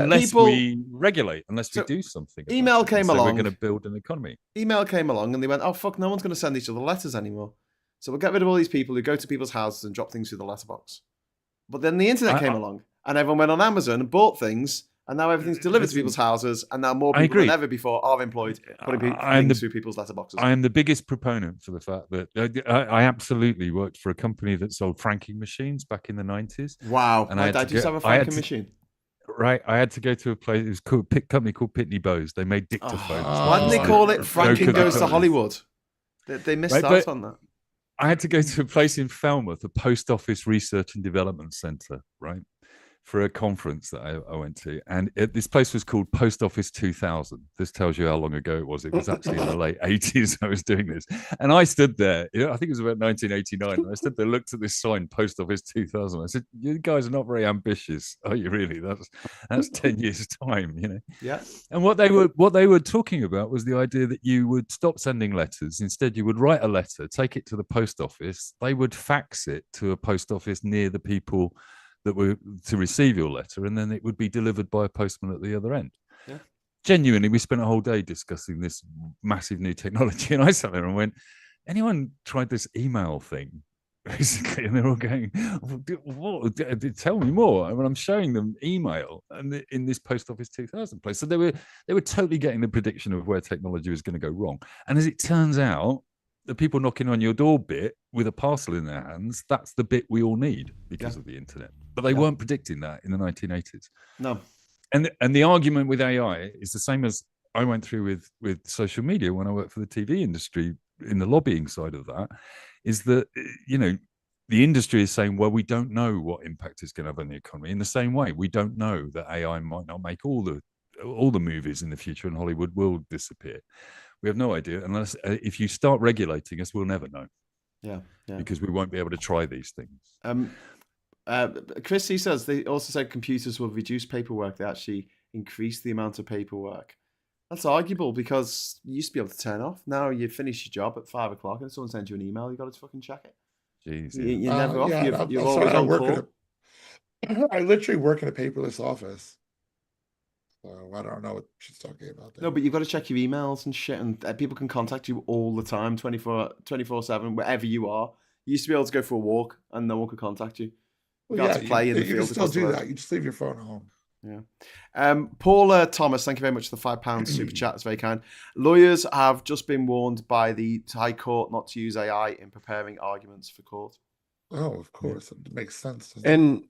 Speaker 2: unless we regulate, unless we do something.
Speaker 1: Email came along.
Speaker 2: We're going to build an economy.
Speaker 1: Email came along and they went, oh, fuck, no one's going to send each other letters anymore. So we'll get rid of all these people who go to people's houses and drop things through the letterbox. But then the internet came along and everyone went on Amazon and bought things, and now everything's delivered to people's houses, and now more people than ever before are employed putting things through people's letterboxes.
Speaker 2: I am the biggest proponent for the fact that I absolutely worked for a company that sold franking machines back in the 90s.
Speaker 1: Wow. And my dad used to have a franking machine.
Speaker 2: Right, I had to go to a place. It was called a company called Pitney Bowes. They made dictaphones.
Speaker 1: Why didn't they call it Franking Goes to Hollywood? They missed out on that.
Speaker 2: I had to go to a place in Falmouth, a post office research and development centre, right, for a conference that I went to. And this place was called Post Office 2000. This tells you how long ago it was. It was actually in the late 80s I was doing this. And I stood there, I think it was about 1989. And I stood there, looked at this sign, Post Office 2000. I said, you guys are not very ambitious, are you really? That's 10 years' time, you know?
Speaker 1: Yeah.
Speaker 2: And what they were talking about was the idea that you would stop sending letters. Instead, you would write a letter, take it to the post office. They would fax it to a post office near the people that were to receive your letter, and then it would be delivered by a postman at the other end.
Speaker 1: Yeah.
Speaker 2: genuinely, we spent a whole day discussing this massive new technology, and I sat there and went, anyone tried this email thing? Basically, and they're all going, what? Tell me more. I mean, I'm showing them email and in this post office 2000 place. So they were totally getting the prediction of where technology was going to go wrong. And as it turns out, the people knocking on your door bit with a parcel in their hands, that's the bit we all need because of the internet. But they weren't predicting that in the 1980s.
Speaker 1: No.
Speaker 2: And the argument with AI is the same as I went through with social media when I worked for the TV industry in the lobbying side of that, is that, you know, the industry is saying, well, we don't know what impact it's going to have on the economy. In the same way, we don't know that AI might not make all the movies in the future and Hollywood will disappear. We have no idea unless if you start regulating us, we'll never know.
Speaker 1: Yeah.
Speaker 2: Because we won't be able to try these things.
Speaker 1: Chris, he says they also said computers will reduce paperwork. They actually increase the amount of paperwork. That's arguable because you used to be able to turn off. Now you finish your job at 5 o'clock and someone sends you an email, you got to fucking check it.
Speaker 2: Jeez,
Speaker 1: you're never off. You're always on call.
Speaker 3: I literally work in a paperless office. So I don't know what she's talking about there.
Speaker 1: No, but you've got to check your emails and shit, and people can contact you all the time, 24/7, wherever you are. You used to be able to go for a walk and no one could contact you. You got to play in the field.
Speaker 3: You can still do that. You just leave your phone at home.
Speaker 1: Yeah. Paul Thomas, thank you very much for the £5 super chat. It's very kind. Lawyers have just been warned by the High Court not to use AI in preparing arguments for court.
Speaker 3: Oh, of course. It makes sense.
Speaker 4: And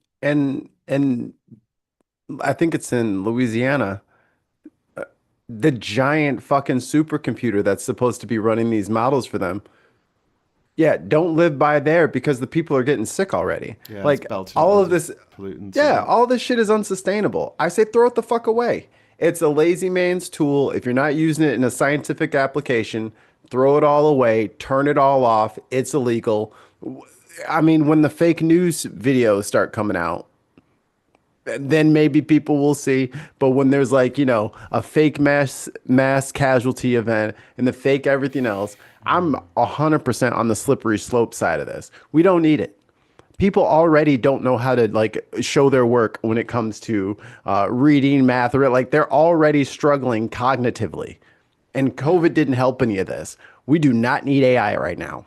Speaker 4: I think it's in Louisiana, the giant fucking supercomputer that's supposed to be running these models for them. Yeah, don't live by there because the people are getting sick already.
Speaker 1: Yeah,
Speaker 4: like all of this
Speaker 1: pollutants.
Speaker 4: Yeah, all this shit is unsustainable. I say throw it the fuck away. It's a lazy man's tool. If you're not using it in a scientific application, throw it all away, turn it all off. It's illegal. I mean, when the fake news videos start coming out, then maybe people will see. But when there's like, you know, a fake mass casualty event and the fake everything else, I'm 100% on the slippery slope side of this. We don't need it. People already don't know how to like show their work when it comes to reading, math, or like they're already struggling cognitively. And COVID didn't help any of this. We do not need AI right now.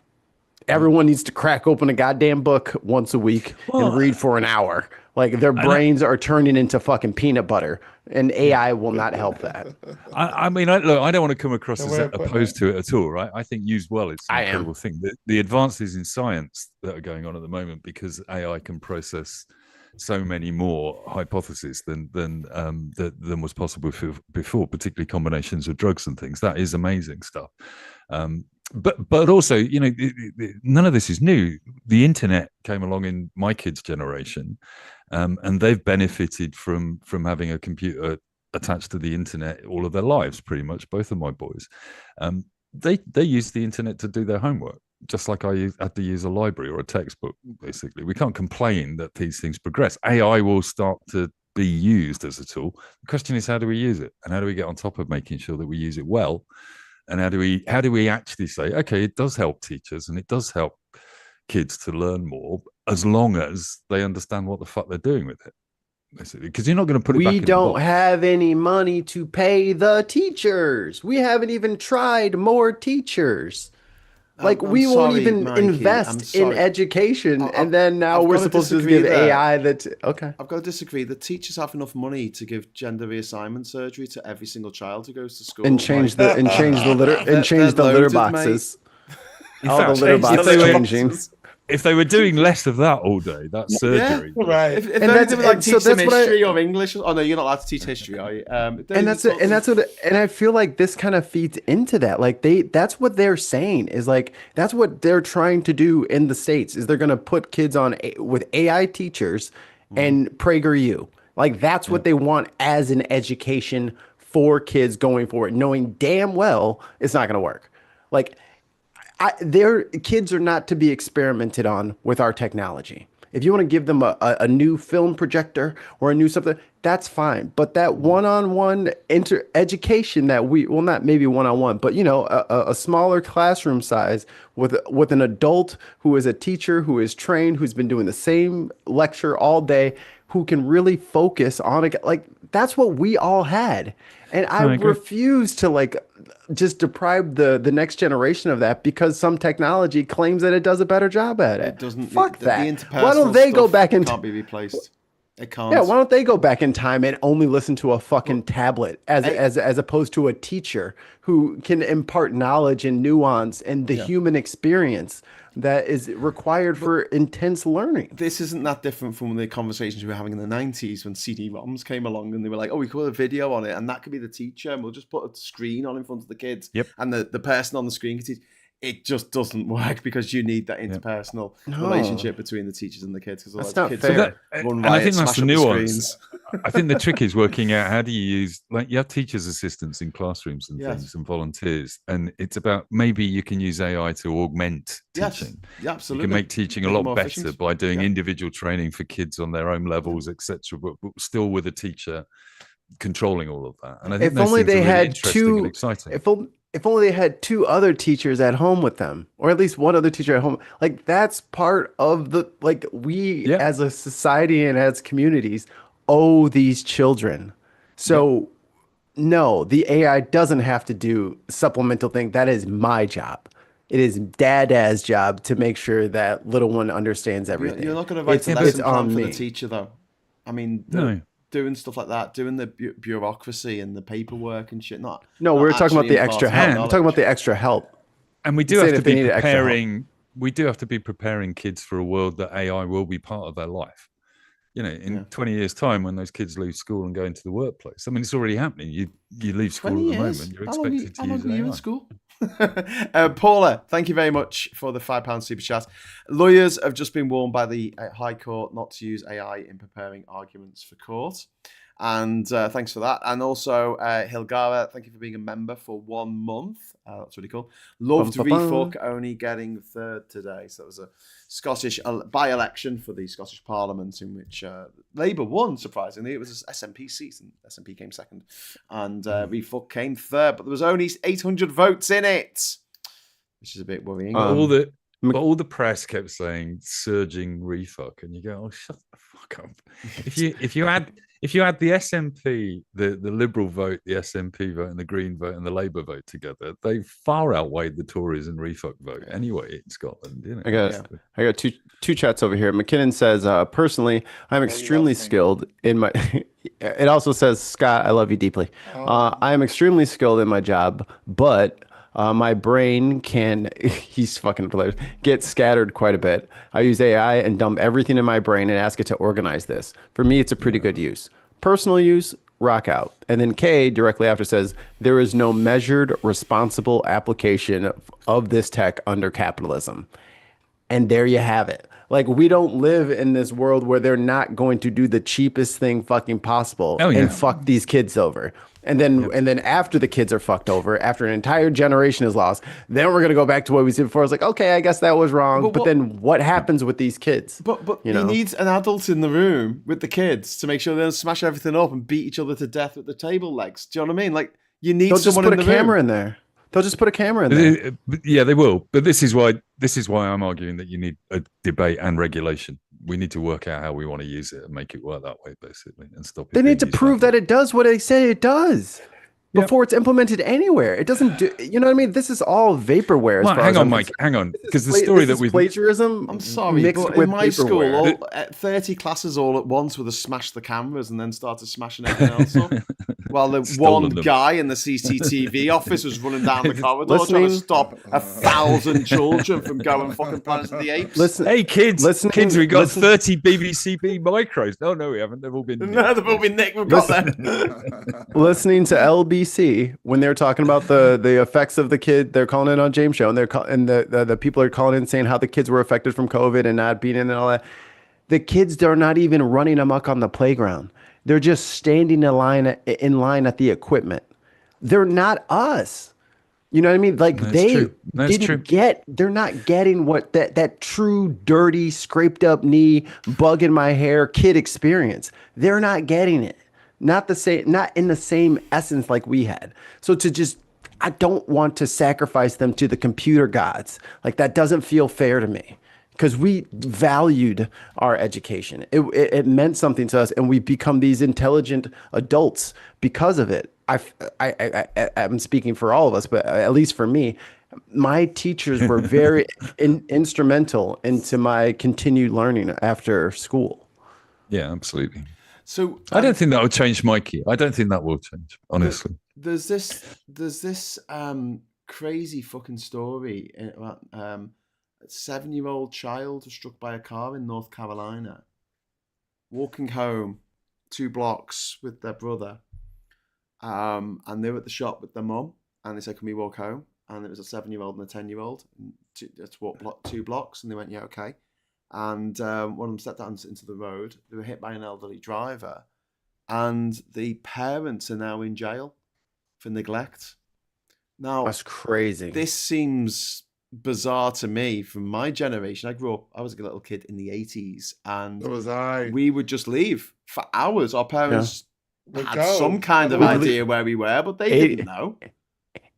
Speaker 4: Everyone needs to crack open a goddamn book once a week and read for an hour. Like their brains are turning into fucking peanut butter, and AI will not help that.
Speaker 2: I mean, look, I don't want to come across as opposed to it at all, right? I think used well, it's an incredible thing. The advances in science that are going on at the moment, because AI can process so many more hypotheses than was possible before, particularly combinations of drugs and things. That is amazing stuff. But also, you know, none of this is new. The internet came along in my kids' generation, and they've benefited from having a computer attached to the internet all of their lives, pretty much. Both of my boys, they use the internet to do their homework, just like I had to use a library or a textbook. Basically, we can't complain that these things progress. AI will start to be used as a tool. The question is, how do we use it, and how do we get on top of making sure that we use it well? And how do we actually say, okay, it does help teachers and it does help kids to learn more, as long as they understand what the fuck they're doing with it, basically. Because you're not going to put it back in the box.
Speaker 4: We don't have any money to pay the teachers. We haven't even tried more teachers. Like we won't even invest in education, and then now we're supposed to give AI that. Okay,
Speaker 1: I've got to disagree. The teachers have enough money to give gender reassignment surgery to every single child who goes to school,
Speaker 4: and change the litter boxes. All the litter boxes changing.
Speaker 2: If they were doing less of that all day, that's surgery.
Speaker 3: Yeah, right.
Speaker 1: If that's like teach them history or English. Oh no, you're not allowed to teach history, are you?
Speaker 4: And I feel like this kind of feeds into that. Like that's what they're saying is like that's what they're trying to do in the States is they're going to put kids on with AI teachers and PragerU. Like that's what they want as an education for kids going forward, knowing damn well it's not going to work. Like. Their kids are not to be experimented on with our technology. If you want to give them a new film projector or a new something, that's fine. But that one-on-one education that not maybe one-on-one, but you know, a smaller classroom size with an adult who is a teacher, who is trained, who's been doing the same lecture all day, who can really focus on it. Like that's what we all had. And I refuse to like just deprive the next generation of that because some technology claims that it does a better job at it.
Speaker 1: It doesn't.
Speaker 4: Fuck that.
Speaker 1: The interpersonal
Speaker 4: Why don't they go back and
Speaker 1: can't be replaced? It can't.
Speaker 4: Yeah, why don't they go back in time and only listen to a fucking tablet as opposed to a teacher who can impart knowledge and nuance and the human experience that is required for intense learning.
Speaker 1: This isn't that different from the conversations we were having in the 90s when CD-ROMs came along and they were like, oh, we could put a video on it and that could be the teacher and we'll just put a screen on in front of the kids.
Speaker 2: Yep.
Speaker 1: And the person on the screen can teach. It just doesn't work because you need that interpersonal relationship between the teachers and the kids. Because
Speaker 4: that's not
Speaker 1: kids
Speaker 4: fair.
Speaker 1: And
Speaker 2: I think that's the nuance. I think the trick is working out how do you use, like you have teachers' assistants in classrooms and things and volunteers. And it's about maybe you can use AI to augment teaching.
Speaker 1: Yeah, absolutely.
Speaker 2: You can make teaching a lot better
Speaker 1: efficient.
Speaker 2: by doing individual training for kids on their own levels, etc. But still with a teacher controlling all of that. And I think
Speaker 4: if only they had
Speaker 2: interesting and exciting.
Speaker 4: If only they had two other teachers at home with them, or at least one other teacher at home. Like that's part of the, like we as a society and as communities owe these children. So no, the AI doesn't have to do supplemental thing. That is my job. It is Dada's job to make sure that little one understands everything.
Speaker 1: You're not going to write a lesson plan for the teacher though. I mean, doing stuff like that, doing the bureaucracy and the paperwork and shit. No,
Speaker 4: we're talking about the extra help. I'm talking about the extra help.
Speaker 2: And we do have to be preparing. We do have to be preparing kids for a world that AI will be part of their life. You know, in 20 years' time, when those kids leave school and go into the workplace. I mean, it's already happening. You leave school at the moment. You're expected to use AI.
Speaker 1: You in school? Paula, thank you very much for the £5 super chat. Lawyers have just been warned by the High Court not to use AI in preparing arguments for court. And thanks for that. And also, Hilgara, thank you for being a member for 1 month. That's really cool. Loved Refuck, only getting third today. So that was a Scottish by-election for the Scottish Parliament in which Labour won, surprisingly. It was an SNP seat and SNP came second. And Refuck came third, but there was only 800 votes in it, which is a bit worrying.
Speaker 2: But all the press kept saying surging refuck, and you go, "Oh, shut the fuck up!" If you add the SNP, the Liberal vote, the SNP vote, and the Green vote, and the Labour vote together, they far outweighed the Tories and refuck vote anyway in Scotland. You know?
Speaker 4: I got two chats over here. McKinnon says, personally, I'm extremely skilled in my. It also says, Scott, I love you deeply. I am extremely skilled in my job, but. My brain can, he's fucking hilarious, get scattered quite a bit. I use AI and dump everything in my brain and ask it to organize this. For me, it's a pretty good use. Personal use, rock out. And then Kay directly after says, there is no measured, responsible application of this tech under capitalism. And there you have it. Like, we don't live in this world where they're not going to do the cheapest thing fucking possible and fuck these kids over. And then after the kids are fucked over, after an entire generation is lost, then we're gonna go back to what we said before. It's like, okay, I guess that was wrong. But then what happens with these kids?
Speaker 1: But he needs an adult in the room with the kids to make sure they don't smash everything up and beat each other to death with the table legs. Do you know what I mean? Like, you need someone in the room.
Speaker 4: They'll just put a camera in there. They'll just put a camera in there.
Speaker 2: Yeah, they will. But this is why I'm arguing that you need a debate and regulation. We need to work out how we want to use it and make it work that way, basically, and stop it.
Speaker 4: They need to prove that it does what they say it does before it's implemented anywhere. It doesn't do, you know what I mean? This is all vaporware.
Speaker 2: Well, hang on, Mike. Hang on, because the story that we've
Speaker 4: plagiarism.
Speaker 1: I'm sorry, but in my school, 30 classes all at once would have smashed the cameras and then started smashing everything else up. While the one guy in the CCTV office was running down the corridor trying to stop 1,000 children from going fucking Planet of the Apes.
Speaker 2: Hey kids, we got 30 BBC micros. No, we haven't. They've all been
Speaker 1: no, they've all been nicked. We've got them.
Speaker 4: Listening to LBC when they're talking about the effects of the kid, they're calling it on James Show, and the people are calling in saying how the kids were affected from COVID and not being in and all that. The kids are not even running amok on the playground. They're just standing in line at the equipment. They're not us. You know what I mean? Like they're not getting what that true dirty, scraped up knee, bug in my hair kid experience. They're not getting it. Not in the same essence like we had. So I don't want to sacrifice them to the computer gods. Like that doesn't feel fair to me. because we valued our education. It meant something to us, and we become these intelligent adults because of it. I'm speaking for all of us, but at least for me, my teachers were very instrumental into my continued learning after school.
Speaker 2: Yeah, absolutely.
Speaker 1: So
Speaker 2: I don't think that will change, Mikey. I don't think that will change, honestly.
Speaker 1: There's this crazy fucking story about a 7-year-old child was struck by a car in North Carolina, walking home 2 blocks with their brother, and they were at the shop with their mum, and they said, "Can we walk home?" And it was a 7-year-old and a 10-year-old. Let's walk 2 blocks, and they went, "Yeah, okay." And one of them stepped out into the road. They were hit by an elderly driver, and the parents are now in jail for neglect. Now,
Speaker 4: That's crazy.
Speaker 1: This seems bizarre to me from my generation. I was a little kid in the 80s, and
Speaker 3: So was I.
Speaker 1: we would just leave for hours. Our parents
Speaker 3: Would
Speaker 1: had
Speaker 3: go.
Speaker 1: some kind of idea where we were, but they didn't know.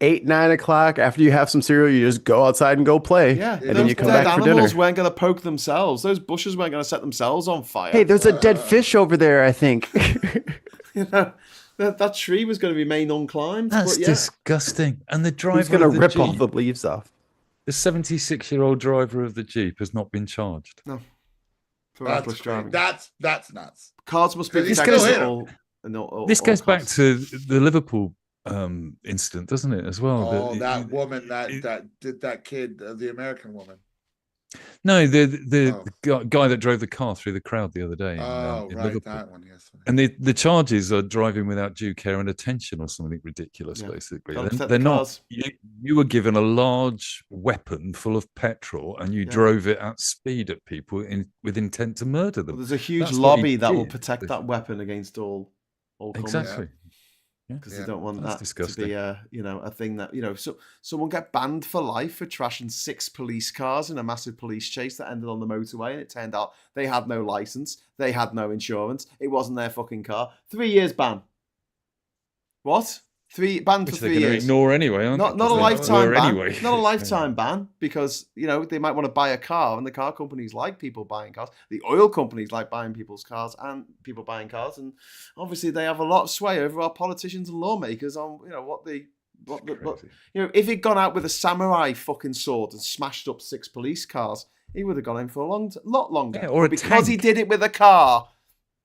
Speaker 4: 8, 9 o'clock, after you have some cereal, you just go outside and go play.
Speaker 1: Yeah,
Speaker 4: and then you come
Speaker 1: dead
Speaker 4: back for dinner.
Speaker 1: animals weren't going to poke themselves. Those bushes weren't going to set themselves on fire.
Speaker 4: Hey, there's a dead fish over there, I think.
Speaker 1: You know, that tree was going to remain unclimbed.
Speaker 2: That's
Speaker 1: but yeah.
Speaker 2: disgusting. And the driver
Speaker 4: Who's going to
Speaker 2: of the
Speaker 4: rip
Speaker 2: Jeep,
Speaker 4: all the leaves off?
Speaker 2: the 76-year-old driver of the Jeep has not been charged.
Speaker 1: No. For
Speaker 3: That's
Speaker 1: reckless driving.
Speaker 3: That's nuts.
Speaker 1: Cars must be
Speaker 3: He's
Speaker 1: protected
Speaker 3: still
Speaker 1: at
Speaker 3: here.
Speaker 1: all
Speaker 2: This goes back
Speaker 1: costs.
Speaker 2: to the Liverpool incident, doesn't it, as well?
Speaker 3: Oh, that woman that did that kid, the American woman.
Speaker 2: No, the guy that drove the car through the crowd the other day in
Speaker 3: Right,
Speaker 2: Liverpool.
Speaker 3: that one, yes.
Speaker 2: And the charges are driving without due care and attention or something ridiculous, basically.
Speaker 1: Gotta protect
Speaker 2: They're
Speaker 1: the
Speaker 2: not.
Speaker 1: cars.
Speaker 2: You were given a large weapon full of petrol and you drove it at speed at people with intent to murder them.
Speaker 1: Well, there's a huge
Speaker 2: That's what he
Speaker 1: lobby that will
Speaker 2: did.
Speaker 1: protect that weapon against all comers.
Speaker 2: Exactly.
Speaker 1: Because they don't want
Speaker 2: That's
Speaker 1: that
Speaker 2: disgusting.
Speaker 1: to be a thing that so someone get banned for life for trashing 6 police cars in a massive police chase that ended on the motorway, and it turned out they had no license, they had no insurance, it wasn't their fucking car. 3 years ban. What? Banned for
Speaker 2: Which
Speaker 1: 3
Speaker 2: they're going to
Speaker 1: years.
Speaker 2: ignore anyway, aren't
Speaker 1: Not
Speaker 2: they?
Speaker 1: a
Speaker 2: 'Cause they
Speaker 1: lifetime
Speaker 2: were
Speaker 1: ban.
Speaker 2: anyway.
Speaker 1: Not a lifetime ban, because they might want to buy a car, and the car companies like people buying cars. The oil companies like buying people's cars and people buying cars, and obviously they have a lot of sway over our politicians and lawmakers on if he'd gone out with a samurai fucking sword and smashed up 6 police cars, he would have gone in for a lot longer.
Speaker 2: Yeah, or a
Speaker 1: because he
Speaker 2: tank.
Speaker 1: did it with a car.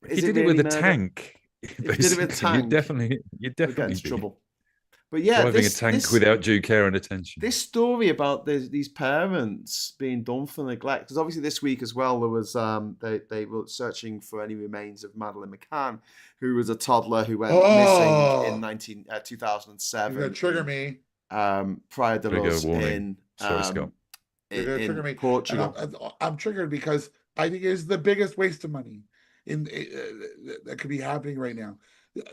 Speaker 2: He did it with a tank.
Speaker 1: If he did it with a tank,
Speaker 2: You'd definitely
Speaker 1: get into
Speaker 2: be
Speaker 1: trouble. But yeah,
Speaker 2: driving a tank without due care and attention.
Speaker 1: This story about these parents being done for neglect, because obviously this week as well there was they were searching for any remains of Madeleine McCann, who was a toddler who went missing in 2007.
Speaker 3: You're gonna trigger me.
Speaker 1: Prior to us in
Speaker 3: Sorry,
Speaker 1: Scott.
Speaker 3: in
Speaker 1: Portugal.
Speaker 3: I'm triggered because I think it's the biggest waste of money that could be happening right now.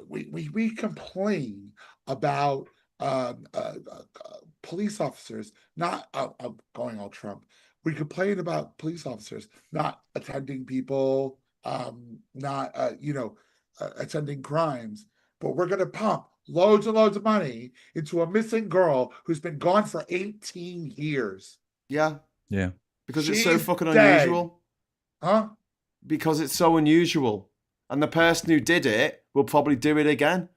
Speaker 3: We complain about police officers not going all Trump. We complain about police officers not attending people, not attending crimes. But we're going to pump loads and loads of money into a missing girl who's been gone for 18 years.
Speaker 1: Yeah. Because it's so
Speaker 3: She's
Speaker 1: fucking
Speaker 3: dead.
Speaker 1: unusual.
Speaker 3: Huh?
Speaker 1: Because it's so unusual. And the person who did it will probably do it again.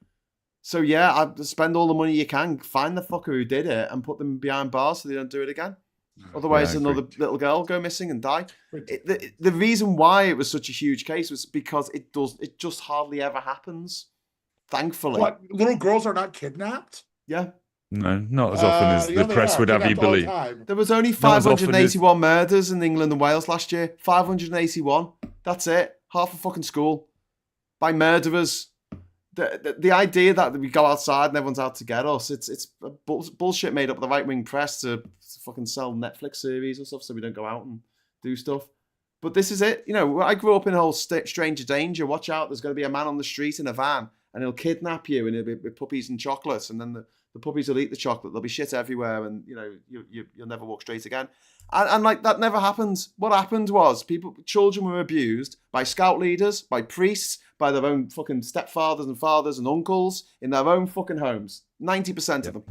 Speaker 1: So yeah, I'd spend all the money you can, find the fucker who did it and put them behind bars so they don't do it again. Otherwise, another little girl will go missing and die. The reason why it was such a huge case was because it just hardly ever happens. Thankfully.
Speaker 3: What, little girls are not kidnapped?
Speaker 1: Yeah.
Speaker 2: No, not as often as the press would have you believe.
Speaker 1: There was only 581 murders in England and Wales last year. 581. That's it. Half a fucking school. By murderers. The idea that we go outside and everyone's out to get us, it's bullshit made up by the right-wing press to fucking sell Netflix series or stuff so we don't go out and do stuff. But this is it. I grew up in a whole stranger danger. Watch out, there's going to be a man on the street in a van and he'll kidnap you and it'll be puppies and chocolates, and then the puppies will eat the chocolate. There'll be shit everywhere, and you'll never walk straight again. And like that never happened. What happened was children were abused by scout leaders, by priests, by their own fucking stepfathers and fathers and uncles in their own fucking homes. 90% of them.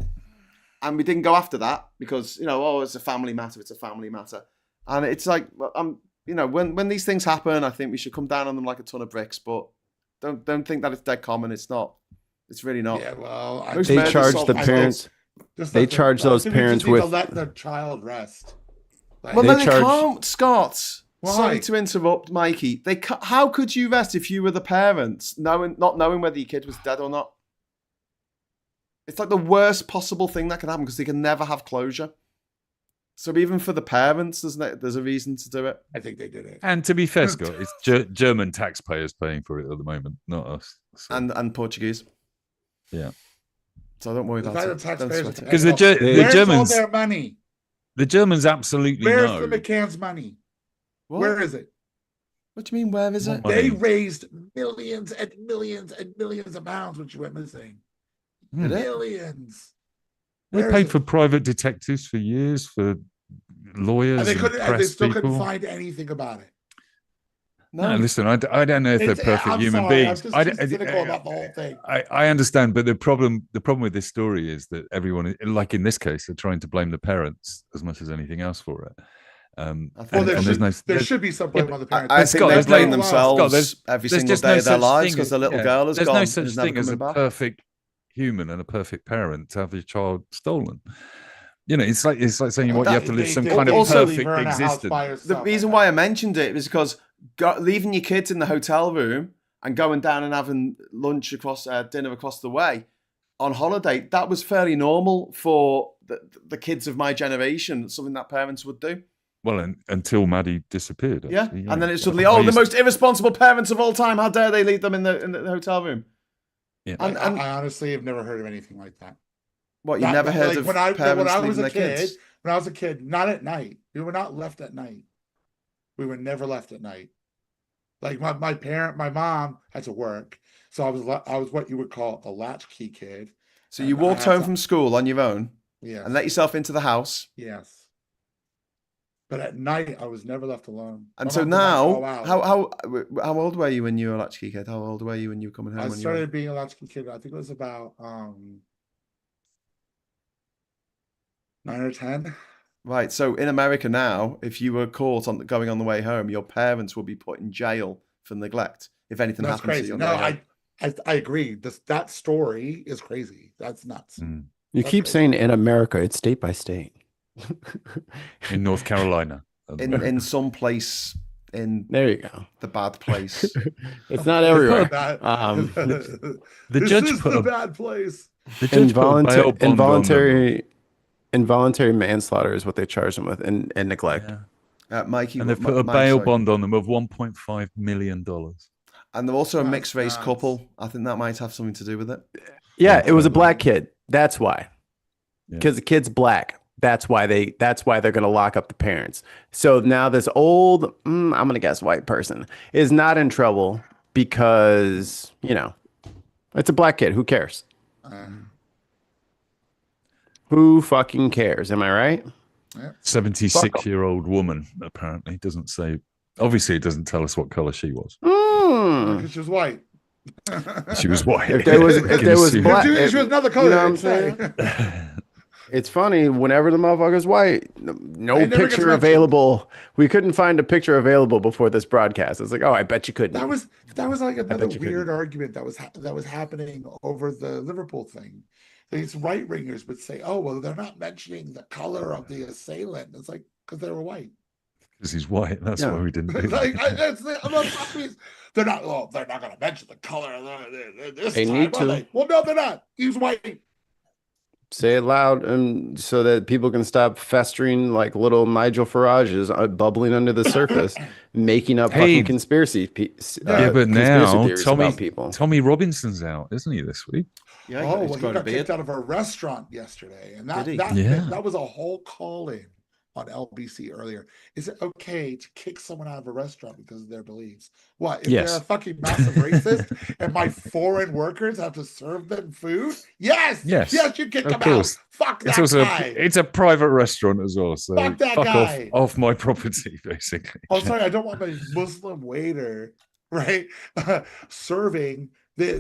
Speaker 1: And we didn't go after that because, it's a family matter. It's a family matter. And it's like, when these things happen, I think we should come down on them like a ton of bricks. But don't think that it's dead common. It's not. It's really not.
Speaker 3: Yeah, well,
Speaker 4: they charge the parents. They charge those parents with
Speaker 3: to let the child rest.
Speaker 1: Well, then they can't, Scott. Why? Sorry to interrupt, Mikey. How could you rest if you were the parents, not knowing whether your kid was dead or not? It's like the worst possible thing that can happen because they can never have closure. So even for the parents, there's a reason to do it.
Speaker 3: I think they did it.
Speaker 2: And to be fair, Scott, it's German taxpayers paying for it at the moment, not us. So.
Speaker 1: And Portuguese.
Speaker 2: Yeah.
Speaker 1: So don't worry about it.
Speaker 2: Because the Germans,
Speaker 3: all their money?
Speaker 2: The Germans absolutely
Speaker 3: Where's
Speaker 2: know.
Speaker 3: the McCann's money?
Speaker 1: What?
Speaker 3: Where is it?
Speaker 1: What do you mean? Where is it?
Speaker 3: They raised millions and millions and millions of pounds when she went missing. Millions.
Speaker 2: They paid for private detectives for years, for lawyers, and
Speaker 3: they still couldn't find anything about it.
Speaker 2: No, listen, I don't know if they're perfect human beings.
Speaker 3: I'm just cynical about the whole thing.
Speaker 2: I understand, but the problem with this story is that everyone, like in this case, they're trying to blame the parents as much as anything else for it.
Speaker 3: There should be some blame on the parents.
Speaker 1: I think they blame themselves every single day of their lives because the little girl has gone.
Speaker 2: There's no such thing as a perfect human and a perfect parent to have your child stolen. It's like saying you have to live some kind of perfect existence.
Speaker 1: The reason why I mentioned it is because leaving your kids in the hotel room and going down and having lunch dinner across the way on holiday, that was fairly normal for the kids of my generation. Something that parents would do.
Speaker 2: Well, until Maddie disappeared. Actually.
Speaker 1: Yeah, and then it's suddenly, the most irresponsible parents of all time. How dare they leave them in the hotel room?
Speaker 3: Yeah, I honestly have never heard of anything like that.
Speaker 1: What, you never heard of parents leaving their kids?
Speaker 3: When I was a kid, not at night. We were not left at night. We were never left at night. Like my mom had to work, so I was what you would call a latchkey kid.
Speaker 1: So you walked home from school on your own,
Speaker 3: yeah,
Speaker 1: and let yourself into the house.
Speaker 3: Yes, but at night I was never left alone.
Speaker 1: And so now, how old were you when you were a latchkey kid? How old were you when you were coming home?
Speaker 3: I started being a latchkey kid. I think it was about 9 or 10.
Speaker 1: Right. So in America now, if you were caught going on the way home, your parents will be put in jail for neglect if anything happens.
Speaker 3: Crazy.
Speaker 1: To you.
Speaker 3: No, I agree. That story is crazy. That's nuts.
Speaker 4: Mm. You keep saying in America, it's state by state.
Speaker 2: In North Carolina.
Speaker 1: In some place
Speaker 4: there you go.
Speaker 1: The bad place.
Speaker 4: It's not everywhere.
Speaker 2: The judge
Speaker 3: is the bad place.
Speaker 2: The judge
Speaker 4: involuntary manslaughter is what they charge them with, and neglect.
Speaker 2: Yeah.
Speaker 1: Mikey,
Speaker 2: and they've put a bail bond on them of $1.5 million.
Speaker 1: And they're also a mixed race couple. I think that might have something to do with it.
Speaker 4: Yeah, it was a black kid. That's why. Because the kid's black. That's why they're going to lock up the parents. So now this old, I'm going to guess white person is not in trouble because, it's a black kid. Who cares? Who fucking cares? Am I right?
Speaker 2: 76-year-old woman, apparently. Doesn't say. Obviously, it doesn't tell us what color she was.
Speaker 3: Because she was white.
Speaker 2: She was white.
Speaker 4: If there was black,
Speaker 3: she was another color.
Speaker 4: You know what I'm saying? It's funny. Whenever the motherfucker's white, no picture available. We couldn't find a picture available before this broadcast. It's like, oh, I bet you couldn't.
Speaker 3: That was like another weird argument that was happening over the Liverpool thing. These right wingers would say, "Oh, well, they're not mentioning the color of the assailant." It's like because they were white.
Speaker 2: Because he's white. That's why we didn't. Do
Speaker 3: like they're not. Oh, they're not going to mention the color.
Speaker 4: They need to.
Speaker 3: Well, no, they're not. He's white.
Speaker 4: Say it loud, and so that people can stop festering like little Nigel Farages bubbling under the surface, making up fucking conspiracy.
Speaker 2: But now
Speaker 4: people.
Speaker 2: Tommy Robinson's out, isn't he, this week?
Speaker 3: Yeah, he got kicked out of a restaurant yesterday, and that was a whole call-in on LBC earlier. Is it okay to kick someone out of a restaurant because of their beliefs? What, if they're a fucking massive racist and my foreign workers have to serve them food? Yes, you kick them out. Fuck that guy.
Speaker 2: It's a private restaurant as well, so
Speaker 3: fuck that guy.
Speaker 2: Off my property, basically.
Speaker 3: Oh, sorry, I don't want my Muslim waiter, right, serving the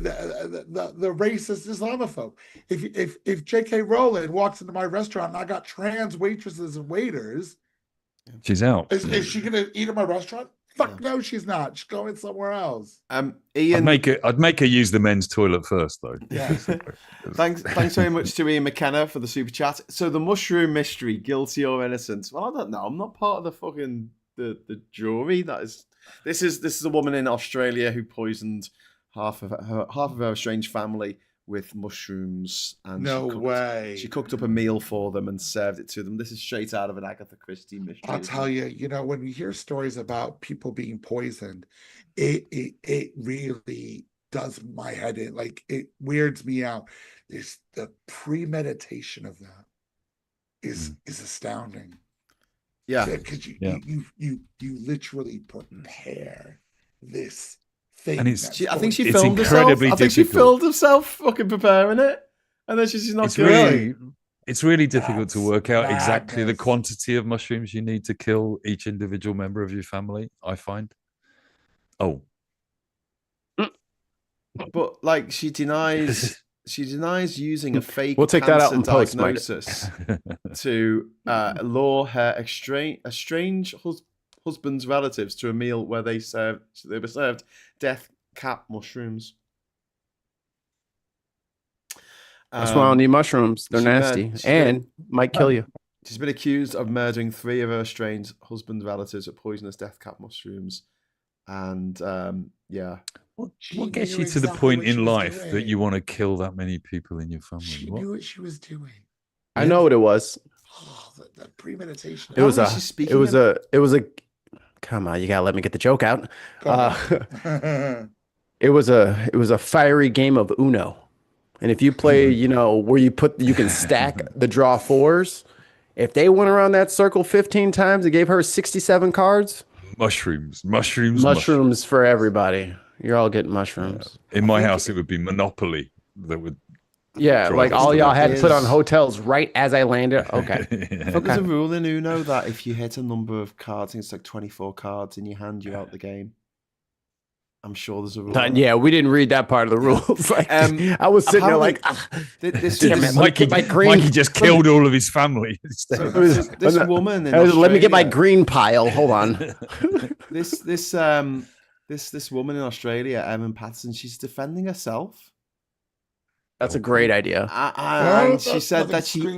Speaker 3: racist Islamophobe. If J.K. Rowling walks into my restaurant and I got trans waitresses and waiters,
Speaker 2: She's out.
Speaker 3: Is she gonna eat at my restaurant? Fuck no, she's not. She's going somewhere else.
Speaker 1: Ian,
Speaker 2: I'd make her use the men's toilet first, though.
Speaker 3: Yeah.
Speaker 1: thanks very much to Ian McKenna for the super chat. So the mushroom mystery, guilty or innocent? Well, I don't know. I'm not part of the fucking the jury. This is a woman in Australia who poisoned half of her estranged family with mushrooms, and she cooked up a meal for them and served it to them. This is straight out of an Agatha Christie mystery.
Speaker 3: I'll tell you, when we hear stories about people being poisoned, it really does my head in. Like, it weirds me out. There's the premeditation of that is astounding.
Speaker 1: Yeah,
Speaker 3: because you literally prepare this thing.
Speaker 2: And
Speaker 1: I think she filmed herself. I think she filmed herself fucking preparing it, and then she's not good.
Speaker 2: It's really difficult to work out exactly the quantity of mushrooms you need to kill each individual member of your family, I find.
Speaker 1: But like, she denies using a fake
Speaker 4: we'll take that out in post,
Speaker 1: diagnosis to lure her estranged husband's relatives to a meal where they were served death cap mushrooms.
Speaker 4: That's why I don't need mushrooms. They're nasty and might kill you.
Speaker 1: She's been accused of murdering 3 of her estranged husband's relatives with poisonous death cap mushrooms. And
Speaker 2: what gets you to the point in life that you want to kill that many people in your family?
Speaker 3: She knew what she was doing.
Speaker 4: I know what it was.
Speaker 3: Oh, the premeditation.
Speaker 4: It was a. Come on, you gotta let me get the joke out. It was a fiery game of Uno, and if you play, where you can stack the draw 4s. If they went around that circle 15 times, it gave her 67 cards.
Speaker 2: Mushrooms
Speaker 4: for everybody. You're all getting mushrooms.
Speaker 2: Yeah. In my house, it would be Monopoly that would.
Speaker 4: Yeah, like all y'all had to put on hotels right as I landed. Okay.
Speaker 1: There's a rule in Uno that if you hit a number of cards, I think it's like 24 cards in your hand, you're out the game. I'm sure there's a rule.
Speaker 4: Yeah, we didn't read that part of the rules. Like, I was sitting there like,
Speaker 2: Mikey just killed all of his family.
Speaker 1: This woman in
Speaker 4: Australia, let me get my green pile. Hold on.
Speaker 1: This woman in Australia, Evan Patterson, she's defending herself.
Speaker 4: That's a great idea.
Speaker 1: And she said that she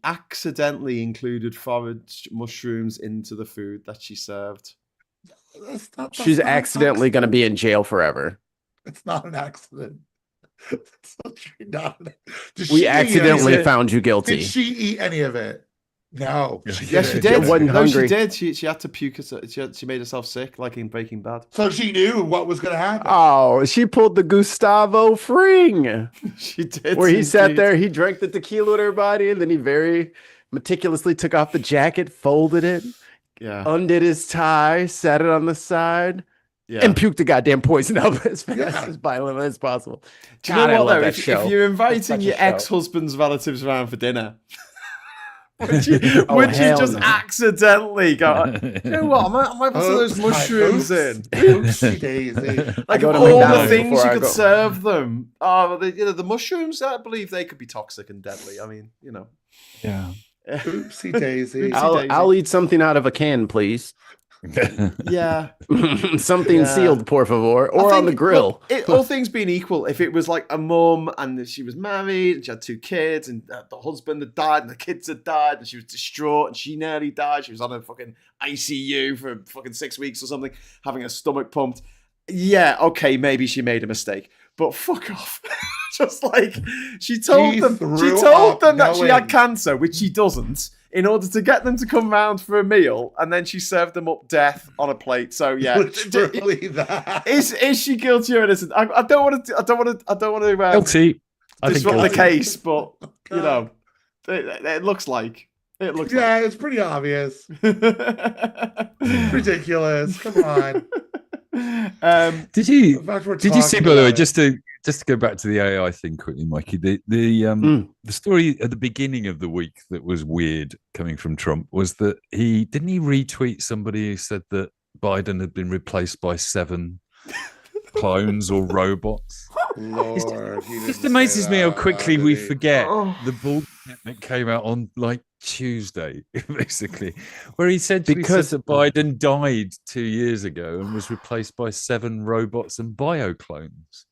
Speaker 1: accidentally included foraged mushrooms into the food that she served.
Speaker 4: She's accidentally going to be in jail forever.
Speaker 3: It's not an accident.
Speaker 4: We accidentally found you guilty.
Speaker 3: Did she eat any of it? No.
Speaker 1: She did.
Speaker 4: She wasn't hungry.
Speaker 1: She did. She had to puke. She made herself sick, like in Breaking Bad.
Speaker 3: So she knew what was going to happen.
Speaker 4: Oh, she pulled the Gustavo Fring.
Speaker 1: She did.
Speaker 4: Where he sat there, he drank the tequila with everybody, and then he very meticulously took off the jacket, folded it, undid his tie, sat it on the side, and puked the goddamn poison out as fast as violently as possible.
Speaker 1: Do you know what, though? If you're inviting your ex-husband's relatives around for dinner, would you just accidentally go, you know what, I might put some of those mushrooms in?
Speaker 3: Oopsie daisy.
Speaker 1: Like, of all the things you could serve them, the mushrooms, I believe they could be toxic and deadly. I mean,
Speaker 2: Yeah.
Speaker 3: Oopsie daisy.
Speaker 4: I'll eat something out of a can, please.
Speaker 1: Yeah.
Speaker 4: Something sealed, por favor, or on the grill.
Speaker 1: Look, all things being equal, if it was like a mum and she was married and she had 2 kids and the husband had died and the kids had died and she was distraught and she nearly died, she was on a fucking ICU for fucking 6 weeks or something, having her stomach pumped. Yeah, okay, maybe she made a mistake, but fuck off. Just like she told them that she had cancer, which she doesn't, in order to get them to come round for a meal, and then she served them up death on a plate. So yeah,
Speaker 3: literally that.
Speaker 1: Is she guilty or innocent? I don't want to
Speaker 2: guilty.
Speaker 1: Disrupt the case, but it looks like
Speaker 3: it's pretty obvious. Ridiculous. Come on.
Speaker 2: Did you see, by the way, just to go back to the AI thing quickly, Mikey, the story at the beginning of the week that was weird coming from Trump was that he retweet somebody who said that Biden had been replaced by 7 clones or robots.
Speaker 3: Lord,
Speaker 2: It just amazes me how quickly we forget the bullshit that came out on like Tuesday, basically, where he said that Biden died 2 years ago and was replaced by 7 robots and bioclones.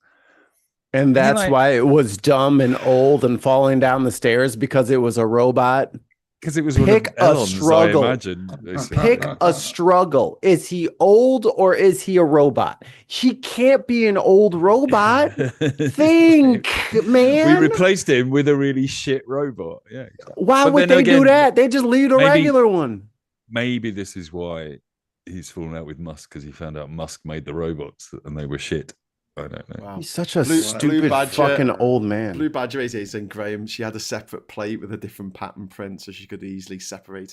Speaker 4: And that's why it was dumb and old and falling down the stairs, because it was a robot.
Speaker 2: Because it was
Speaker 4: Pick
Speaker 2: one of
Speaker 4: a struggle.
Speaker 2: I imagine.
Speaker 4: Pick a struggle. Is he old or is he a robot? He can't be an old robot. Think, man.
Speaker 2: We replaced him with a really shit robot. Yeah.
Speaker 4: Why would they do that? They just leave a regular one.
Speaker 2: Maybe this is why he's fallen out with Musk, because he found out Musk made the robots and they were shit. I don't know.
Speaker 4: Wow. He's such a stupid fucking old man.
Speaker 1: Blue Badger 88 and Graham, she had a separate plate with a different pattern print, so she could easily separately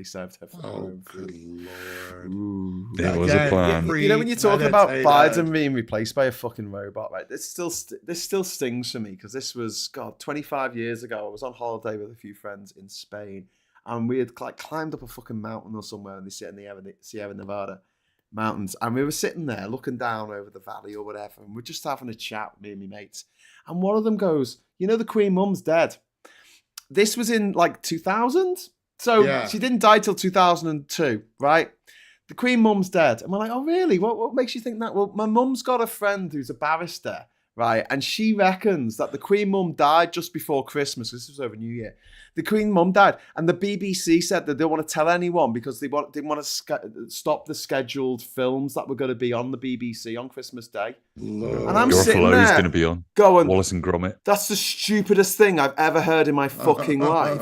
Speaker 1: served her from her own food.
Speaker 3: Good
Speaker 1: Lord.
Speaker 2: There was a plan.
Speaker 1: You know, when you're talking about Biden being replaced by a fucking robot, right? This still stings for me, because this was 25 years ago. I was on holiday with a few friends in Spain, and we had climbed up a fucking mountain or somewhere in the Sierra Nevada mountains, and we were sitting there looking down over the valley or whatever, and we're just having a chat with me and my mates, and one of them goes, you know, the Queen Mum's dead. This was in like 2000, so she didn't die till 2002, right? The Queen Mum's dead. And we're like, oh really, what makes you think that? Well, my mum's got a friend who's a barrister, right, and she reckons that the Queen Mum died just before Christmas. This was over New Year. The Queen Mum died, and the BBC said that they don't want to tell anyone because they didn't want to stop the scheduled films that were going to be on the BBC on Christmas Day.
Speaker 3: Lord.
Speaker 1: And I'm sitting there
Speaker 2: going to be on.
Speaker 1: Going,
Speaker 2: Wallace and Gromit.
Speaker 1: That's the stupidest thing I've ever heard in my fucking life.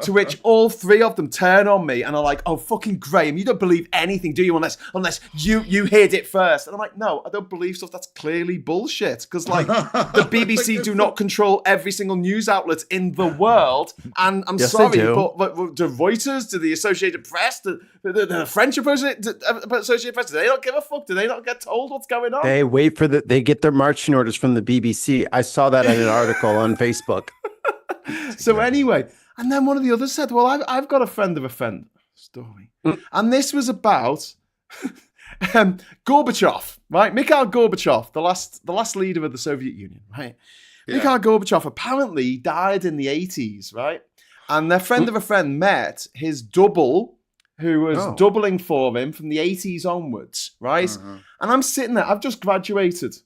Speaker 1: To which all 3 of them turn on me and are like, "Oh, fucking Graham, you don't believe anything, do you? Unless you heard it first." And I'm like, "No, I don't believe stuff that's clearly bullshit." Because like the BBC do not control every single news outlet in the world. And I'm sorry, but do Reuters, do the Associated Press, the French Associated Press, do they not give a fuck? Do they not get told what's going on?
Speaker 4: They wait for they get their marching orders from the BBC. I saw that in an article on Facebook.
Speaker 1: So anyway, and then one of the others said, well, I've got a friend of a friend story. And this was about Gorbachev, right? Mikhail Gorbachev, the last leader of the Soviet Union, right? Yeah. Mikhail Gorbachev apparently died in the 80s, right? And their friend of a friend met his double, who was doubling for him from the 80s onwards, right? And I'm sitting there, I've just graduated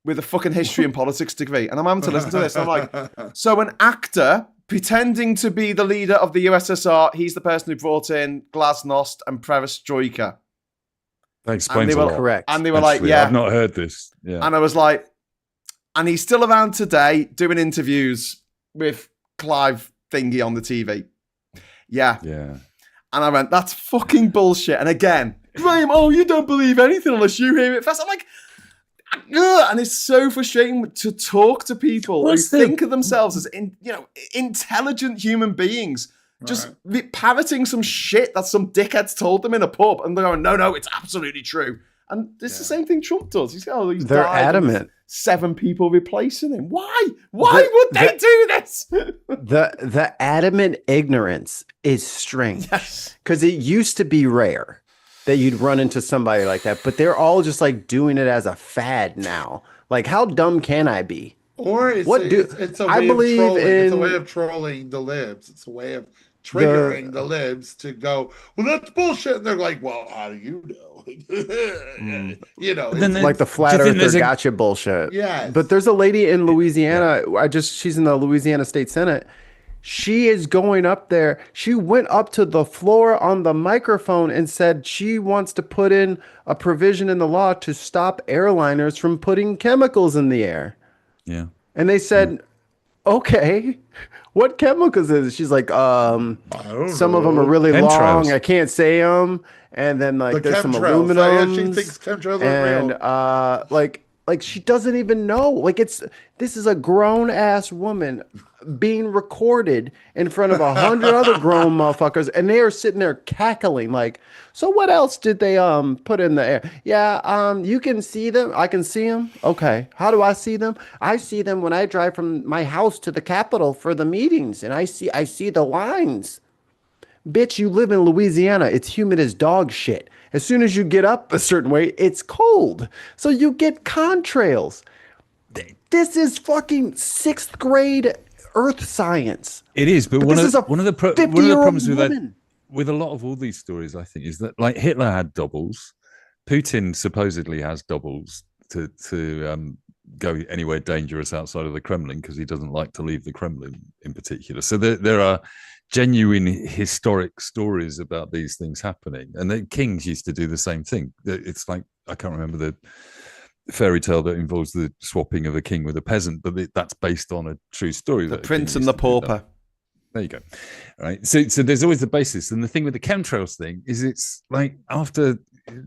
Speaker 1: with a fucking history and politics degree, and I'm having to listen to this. And I'm like, so an actor pretending to be the leader of the USSR, he's the person who brought in glasnost and perestroika.
Speaker 2: That explains a lot.
Speaker 4: Correct.
Speaker 1: And they were like, yeah.
Speaker 2: I've not heard this. Yeah.
Speaker 1: And I was like, and he's still around today doing interviews with Clive Thingy on the TV. Yeah.
Speaker 2: Yeah.
Speaker 1: And I went, that's fucking bullshit. And again, Graham, you don't believe anything unless you hear it first. I'm like, ugh. And it's so frustrating to talk to people who think of themselves as intelligent human beings, just parroting some shit that some dickheads told them in a pub, and they're going, no, it's absolutely true. And it's the same thing Trump does. He's
Speaker 4: they're adamant.
Speaker 1: 7 people replacing him. Why would they do this?
Speaker 4: The adamant ignorance is strange. Yes. Because it used to be rare that you'd run into somebody like that, but they're all just like doing it as a fad now. Like, how dumb can I be?
Speaker 3: Or it's a way of trolling the libs. It's a way of triggering the libs to go, well, that's bullshit. And they're like, well, how do you know? You know,
Speaker 4: like the flat earther gotcha bullshit.
Speaker 3: Yeah.
Speaker 4: But there's a lady in Louisiana. She's in the Louisiana State Senate. She is going up there. She went up to the floor on the microphone and said she wants to put in a provision in the law to stop airliners from putting chemicals in the air.
Speaker 2: Yeah.
Speaker 4: And they said, okay, what chemicals is it? She's like, some of them are really
Speaker 2: Chemtrails.
Speaker 4: long. I can't say them. And then like there's some aluminum.
Speaker 3: She thinks chemtrails are
Speaker 4: real. Like she doesn't even know. Like this is a grown ass woman being recorded in front of 100 other grown motherfuckers, and they are sitting there cackling like, so what else did they put in the air? Yeah, you can see them. I can see them. Okay. How do I see them? I see them when I drive from my house to the Capitol for the meetings, and I see the lines. Bitch, you live in Louisiana. It's humid as dog shit. As soon as you get up a certain way, it's cold. So you get contrails. This is fucking 6th grade earth science.
Speaker 2: It is, but one of the problems with that,
Speaker 4: woman.
Speaker 2: with a lot of all these stories, I think, is that like Hitler had doubles, Putin supposedly has doubles to go anywhere dangerous outside of the Kremlin because he doesn't like to leave the Kremlin in particular. So there are genuine historic stories about these things happening, and the kings used to do the same thing. It's like, I can't remember the fairy tale that involves the swapping of a king with a peasant, but that's based on a true story.
Speaker 1: The Prince and the Pauper.
Speaker 2: There you go. All right. So there's always the basis. And the thing with the chemtrails thing is it's like after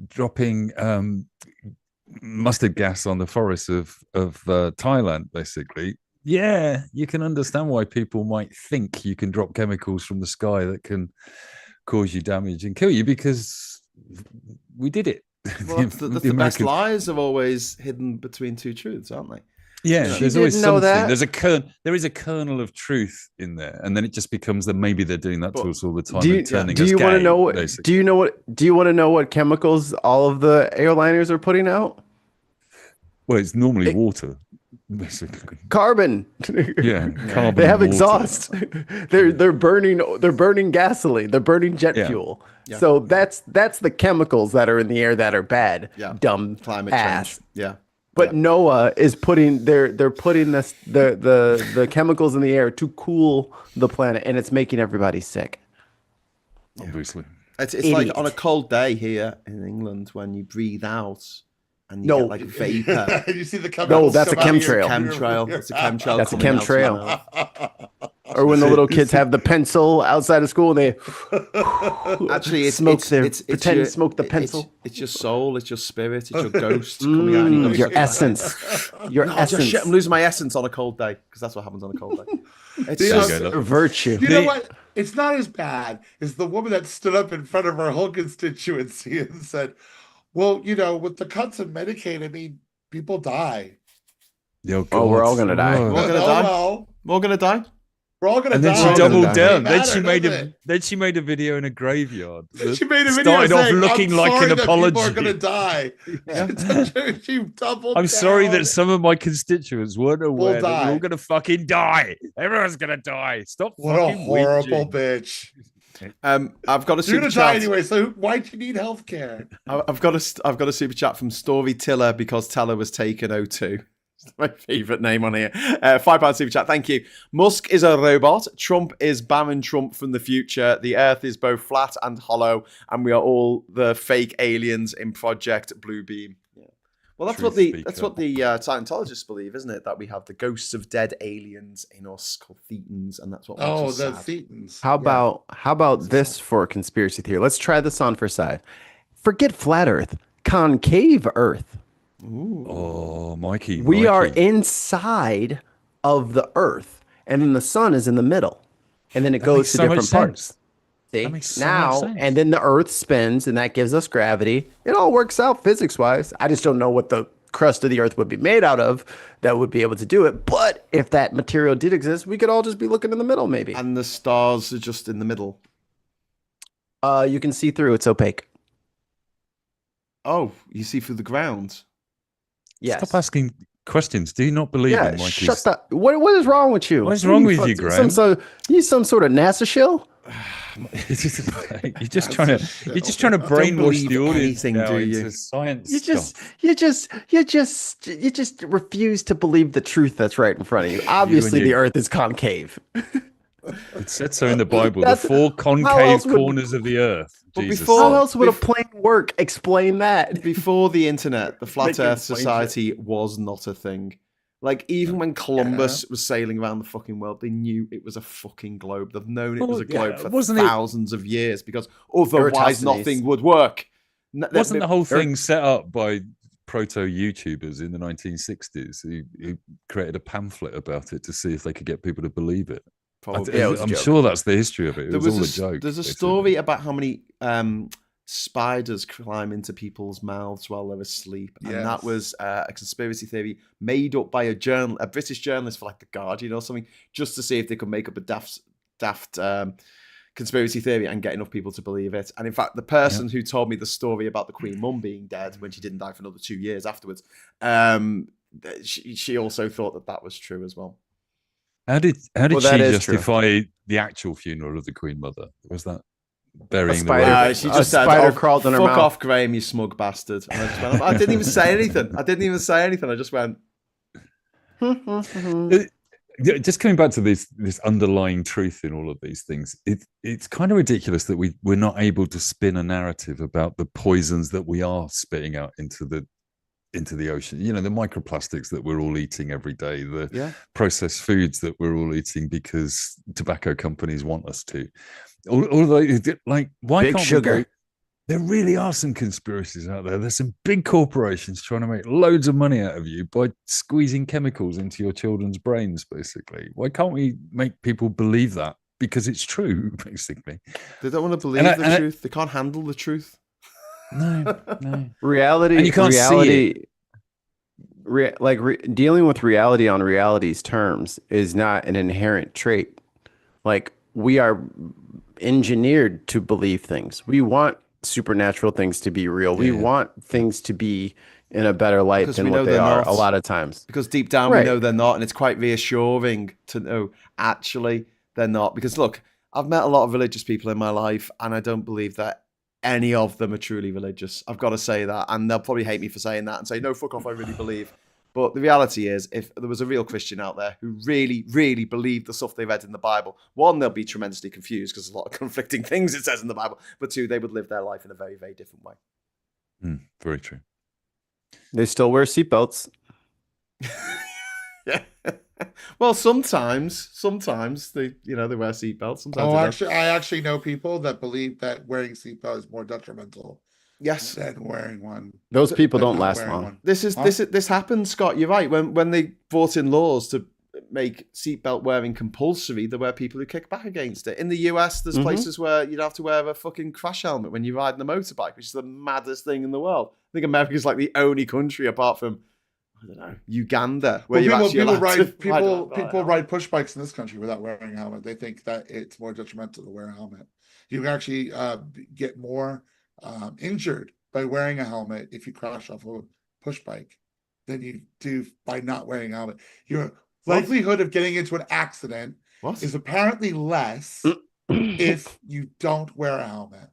Speaker 2: dropping mustard gas on the forests of Thailand, basically, yeah, you can understand why people might think you can drop chemicals from the sky that can cause you damage and kill you, because we did it.
Speaker 1: Well, the best lies are always hidden between two truths, aren't they?
Speaker 2: Yeah,
Speaker 4: She
Speaker 2: there's always
Speaker 4: didn't know
Speaker 2: something.
Speaker 4: that.
Speaker 2: There is a kernel of truth in there, and then it just becomes that maybe they're doing that to us all the time.
Speaker 4: Do you,
Speaker 2: and turning
Speaker 4: do
Speaker 2: us
Speaker 4: you want to
Speaker 2: gay,
Speaker 4: know?
Speaker 2: basically.
Speaker 4: Do you want to know what chemicals all of the airliners are putting out?
Speaker 2: Well, it's normally water, basically.
Speaker 4: Carbon.
Speaker 2: Yeah, carbon.
Speaker 4: They have
Speaker 2: and water.
Speaker 4: exhaust. They're burning gasoline. They're burning jet fuel.
Speaker 1: Yeah.
Speaker 4: So that's the chemicals that are in the air that are bad.
Speaker 1: Yeah.
Speaker 4: Dumb
Speaker 1: Climate
Speaker 4: ass.
Speaker 1: change. Yeah.
Speaker 4: But NOAA is putting they're putting the chemicals in the air to cool the planet, and it's making everybody sick.
Speaker 2: Obviously,
Speaker 1: It's like on a cold day here in England when you breathe out and you get like vapor.
Speaker 3: You see the
Speaker 4: No, that's a
Speaker 1: Chemtrail.
Speaker 4: chemtrail.
Speaker 1: It's a chemtrail.
Speaker 4: That's a
Speaker 1: coming out of your
Speaker 4: chemtrail.
Speaker 1: mouth.
Speaker 4: Or when the little kids have the pencil outside of school and they
Speaker 1: Actually, it's
Speaker 4: pretend
Speaker 1: your,
Speaker 4: to smoke the pencil.
Speaker 1: It's your soul. It's your spirit. It's your ghost coming out. And
Speaker 4: Your essence. Your essence.
Speaker 1: Shit, I'm losing my essence on a cold day because that's what happens on a cold day. It's
Speaker 3: Yeah.
Speaker 4: Virtue.
Speaker 3: You know what? It's not as bad as the woman that stood up in front of her whole constituency and said, well, you know, with the cuts in Medicaid, I mean, people die.
Speaker 4: Oh, we're all gonna die.
Speaker 1: We're all gonna die. We're all gonna die.
Speaker 3: We're all gonna
Speaker 2: and
Speaker 3: die.
Speaker 2: then she doubled down.
Speaker 3: Matter,
Speaker 2: Then she made a video in a graveyard.
Speaker 3: She made a video
Speaker 2: started off
Speaker 3: saying,
Speaker 2: looking
Speaker 3: I'm
Speaker 2: like
Speaker 3: sorry
Speaker 2: an
Speaker 3: that
Speaker 2: apology.
Speaker 3: People are gonna die.
Speaker 1: Yeah.
Speaker 3: She doubled.
Speaker 2: I'm sorry
Speaker 3: down.
Speaker 2: that some of my constituents weren't aware that
Speaker 3: die.
Speaker 2: we're all going to fucking die. Everyone's going to die. Stop
Speaker 3: What a
Speaker 2: fucking
Speaker 3: horrible
Speaker 2: whinging.
Speaker 3: bitch.
Speaker 1: I've got a
Speaker 3: You're
Speaker 1: super
Speaker 3: gonna die
Speaker 1: chat.
Speaker 3: anyway. So why'd you need healthcare?
Speaker 1: I've got a super chat from Story Tiller because Teller was taken 02. It's my favourite name on here. £5 super chat, thank you. Musk is a robot. Trump is Bannon Trump from the future. The Earth is both flat and hollow, and we are all the fake aliens in Project Bluebeam. Yeah. Well, that's what the Scientologists believe, isn't it? That we have the ghosts of dead aliens in us called thetans, and that's what.
Speaker 3: Oh,
Speaker 1: makes
Speaker 3: the
Speaker 1: us sad.
Speaker 3: thetans.
Speaker 4: How about this for a conspiracy theory? Let's try this on for side. Forget flat Earth, concave Earth.
Speaker 1: Ooh.
Speaker 2: Oh, Mikey.
Speaker 4: We are inside of the Earth, and then the sun is in the middle, and then it goes to different parts. See,
Speaker 2: That makes so
Speaker 4: now,
Speaker 2: much sense.
Speaker 4: and then the Earth spins, and that gives us gravity. It all works out physics-wise. I just don't know what the crust of the Earth would be made out of that would be able to do it. But if that material did exist, we could all just be looking in the middle, maybe.
Speaker 1: And the stars are just in the middle.
Speaker 4: You can see through. It's opaque.
Speaker 1: Oh, you see through the ground.
Speaker 4: Yes.
Speaker 2: Stop asking questions. Do you not believe in Mikey's?
Speaker 4: Shut up. What is wrong with you?
Speaker 2: What is wrong with you, Graham?
Speaker 4: You some sort of NASA shill?
Speaker 2: You're just trying to brainwash the audience
Speaker 1: anything,
Speaker 2: now
Speaker 1: do you?
Speaker 2: into science.
Speaker 4: You just refuse to believe the truth that's right in front of you. Obviously, the Earth is concave.
Speaker 2: It said so in the Bible.
Speaker 4: That's-
Speaker 2: the four
Speaker 4: how
Speaker 2: concave
Speaker 4: else would-
Speaker 2: corners of the earth.
Speaker 1: But
Speaker 2: Jesus.
Speaker 1: before-
Speaker 4: How else would a plane work? Explain that.
Speaker 1: Before the internet, the Flat
Speaker 4: Make it
Speaker 1: Earth
Speaker 4: explain
Speaker 1: Society was not a thing. Like, even when Columbus was sailing around the fucking world, they knew it was a fucking globe. They've known it was a globe for thousands of years because otherwise
Speaker 4: Eratosthenes.
Speaker 1: nothing would work.
Speaker 2: Wasn't the whole thing set up by proto-YouTubers in the 1960s who created a pamphlet about it to see if they could get people to believe it?
Speaker 1: Probably.
Speaker 4: Yeah, it was a
Speaker 2: I'm
Speaker 4: joke.
Speaker 2: sure that's the history of it. It was all a joke.
Speaker 1: There's a
Speaker 2: basically.
Speaker 1: story about how many spiders climb into people's mouths while they're asleep, and
Speaker 3: Yes.
Speaker 1: that was a conspiracy theory made up by a British journalist for like the Guardian or something, just to see if they could make up a daft conspiracy theory and get enough people to believe it. And in fact, the person who told me the story about the Queen Mum being dead when she didn't die for another 2 years afterwards, she also thought that was true as well.
Speaker 2: How did
Speaker 4: Well,
Speaker 2: she
Speaker 4: that is
Speaker 2: justify the actual funeral of the Queen Mother? Was that burying the
Speaker 4: spider-
Speaker 2: robot?
Speaker 1: She just said,
Speaker 4: spider crawled in her
Speaker 1: fuck
Speaker 4: mouth.
Speaker 1: off, Graham, you smug bastard. And I just went, I didn't even say anything. I just went.
Speaker 2: Just coming back to this underlying truth in all of these things, it's kind of ridiculous that we're not able to spin a narrative about the poisons that we are spitting out into the ocean. You know, the microplastics that we're all eating every day, the processed foods that we're all eating because tobacco companies want us to. Although, like, why
Speaker 4: Big
Speaker 2: can't
Speaker 4: sugar.
Speaker 2: we go, there really are some conspiracies out there. There's some big corporations trying to make loads of money out of you by squeezing chemicals into your children's brains, basically. Why can't we make people believe that? Because it's true, basically.
Speaker 1: They don't want to believe the truth. They can't handle the truth.
Speaker 2: No.
Speaker 4: Reality,
Speaker 2: And you can't see
Speaker 4: it. Dealing with reality on reality's terms is not an inherent trait. Like, we are engineered to believe things. We want supernatural things to be real. We want things to be in a better light than what they are a lot of times.
Speaker 1: Because deep down we know they're not, and it's quite reassuring to know actually they're not. Because look, I've met a lot of religious people in my life, and I don't believe that any of them are truly religious. I've got to say that, and they'll probably hate me for saying that and say, no, fuck off, I really believe. But the reality is, if there was a real Christian out there who really, really believed the stuff they read in the Bible, one, they'll be tremendously confused because there's a lot of conflicting things it says in the Bible. But two, they would live their life in a very, very different way.
Speaker 2: Very true.
Speaker 4: They still wear seatbelts.
Speaker 1: Yeah. Well, sometimes they wear seatbelts. Sometimes
Speaker 3: I actually know people that believe that wearing seatbelt is more detrimental.
Speaker 1: Yes,
Speaker 3: than wearing one.
Speaker 4: Those people don't last long.
Speaker 1: This happened, Scott. You're right. When they brought in laws to make seatbelt wearing compulsory, there were people who kicked back against it. In the US, there's places where you'd have to wear a fucking crash helmet when you're riding a motorbike, which is the maddest thing in the world. I think America's like the only country apart from, I don't know, Uganda, where
Speaker 3: people ride push bikes in this country without wearing a helmet. They think that it's more detrimental to wear a helmet. You can actually get more injured by wearing a helmet if you crash off a push bike than you do by not wearing a helmet. Your likelihood of getting into an accident is apparently less if you don't wear a helmet.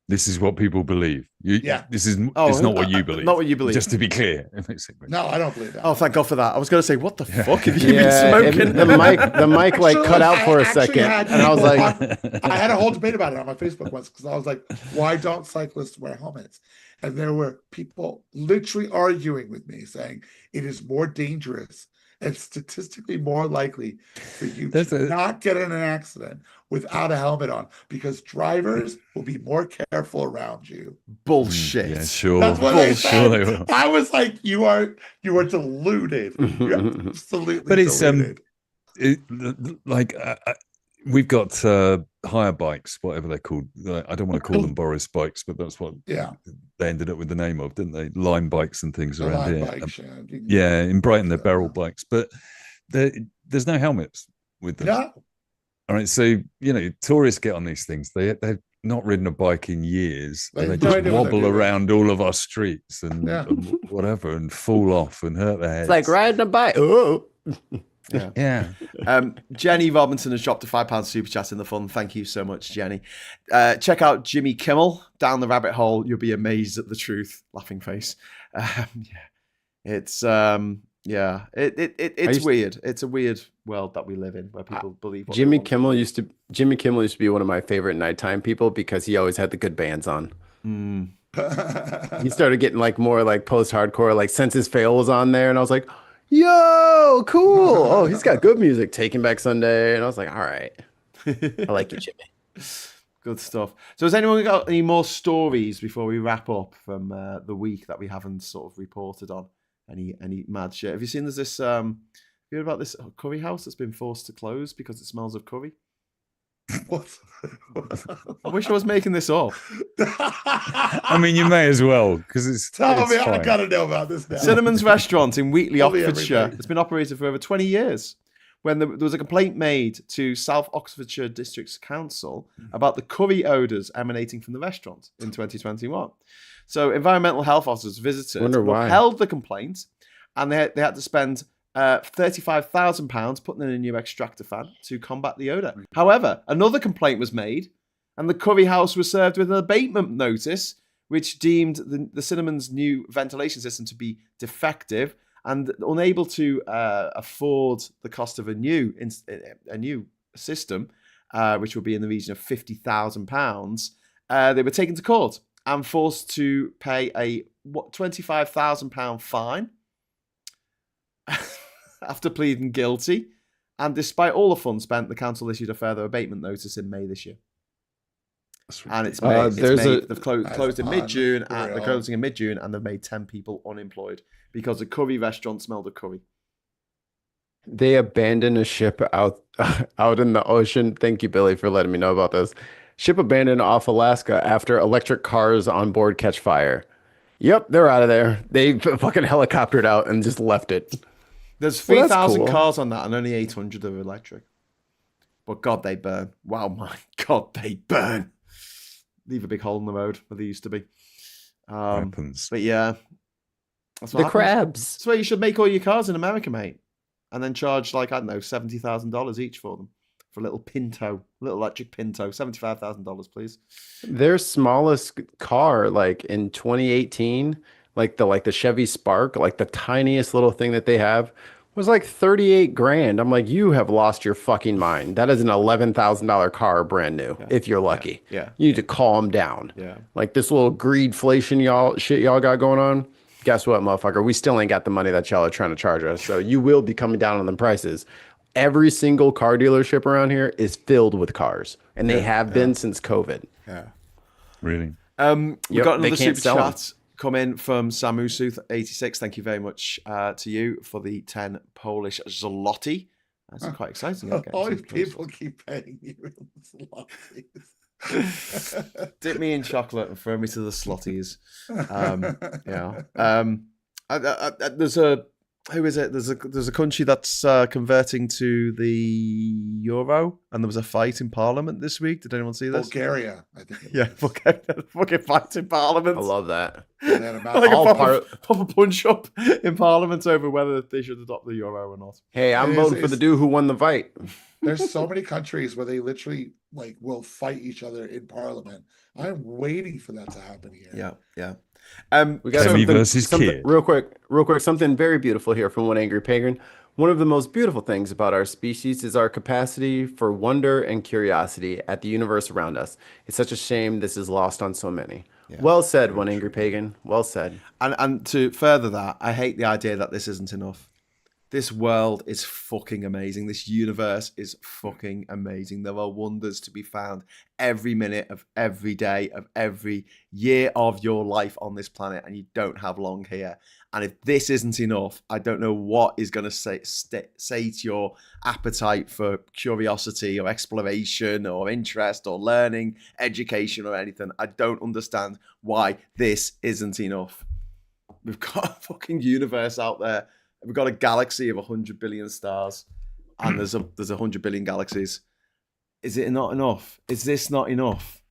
Speaker 2: This is what people believe. This is it's not what you believe.
Speaker 1: Not what you believe.
Speaker 2: Just to be clear. Basically.
Speaker 3: No, I don't believe that.
Speaker 1: Oh, thank God for that. I was going to say, what the fuck have you been smoking?
Speaker 4: The mic cut out for a second. And I was like...
Speaker 3: I had a whole debate about it on my Facebook once because I was like, why don't cyclists wear helmets? And there were people literally arguing with me saying it is more dangerous and statistically more likely for you to not get in an accident without a helmet on because drivers will be more careful around you.
Speaker 1: Bullshit.
Speaker 2: Yeah, sure.
Speaker 3: That's what
Speaker 2: Bullshit.
Speaker 3: I was like, you are deluded. You're absolutely deluded.
Speaker 2: We've got hire bikes, whatever they're called. I don't want to call them Boris bikes, but that's what they ended up with the name of, didn't they? Lime bikes and things around here.
Speaker 3: Bikes,
Speaker 2: in Brighton, they're barrel bikes, but there's no helmets with them.
Speaker 3: No.
Speaker 2: All right, so, tourists get on these things. They've not ridden a bike in years. They just wobble around all of our streets and whatever and fall off and hurt their heads.
Speaker 4: It's like riding a bike. Oh.
Speaker 1: Yeah. Jenny Robinson has dropped a £5 super chat in the fund. Thank you so much, Jenny. Check out Jimmy Kimmel, Down the Rabbit Hole. You'll be amazed at the truth. Laughing face. It's weird. It's a weird world that we live in where people believe what
Speaker 4: Jimmy Kimmel used to be one of my favorite nighttime people because he always had the good bands on. He started getting more post-hardcore, Senses Fail was on there, and I was like, yo, cool. Oh, he's got good music. Taking Back Sunday. And I was like, all right. I like you, Jimmy.
Speaker 1: Good stuff. So has anyone got any more stories before we wrap up from the week that we haven't sort of reported on? Any mad shit? Have you seen there's this, you heard about this curry house that's been forced to close because it smells of curry?
Speaker 3: What?
Speaker 1: I wish I was making this up.
Speaker 2: I mean, you may as well because it's.
Speaker 3: Tell me,
Speaker 2: fine.
Speaker 3: I gotta know about this now.
Speaker 1: Cinnamon's restaurant in Wheatley, Oxfordshire. It's been operated for over 20 years. When there was a complaint made to South Oxfordshire District Council about the curry odours emanating from the restaurant in 2021. So environmental health officers visited, upheld the complaint, and they had to spend £35,000 putting in a new extractor fan to combat the odour. However, another complaint was made, and the Curry house was served with an abatement notice, which deemed the cinema's new ventilation system to be defective and unable to afford the cost of a new system, which would be in the region of £50,000. They were taken to court and forced to pay a £25,000 fine after pleading guilty. And despite all the funds spent, the council issued a further abatement notice in May this year. And it's May. They've closed in mid-June. They're closing in mid-June, and they've made 10 people unemployed because the curry restaurant smelled of curry.
Speaker 4: They abandoned a ship out in the ocean. Thank you, Billy, for letting me know about this. Ship abandoned off Alaska after electric cars on board catch fire. Yep, they're out of there. They fucking helicoptered out and just left it.
Speaker 1: There's 3,000 cars on that, and only 800 are electric. But God, they burn. Wow, my God, they burn. Leave a big hole in the road where they used to be.
Speaker 2: Happens.
Speaker 1: But yeah, that's what
Speaker 4: the
Speaker 1: happens.
Speaker 4: crabs.
Speaker 1: That's why you should make all your cars in America, mate, and then charge like I don't know $70,000 each for them for a little electric Pinto, $75,000, please.
Speaker 4: Their smallest car, like in 2018, like the Chevy Spark, like the tiniest little thing that they have, was like 38 grand. I'm like, you have lost your fucking mind. That is an $11,000 car, brand new, if you're lucky.
Speaker 1: Yeah.
Speaker 4: You need to calm down.
Speaker 1: Yeah.
Speaker 4: Like this little greedflation y'all got going on. Guess what, motherfucker? We still ain't got the money that y'all are trying to charge us. So you will be coming down on the prices. Every single car dealership around here is filled with cars, and they have been since COVID.
Speaker 1: Yeah.
Speaker 2: Really?
Speaker 1: We've got another super chat come in from Samusuth86. Thank you very much to you for the 10 Polish zloty. That's quite exciting.
Speaker 3: All these people keep paying you in zlotys.
Speaker 1: Dip me in chocolate and throw me to the slotties. There's a country that's converting to the euro, and there was a fight in Parliament this week. Did anyone see this?
Speaker 3: Bulgaria, I think.
Speaker 1: Fucking fight in Parliament.
Speaker 4: I love that.
Speaker 1: Like a proper punch up in Parliament over whether they should adopt the euro or not.
Speaker 4: Hey, I'm voting for the dude who won the fight.
Speaker 3: There's so many countries where they literally will fight each other in Parliament. I'm waiting for that to happen here.
Speaker 1: Yeah.
Speaker 4: We got something real quick, something very beautiful here from One Angry Pagan. One of the most beautiful things about our species is our capacity for wonder and curiosity at the universe around us. It's such a shame this is lost on so many. Yeah. Well said, One Angry Pagan. Well said.
Speaker 1: And to further that, I hate the idea that this isn't enough. This world is fucking amazing. This universe is fucking amazing. There are wonders to be found every minute of every day of every year of your life on this planet, and you don't have long here. And if this isn't enough, I don't know what is going to sate your appetite for curiosity or exploration or interest or learning, education or anything. I don't understand why this isn't enough. We've got a fucking universe out there. We've got a galaxy of 100 billion stars, and there's 100 billion galaxies. Is it not enough? Is this not enough?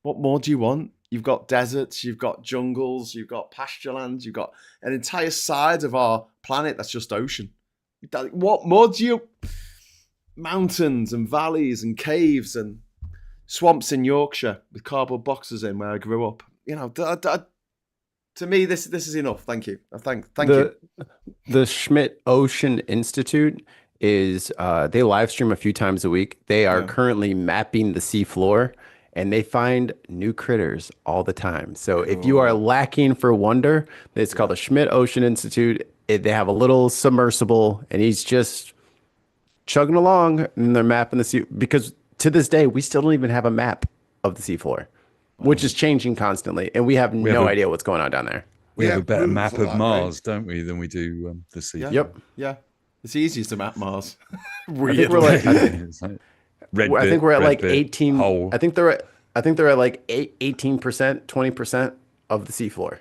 Speaker 1: What more do you want? You've got deserts, you've got jungles, you've got pasture lands, you've got an entire side of our planet that's just ocean. What more do you... Mountains and valleys and caves and swamps in Yorkshire with cardboard boxes in where I grew up. You know, to me, this is enough. Thank you. Thank you.
Speaker 4: The Schmidt Ocean Institute is they live stream a few times a week. They are currently mapping the seafloor, and they find new critters all the time. So if you are lacking for wonder, it's called the Schmidt Ocean Institute. They have a little submersible, and he's just chugging along, and they're mapping the sea. Because to this day, we still don't even have a map of the seafloor, which is changing constantly, and we have no idea what's going on down there.
Speaker 2: We have a better map of Mars, don't we, than we do the sea?
Speaker 1: Yeah.
Speaker 4: Yep.
Speaker 1: Yeah. It's easiest to map Mars.
Speaker 4: I think we're at like 18.
Speaker 2: Hole.
Speaker 4: I think they're at like 18%, 20% of the seafloor.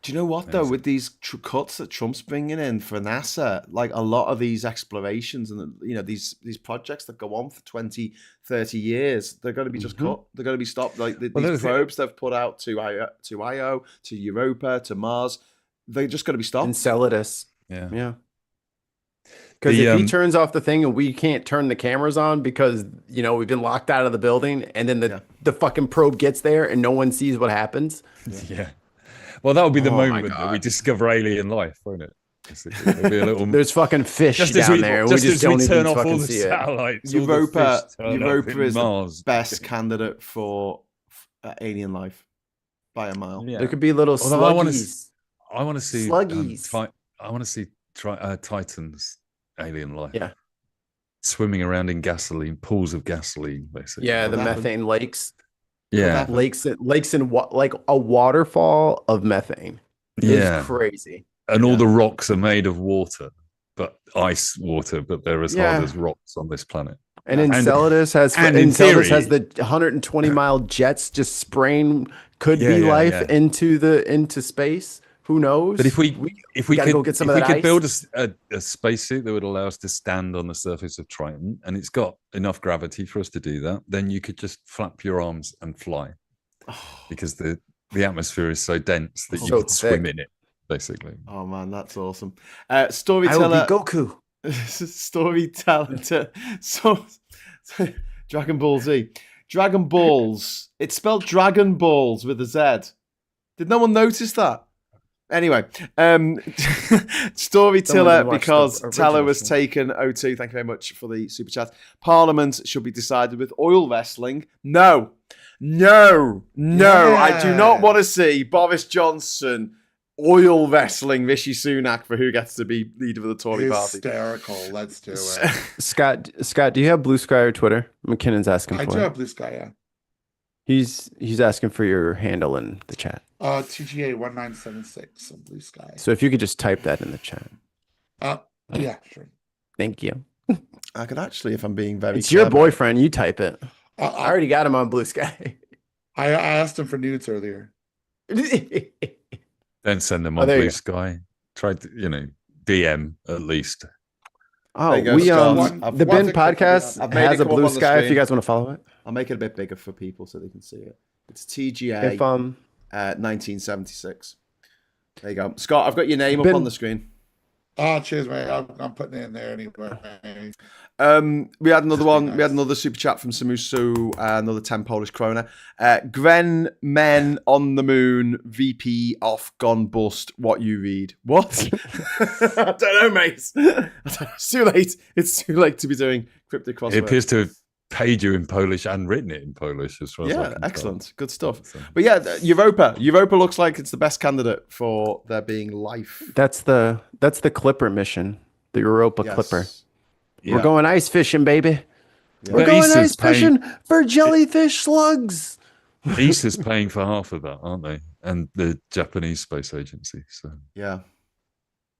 Speaker 1: Do you know what though? With these cuts that Trump's bringing in for NASA, like a lot of these explorations and these projects that go on for 20, 30 years, they're going to be just cut. They're going to be stopped. Like these probes they've put out to Io, to Europa, to Mars, they're just going to be stopped.
Speaker 4: Enceladus. Yeah. Because if he turns off the thing and we can't turn the cameras on because, we've been locked out of the building, and then the fucking probe gets there and no one sees what happens.
Speaker 2: Yeah. Well, that'll be the moment that we discover alien life, won't it? There'll be a little...
Speaker 4: There's fucking fish down there.
Speaker 2: Just
Speaker 4: we just don't
Speaker 2: turn
Speaker 4: even
Speaker 2: off
Speaker 4: fucking
Speaker 2: all the
Speaker 4: see
Speaker 2: satellites.
Speaker 1: Europa is
Speaker 2: Mars.
Speaker 1: the best candidate for alien life by a mile.
Speaker 4: Yeah. There could be little sluggies.
Speaker 2: I want to see
Speaker 4: sluggies.
Speaker 2: I want to see Titan's alien life.
Speaker 4: Yeah.
Speaker 2: Swimming around in gasoline, pools of gasoline, basically.
Speaker 4: Yeah, the methane lakes.
Speaker 2: Yeah.
Speaker 4: Lakes in what, like a waterfall of methane.
Speaker 2: Yeah.
Speaker 4: It's crazy.
Speaker 2: And all the rocks are made of water, but ice water, but they're as hard as rocks on this planet.
Speaker 4: And Enceladus has the 120-mile jets just spraying into space. Who knows?
Speaker 2: But if we could
Speaker 4: go get some of that ice.
Speaker 2: Build a spacesuit that would allow us to stand on the surface of Triton, and it's got enough gravity for us to do that, then you could just flap your arms and fly, because the atmosphere is so dense that you could swim in it, basically.
Speaker 1: Oh man, that's awesome. Storyteller.
Speaker 4: I will be Goku.
Speaker 1: Storyteller. Dragon Ball Z. Dragon Balls. It's spelled Dragon Balls with a Z. Did no one notice that? Anyway, Storyteller, because Teller was taken 0-2. Thank you very much for the super chat. Parliament should be decided with oil wrestling. No. I do not want to see Boris Johnson oil wrestling Rishi Sunak for who gets to be leader of the Tory party.
Speaker 3: Hysterical. Let's do it.
Speaker 4: Scott, do you have Blue Sky or Twitter? McKinnon's asking for it.
Speaker 3: I do have Blue Sky, yeah.
Speaker 4: He's asking for your handle in the chat.
Speaker 3: TGA 1976 on Blue Sky.
Speaker 4: So if you could just type that in the chat.
Speaker 3: Yeah, sure.
Speaker 4: Thank you.
Speaker 1: I could actually, if I'm being very
Speaker 4: It's your boyfriend, you type it. I already got him on Blue Sky.
Speaker 3: I asked him for nudes earlier.
Speaker 2: Then send them on Blue Sky. Try to, DM at least.
Speaker 4: Oh, the Ben podcast has a Blue Sky if you guys want to follow it.
Speaker 1: I'll make it a bit bigger for people so they can see it. It's TGA 1976. There you go. Scott, I've got your name up on the screen.
Speaker 3: Oh, cheers, mate. I'm putting it in there anyway.
Speaker 1: We had another one. Nice. We had another super chat from Samusu, another 10 Polish krona. Gren Men on the Moon, VP off, gone bust. What you read? What? I don't know, mate. It's too late. It's too late to be doing cryptic crossword.
Speaker 2: It appears to have paid you in Polish and written it in Polish as well.
Speaker 1: Yeah, excellent. Good stuff. But yeah, Europa looks like it's the best candidate for there being life.
Speaker 4: That's the Clipper mission, the Europa Clipper. Yeah. We're going ice fishing, baby. Yeah. We're going ice fishing for jellyfish slugs.
Speaker 2: ESA's paying for half of that, aren't they? And the Japanese Space Agency. So
Speaker 1: yeah.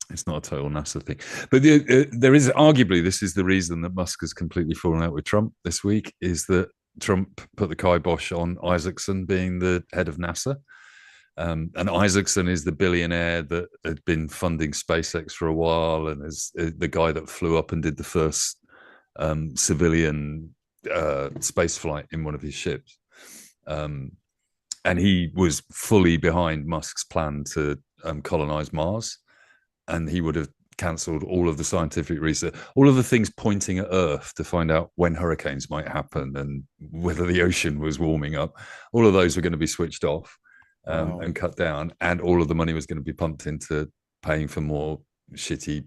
Speaker 2: It's not a total NASA thing. But there is, arguably, this is the reason that Musk has completely fallen out with Trump this week, is that Trump put the kibosh on Isaacson being the head of NASA. And Isaacson is the billionaire that had been funding SpaceX for a while and is the guy that flew up and did the first civilian space flight in one of his ships. And he was fully behind Musk's plan to colonize Mars. And he would have cancelled all of the scientific research, all of the things pointing at Earth to find out when hurricanes might happen and whether the ocean was warming up. All of those were going to be switched off and cut down. And all of the money was going to be pumped into paying for more shitty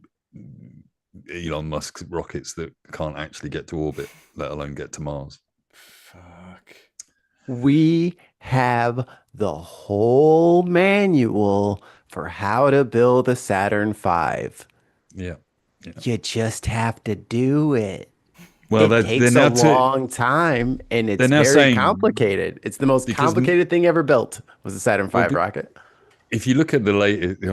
Speaker 2: Elon Musk rockets that can't actually get to orbit, let alone get to Mars.
Speaker 1: Fuck.
Speaker 4: We have the whole manual for how to build a Saturn V.
Speaker 2: Yeah.
Speaker 4: You just have to do it.
Speaker 2: Well,
Speaker 4: it takes a long time, and it's very complicated. It's the most complicated thing ever built, was the Saturn V rocket.
Speaker 2: If you look at the latest,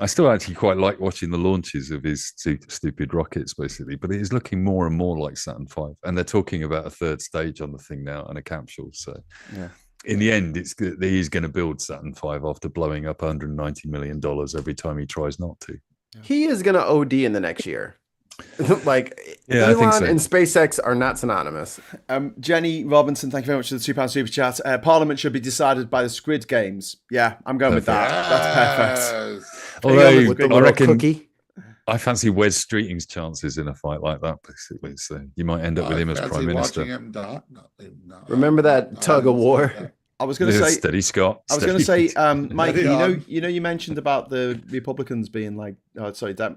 Speaker 2: I still actually quite like watching the launches of his stupid rockets, basically, but it is looking more and more like Saturn V. And they're talking about a third stage on the thing now and a capsule. So, yeah. In the end, he's going to build Saturn V after blowing up $190 million every time he tries not to.
Speaker 4: He is going to OD in the next year. Elon and SpaceX are not synonymous.
Speaker 1: Jenny Robinson, thank you very much for the £2 super chat. Parliament should be decided by the Squid Games. Yeah, I'm going with that. That's perfect.
Speaker 2: Although
Speaker 4: with the
Speaker 2: I
Speaker 4: little
Speaker 2: reckon
Speaker 4: cookie.
Speaker 2: I fancy Wes Streeting's chances in a fight like that, basically. So you might end up with him as prime minister.
Speaker 4: Remember that tug of war?
Speaker 1: I was going to say,
Speaker 2: steady, Scott.
Speaker 1: I was going to say, Mike,
Speaker 3: Steady
Speaker 1: you mentioned about the Republicans being like,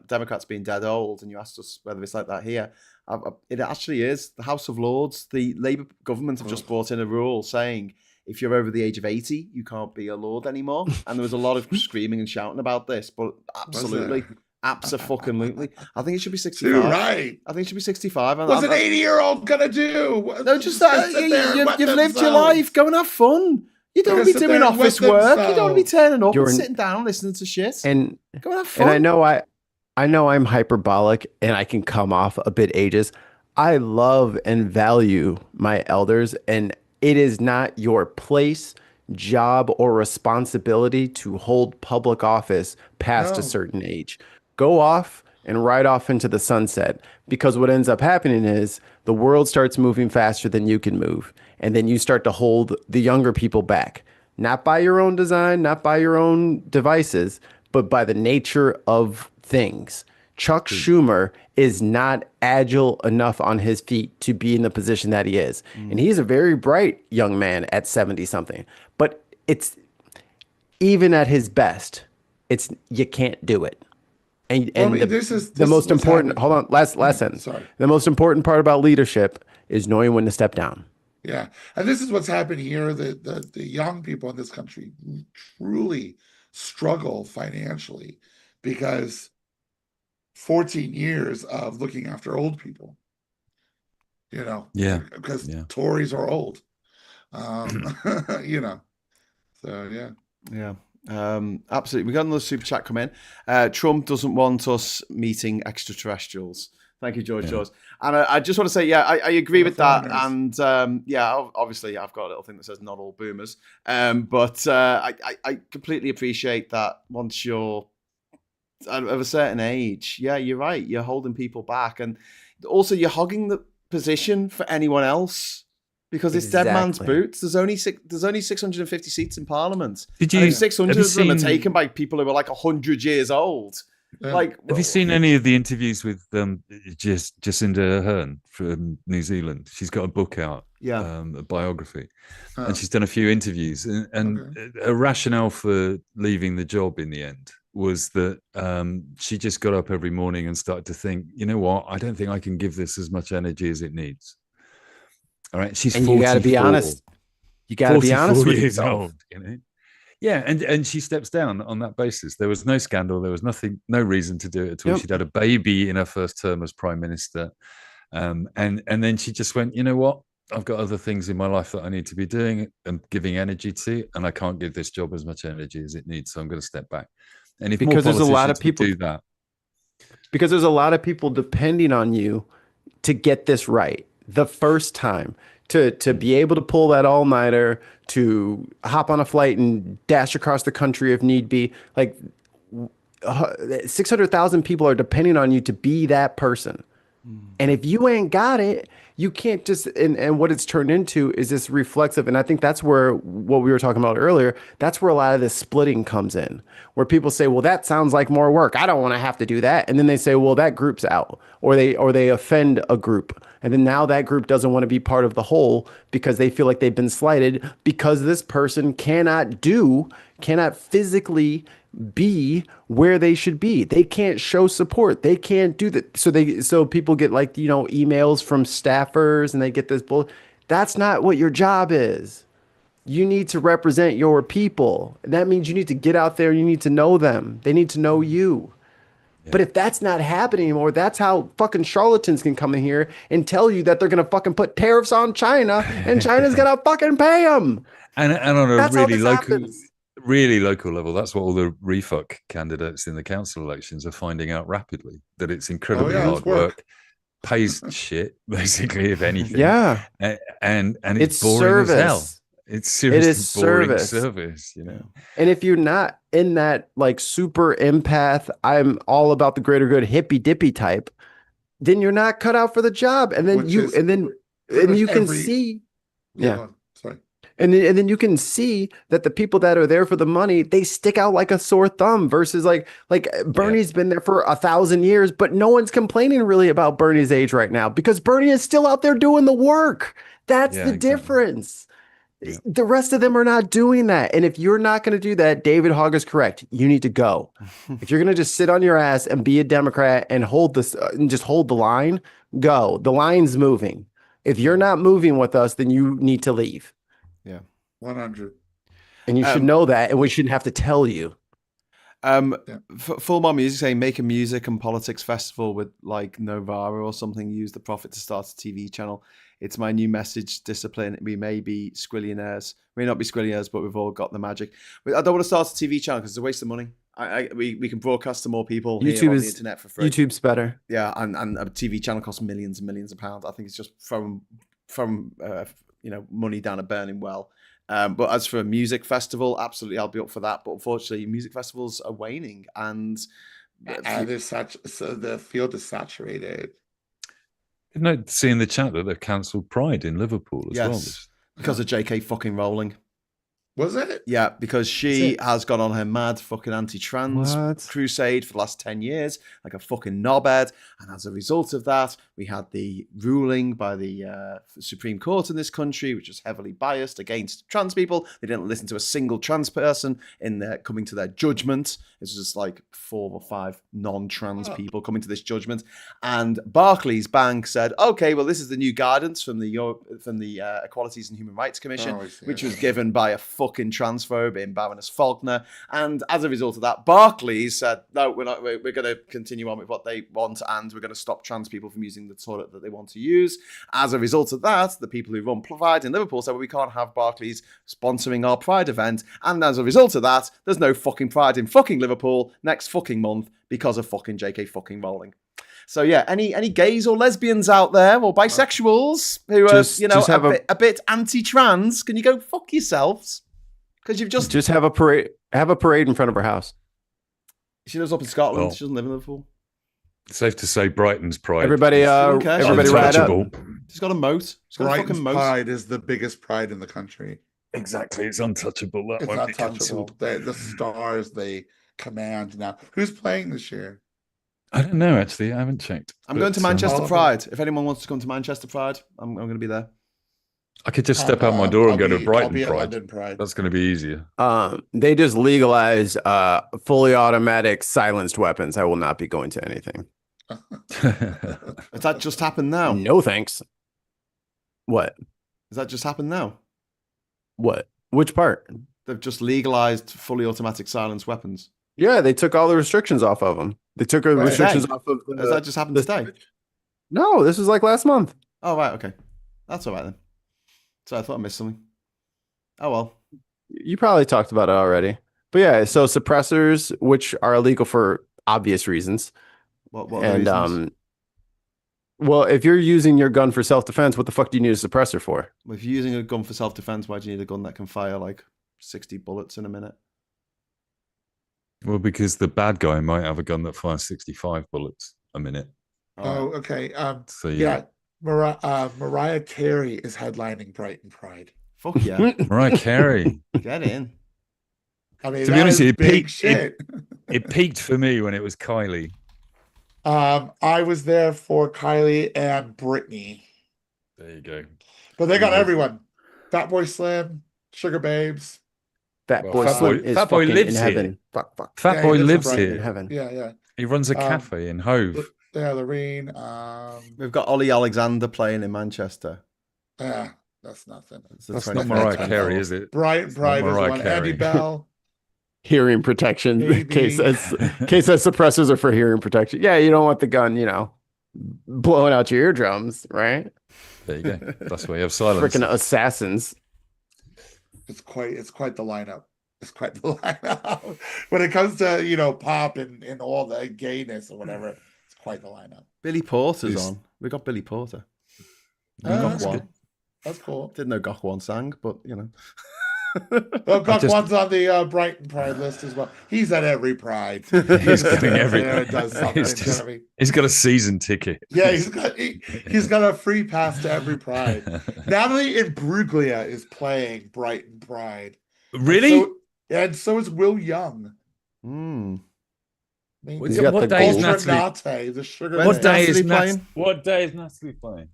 Speaker 1: Democrats being dead old, and you asked us whether it's like that here. It actually is. The House of Lords, the Labour government have just brought in a rule saying if you're over the age of 80, you can't be a lord anymore. And there was a lot of screaming and shouting about this, but absolutely. Abso-fucking-lutely. I think it should be 65.
Speaker 3: Too right.
Speaker 1: I think it should be 65.
Speaker 3: What's an 80-year-old gonna do?
Speaker 1: No, just that. You've lived your life. Go and have fun. You don't want to be doing office work. You don't want to be turning up and sitting down listening to shit.
Speaker 4: And
Speaker 1: go and have fun.
Speaker 4: And I know I'm hyperbolic and I can come off a bit ageist. I love and value my elders, and it is not your place, job, or responsibility to hold public office past a certain age. Go off and ride off into the sunset, because what ends up happening is the world starts moving faster than you can move. And then you start to hold the younger people back, not by your own design, not by your own devices, but by the nature of things. Chuck Schumer is not agile enough on his feet to be in the position that he is. And he's a very bright young man at 70 something, but it's even at his best, you can't do it. And
Speaker 3: this is
Speaker 4: the most important. Hold on, last sentence.
Speaker 3: Sorry.
Speaker 4: The most important part about leadership is knowing when to step down.
Speaker 3: Yeah, and this is what's happened here. The young people in this country truly struggle financially because 14 years of looking after old people. Because Tories are old.
Speaker 1: Yeah. Absolutely. We got another super chat come in. Trump doesn't want us meeting extraterrestrials. Thank you, George. And I just want to say, I agree with that. And obviously, I've got a little thing that says not all boomers. But I completely appreciate that once you're of a certain age, you're right. You're holding people back, and also you're hogging the position for anyone else. Because it's dead man's boots. There's only 650 seats in Parliament. 600 of them are taken by people who are like 100 years old. Have
Speaker 2: you seen any of the interviews with Jacinda Ardern from New Zealand? She's got a book out, a biography, and she's done a few interviews. And a rationale for leaving the job in the end was that she just got up every morning and started to think, you know what? I don't think I can give this as much energy as it needs. All right, she's 44.
Speaker 4: You got to be honest. You got to be honest with
Speaker 2: yourself. Yeah, and she steps down on that basis. There was no scandal. There was no reason to do it at all. She'd had a baby in her first term as prime minister, and then she just went, you know what? I've got other things in my life that I need to be doing and giving energy to, and I can't give this job as much energy as it needs. So I'm going to step back. And if
Speaker 4: because there's a lot of people
Speaker 2: do that,
Speaker 4: because there's a lot of people depending on you to get this right the first time, to be able to pull that all-nighter, to hop on a flight and dash across the country if need be. Like 600,000 people are depending on you to be that person. And if you ain't got it, you can't just, and what it's turned into is this reflexive. And I think that's where what we were talking about earlier, that's where a lot of this splitting comes in, where people say, well, that sounds like more work. I don't want to have to do that. And then they say, well, that group's out, or they offend a group. And then now that group doesn't want to be part of the whole because they feel like they've been slighted because this person cannot physically be where they should be. They can't show support. They can't do that. So people get emails from staffers and they get this bull. That's not what your job is. You need to represent your people. That means you need to get out there and you need to know them. They need to know you. Yeah. But if that's not happening anymore, that's how fucking charlatans can come in here and tell you that they're going to fucking put tariffs on China and China's going to fucking pay them.
Speaker 2: And on a really local level, that's what all the refuck candidates in the council elections are finding out rapidly, that it's incredibly hard work, pays shit, basically, if anything.
Speaker 4: Yeah.
Speaker 2: And it's boring
Speaker 4: service.
Speaker 2: As hell. It's seriously boring service,
Speaker 4: And if you're not in that super empath, I'm all about the greater good hippy dippy type, then you're not cut out for the job. And then you can see.
Speaker 3: Sorry.
Speaker 4: And then you can see that the people that are there for the money, they stick out like a sore thumb versus like Bernie's been there for 1,000 years, but no one's complaining really about Bernie's age right now because Bernie is still out there doing the work. That's the difference. Yeah. The rest of them are not doing that. And if you're not going to do that, David Hogg is correct. You need to go. If you're going to just sit on your ass and be a Democrat and hold this and just hold the line, go. The line's moving. If you're not moving with us, then you need to leave.
Speaker 1: Yeah.
Speaker 3: 100.
Speaker 4: And you should know that, and we shouldn't have to tell you.
Speaker 1: Full Mom Music saying make a music and politics festival with like Novara or something. Use the profit to start a TV channel. It's my new message discipline. We may be squillionaires, may not be squillionaires, but we've all got the magic. I don't want to start a TV channel because it's a waste of money. We can broadcast to more people here on the internet for free.
Speaker 4: YouTube's better.
Speaker 1: Yeah, and a TV channel costs millions and millions of pounds. I think it's just from money down a burning well. But as for a music festival, absolutely, I'll be up for that. But unfortunately, music festivals are waning, and
Speaker 3: the field is saturated.
Speaker 2: No, see in the chat that they've cancelled Pride in Liverpool as well.
Speaker 1: Because of JK fucking Rowling.
Speaker 3: Was it?
Speaker 1: Yeah, because she has gone on her mad fucking anti-trans crusade for the last 10 years, like a fucking knobhead. And as a result of that, we had the ruling by the Supreme Court in this country, which was heavily biased against trans people. They didn't listen to a single trans person in their coming to their judgment. It was just like 4 or 5 non-trans people coming to this judgment. And Barclays Bank said, okay, well, this is the new guidance from the Equalities and Human Rights Commission, which was given by a fucking transphobe in Baroness Faulkner. And as a result of that, Barclays said, no, we're going to continue on with what they want, and we're going to stop trans people from using the toilet that they want to use. As a result of that, the people who run Pride in Liverpool said, well, we can't have Barclays sponsoring our Pride event. And as a result of that, there's no fucking Pride in fucking Liverpool next fucking month because of fucking JK fucking Rowling. So yeah, any gays or lesbians out there or bisexuals who are a bit anti-trans, can you go fuck yourselves? Because you've just
Speaker 4: have a parade. Have a parade in front of her house.
Speaker 1: She lives up in Scotland. She doesn't live in Liverpool.
Speaker 2: Safe to say, Brighton's Pride.
Speaker 4: Everybody ride up.
Speaker 1: She's got a moat. She's got a fucking moat.
Speaker 3: Pride is the biggest pride in the country.
Speaker 2: Exactly, it's untouchable. It's
Speaker 3: untouchable. The stars they command now. Who's playing this year?
Speaker 2: I don't know. Actually, I haven't checked.
Speaker 1: I'm going to Manchester Pride. If anyone wants to come to Manchester Pride, I'm going to be there.
Speaker 2: I could just step out my door and go to Brighton Pride. That's going to be easies.
Speaker 4: They just legalized fully automatic silenced weapons. I will not be going to anything.
Speaker 1: Has that just happened now?
Speaker 4: No thanks. What?
Speaker 1: Has that just happened now?
Speaker 4: What? Which part?
Speaker 1: They've just legalized fully automatic silenced weapons.
Speaker 4: Yeah, they took all the restrictions off of them. They took restrictions off of.
Speaker 1: Has that just happened today?
Speaker 4: No, this was like last month.
Speaker 1: Oh right, okay, that's all right then. So I thought I missed something. Oh well.
Speaker 4: You probably talked about it already. But yeah, so suppressors, which are illegal for obvious reasons.
Speaker 1: What reasons?
Speaker 4: Well, if you're using your gun for self-defense, what the fuck do you need a suppressor for?
Speaker 1: Well, if you're using a gun for self-defense, why do you need a gun that can fire like 60 bullets in a minute?
Speaker 2: Well, because the bad guy might have a gun that fires 65 bullets a minute.
Speaker 3: Oh, okay.
Speaker 2: So
Speaker 3: yeah. Mariah Carey is headlining Brighton Pride.
Speaker 1: Fuck yeah.
Speaker 2: Mariah Carey.
Speaker 1: Get in.
Speaker 3: I mean,
Speaker 2: to be honest, it
Speaker 3: peaked
Speaker 2: for me when it was Kylie.
Speaker 3: I was there for Kylie and Britney.
Speaker 2: There you go.
Speaker 3: But they got everyone. Fatboy Slim, Sugar Babes.
Speaker 2: Fatboy lives here. Fatboy lives here
Speaker 4: in heaven.
Speaker 3: Yeah.
Speaker 2: He runs a cafe in Hove.
Speaker 3: Yeah, Loreen.
Speaker 1: We've got Ollie Alexander playing in Manchester.
Speaker 3: Yeah, that's nothing.
Speaker 2: That's not Mariah Carey, is it?
Speaker 3: Bright is the one. Andy Bell.
Speaker 4: Hearing protection. Case says suppressors are for hearing protection. Yeah, you don't want the gun, blowing out your eardrums, right?
Speaker 2: There you go. That's why you have silence.
Speaker 4: Freaking assassins.
Speaker 3: It's quite the lineup. It's quite the lineup. When it comes to, pop and all the gayness or whatever, it's quite the lineup.
Speaker 1: Billy Porter's on. We got Billy Porter.
Speaker 3: That's cool.
Speaker 1: Didn't know Gok One sang, but
Speaker 3: Oh, Gukwan's on the Brighton Pride list as well. He's at every Pride.
Speaker 2: He's getting every.
Speaker 3: Does something,
Speaker 2: he's got a season ticket.
Speaker 3: Yeah, he's got a free pass to every Pride. Natalie Imbruglia is playing Brighton Pride.
Speaker 2: Really?
Speaker 3: And so is Will Young.
Speaker 2: What day is Natalie?
Speaker 3: The sugar.
Speaker 2: What day is playing? What day is Natalie playing?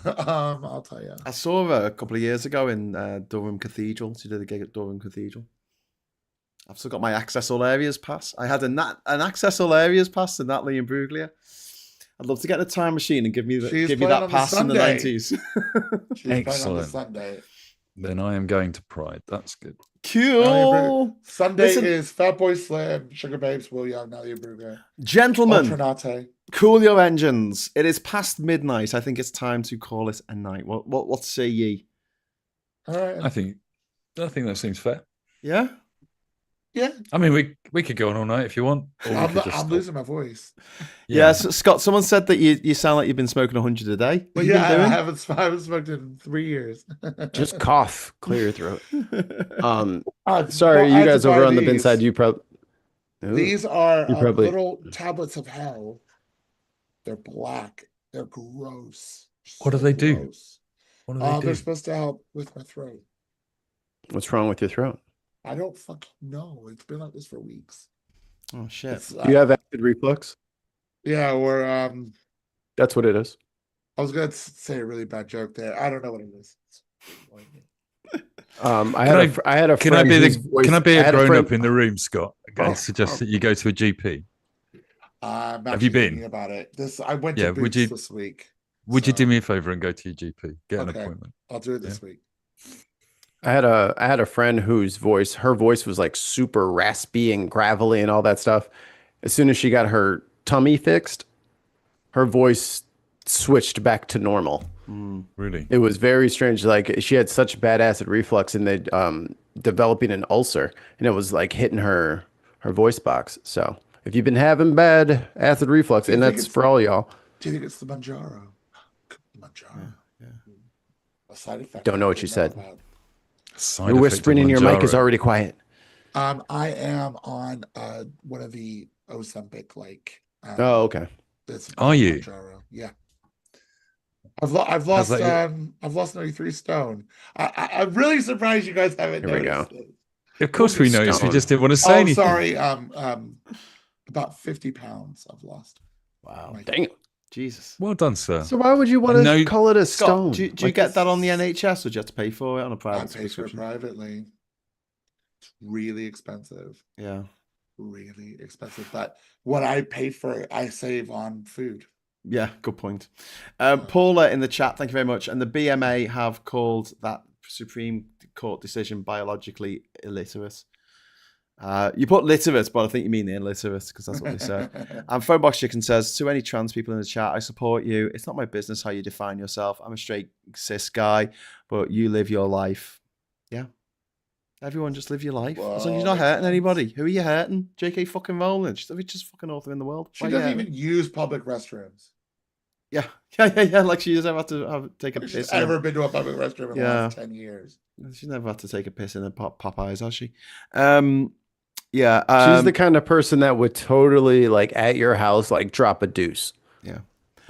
Speaker 3: I'll tell you.
Speaker 1: I saw her a couple of years ago in Durham Cathedral. She did a gig at Durham Cathedral. I've still got my Access All Areas pass. I had an Access All Areas pass to Natalie Imbruglia. I'd love to get a time machine and give me that pass in the 90s.
Speaker 2: Excellent. Then I am going to Pride. That's good.
Speaker 1: Cool.
Speaker 3: Sunday is Fatboy Slim, Sugar Babes, Will Young, Natalie Imbruglia.
Speaker 1: Gentlemen, cool your engines. It is past midnight. I think it's time to call it a night. What say ye?
Speaker 3: All right.
Speaker 2: I think that seems fair.
Speaker 1: Yeah?
Speaker 3: Yeah.
Speaker 2: I mean, we could go on all night if you want.
Speaker 3: I'm losing my voice.
Speaker 1: Yeah, so Scott, someone said that you sound like you've been smoking 100 a day.
Speaker 3: Well, yeah, I haven't smoked in 3 years.
Speaker 4: Just cough, clear your throat. Sorry, you guys over on the bin side, you probably...
Speaker 3: These are little tablets of hell. They're black. They're gross.
Speaker 2: What do they do? What do they do?
Speaker 3: They're supposed to help with my throat.
Speaker 4: What's wrong with your throat?
Speaker 3: I don't fucking know. It's been like this for weeks.
Speaker 1: Oh shit!
Speaker 4: Do you have acid reflux?
Speaker 3: Yeah, or
Speaker 4: that's what it is.
Speaker 3: I was gonna say a really bad joke there. I don't know what it is.
Speaker 4: I had a friend.
Speaker 2: Can I be a grown up in the room, Scott? I suggest that you go to a GP.
Speaker 3: Have
Speaker 2: you been
Speaker 3: about it? I went to Boots this week.
Speaker 2: Would you do me a favor and go to your GP? Get an appointment.
Speaker 3: I'll do it this week.
Speaker 4: I had a friend whose her voice was like super raspy and gravelly and all that stuff. As soon as she got her tummy fixed, her voice switched back to normal.
Speaker 2: Really?
Speaker 4: It was very strange. Like she had such bad acid reflux and they developing an ulcer, and it was like hitting her voice box. So if you've been having bad acid reflux, and that's for all y'all.
Speaker 3: Do you think it's the Manjaro?
Speaker 1: Yeah.
Speaker 3: A side effect.
Speaker 4: Don't know what you said. You're whispering and your mic is already quiet.
Speaker 3: I am on one of the Ozempic,
Speaker 4: oh, okay.
Speaker 2: Are you?
Speaker 3: Manjaro. Yeah. I've lost 93 stone. I'm really surprised you guys haven't noticed.
Speaker 4: Here we
Speaker 2: go. Of course we noticed. We just didn't want to say anything.
Speaker 3: Sorry. About 50 pounds I've lost.
Speaker 1: Wow.
Speaker 4: Dang it.
Speaker 1: Jesus.
Speaker 2: Well done, sir.
Speaker 4: So why would you want to call it a stone?
Speaker 1: Do you get that on the NHS, or do you have to pay for it on a private subscription?
Speaker 3: I pay for it privately. It's really expensive.
Speaker 1: Yeah.
Speaker 3: Really expensive. But what I pay for, I save on food.
Speaker 1: Yeah, good point. Paula in the chat, thank you very much. And the BMA have called that Supreme Court decision biologically illiterate. You put literate, but I think you mean illiterate because that's what they said. And Phonebox Chicken says, to any trans people in the chat, I support you. It's not my business how you define yourself. I'm a straight cis guy, but you live your life. Yeah. Everyone just live your life. As long as you're not hurting anybody. Who are you hurting? JK fucking Rowling. She's the richest fucking author in the world.
Speaker 3: She doesn't even use public restrooms.
Speaker 1: Yeah. Like she doesn't have to take a piss.
Speaker 3: She's ever been to a public restroom in the last 10 years.
Speaker 1: She's never had to take a piss in a Popeyes, has she?
Speaker 4: She's the kind of person that would totally, like, at your house, like, drop a deuce.
Speaker 1: Yeah.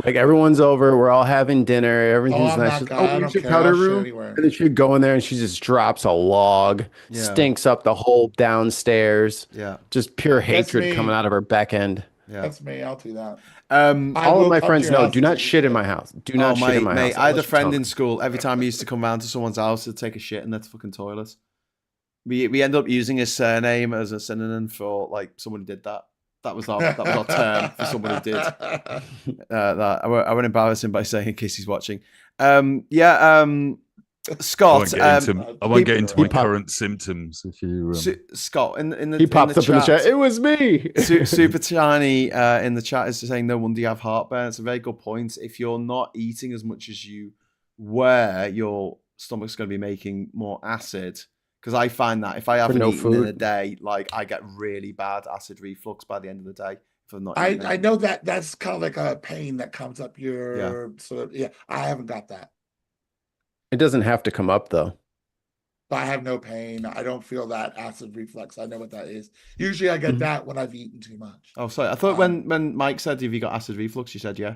Speaker 4: Like, everyone's over, we're all having dinner, everything's nice.
Speaker 3: Where's
Speaker 4: your powder room? And then she'd go in there and she just drops a log, stinks up the whole downstairs.
Speaker 1: Yeah.
Speaker 4: Just pure hatred coming out of her back end.
Speaker 1: Yeah.
Speaker 3: That's me. I'll do that.
Speaker 4: All of my friends know, do not shit in my house. Do not shit in my house.
Speaker 1: I had a friend in school, every time he used to come round to someone's house to take a shit in their fucking toilet. We end up using his surname as a synonym for, like, someone who did that. That was our term for someone who did that. I won't embarrass him by saying in case he's watching. Scott.
Speaker 2: I won't get into my current symptoms. If you,
Speaker 1: Scott,
Speaker 4: he popped up in the chat. It was me.
Speaker 1: Super Tiny in the chat is saying, no wonder you have heartburn. It's a very good point. If you're not eating as much as you were, your stomach's going to be making more acid. Because I find that if I haven't eaten in a day, like, I get really bad acid reflux by the end of the day. If I'm not
Speaker 3: I know that's kind of like a pain that comes up your I haven't got that.
Speaker 4: It doesn't have to come up though.
Speaker 3: but I have no pain. I don't feel that acid reflux. I know what that is. Usually I get that when I've eaten too much.
Speaker 1: Oh, sorry. I thought when Mike said, have you got acid reflux, you said, yeah.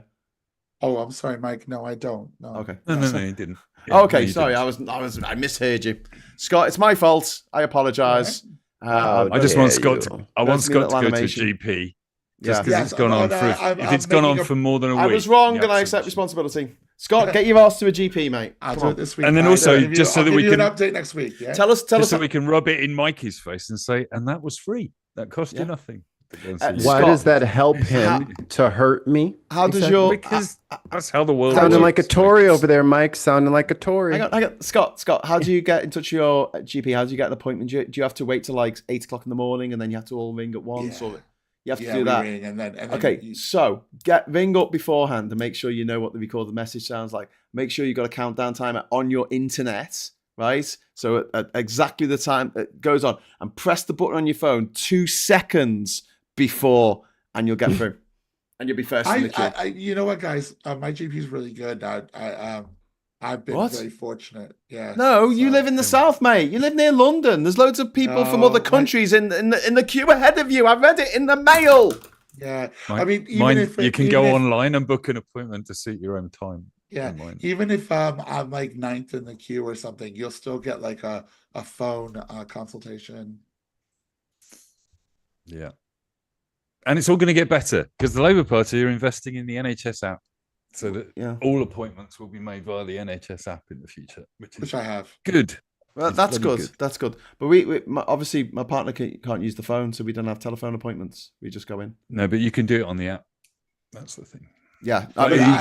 Speaker 3: Oh, I'm sorry, Mike. No, I don't. No.
Speaker 1: Okay.
Speaker 2: No, he didn't. Yeah,
Speaker 1: okay,
Speaker 2: no,
Speaker 1: sorry.
Speaker 2: didn't.
Speaker 1: I misheard you. Scott, it's my fault. I apologize.
Speaker 2: I just want Scott to, I want
Speaker 1: That's me
Speaker 2: Scott to
Speaker 1: little
Speaker 2: go to a
Speaker 1: animation.
Speaker 2: GP.
Speaker 1: Yeah.
Speaker 2: Just because it's gone on for gone on for more than a week.
Speaker 1: I was wrong and I accept responsibility. Scott, get your ass to a GP, mate.
Speaker 3: I'll do it this week.
Speaker 2: And then also, just so that we can
Speaker 3: an update next week. Yeah.
Speaker 1: Tell us
Speaker 2: so we can rub it in Mikey's face and say, and that was free. That cost you nothing.
Speaker 4: Why
Speaker 1: Scott,
Speaker 4: does that help him to hurt me?
Speaker 1: How does your
Speaker 2: because that's how the world
Speaker 4: sounding
Speaker 2: works.
Speaker 4: like a Tory over there, Mike? Sounding like a Tory.
Speaker 1: Hang on. Scott, how do you get in touch with your GP? How do you get an appointment? Do you have to wait till like 8 o'clock in the morning and then you have to all ring at once, or you have to do that?
Speaker 3: Ring and then
Speaker 1: okay, so ring up beforehand and make sure you know what the recorded message sounds like. Make sure you've got a countdown timer on your internet, right? So at exactly the time it goes on, and press the button on your phone 2 seconds before, and you'll get through, and you'll be first in the queue.
Speaker 3: You know what, guys? My GP is really good. I've been very fortunate. Yeah.
Speaker 1: No, you live in the south, mate. You live near London. There's loads of people from other countries in the queue ahead of you. I read it in the mail.
Speaker 3: Yeah,
Speaker 2: I mean, you can go online and book an appointment to suit your own time.
Speaker 3: Yeah, even if I'm like 9th in the queue or something, you'll still get like a phone consultation.
Speaker 2: Yeah. And it's all going to get better because the Labour Party are investing in the NHS app so that all appointments will be made via the NHS app in the future, which
Speaker 3: I have.
Speaker 2: Good.
Speaker 1: Well, that's good. That's good. But we obviously, my partner can't use the phone, so we don't have telephone appointments. We just go in.
Speaker 2: No, but you can do it on the app. That's the thing.
Speaker 1: Yeah.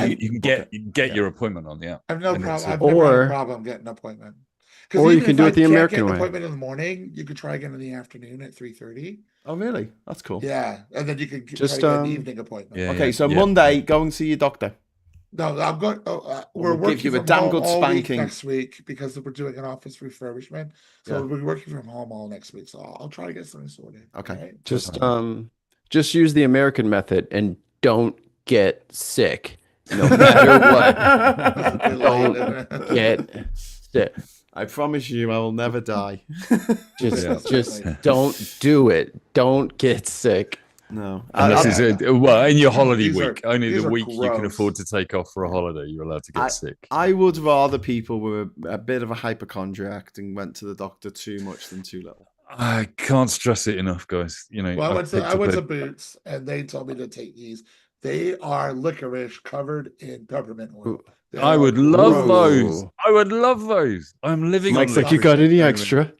Speaker 2: You can get your appointment on the app.
Speaker 3: I have no problem. I've never had a problem getting an appointment.
Speaker 4: Or you can do it the American way.
Speaker 3: Appointment in the morning, you could try again in the afternoon at 3:30.
Speaker 1: Oh, really? That's cool.
Speaker 3: Yeah, and then you can
Speaker 4: just
Speaker 3: try an evening appointment.
Speaker 2: Yeah,
Speaker 1: okay, so Monday, go and see your doctor.
Speaker 3: No, I'm going. We're working
Speaker 1: give you a damn good spanking
Speaker 3: next week because we're doing an office refurbishment. So we'll be working from home all next week. So I'll try to get something sorted.
Speaker 1: Okay.
Speaker 3: Right?
Speaker 4: Just use the American method and don't get sick. No matter what. Don't get sick.
Speaker 1: I promise you, I will never die.
Speaker 4: Just don't do it. Don't get sick.
Speaker 1: No.
Speaker 2: In your holiday week, only the week you can afford to take off for a holiday, you're allowed to get sick.
Speaker 1: I would rather people were a bit of a hypochondriac and went to the doctor too much than too little.
Speaker 2: I can't stress it enough, guys. You know,
Speaker 3: I went to Boots and they told me to take these. They are licorice covered in peppermint oil.
Speaker 2: I would love those. I would love those. I'm living
Speaker 4: Mike's
Speaker 2: on
Speaker 4: like, you got any extra?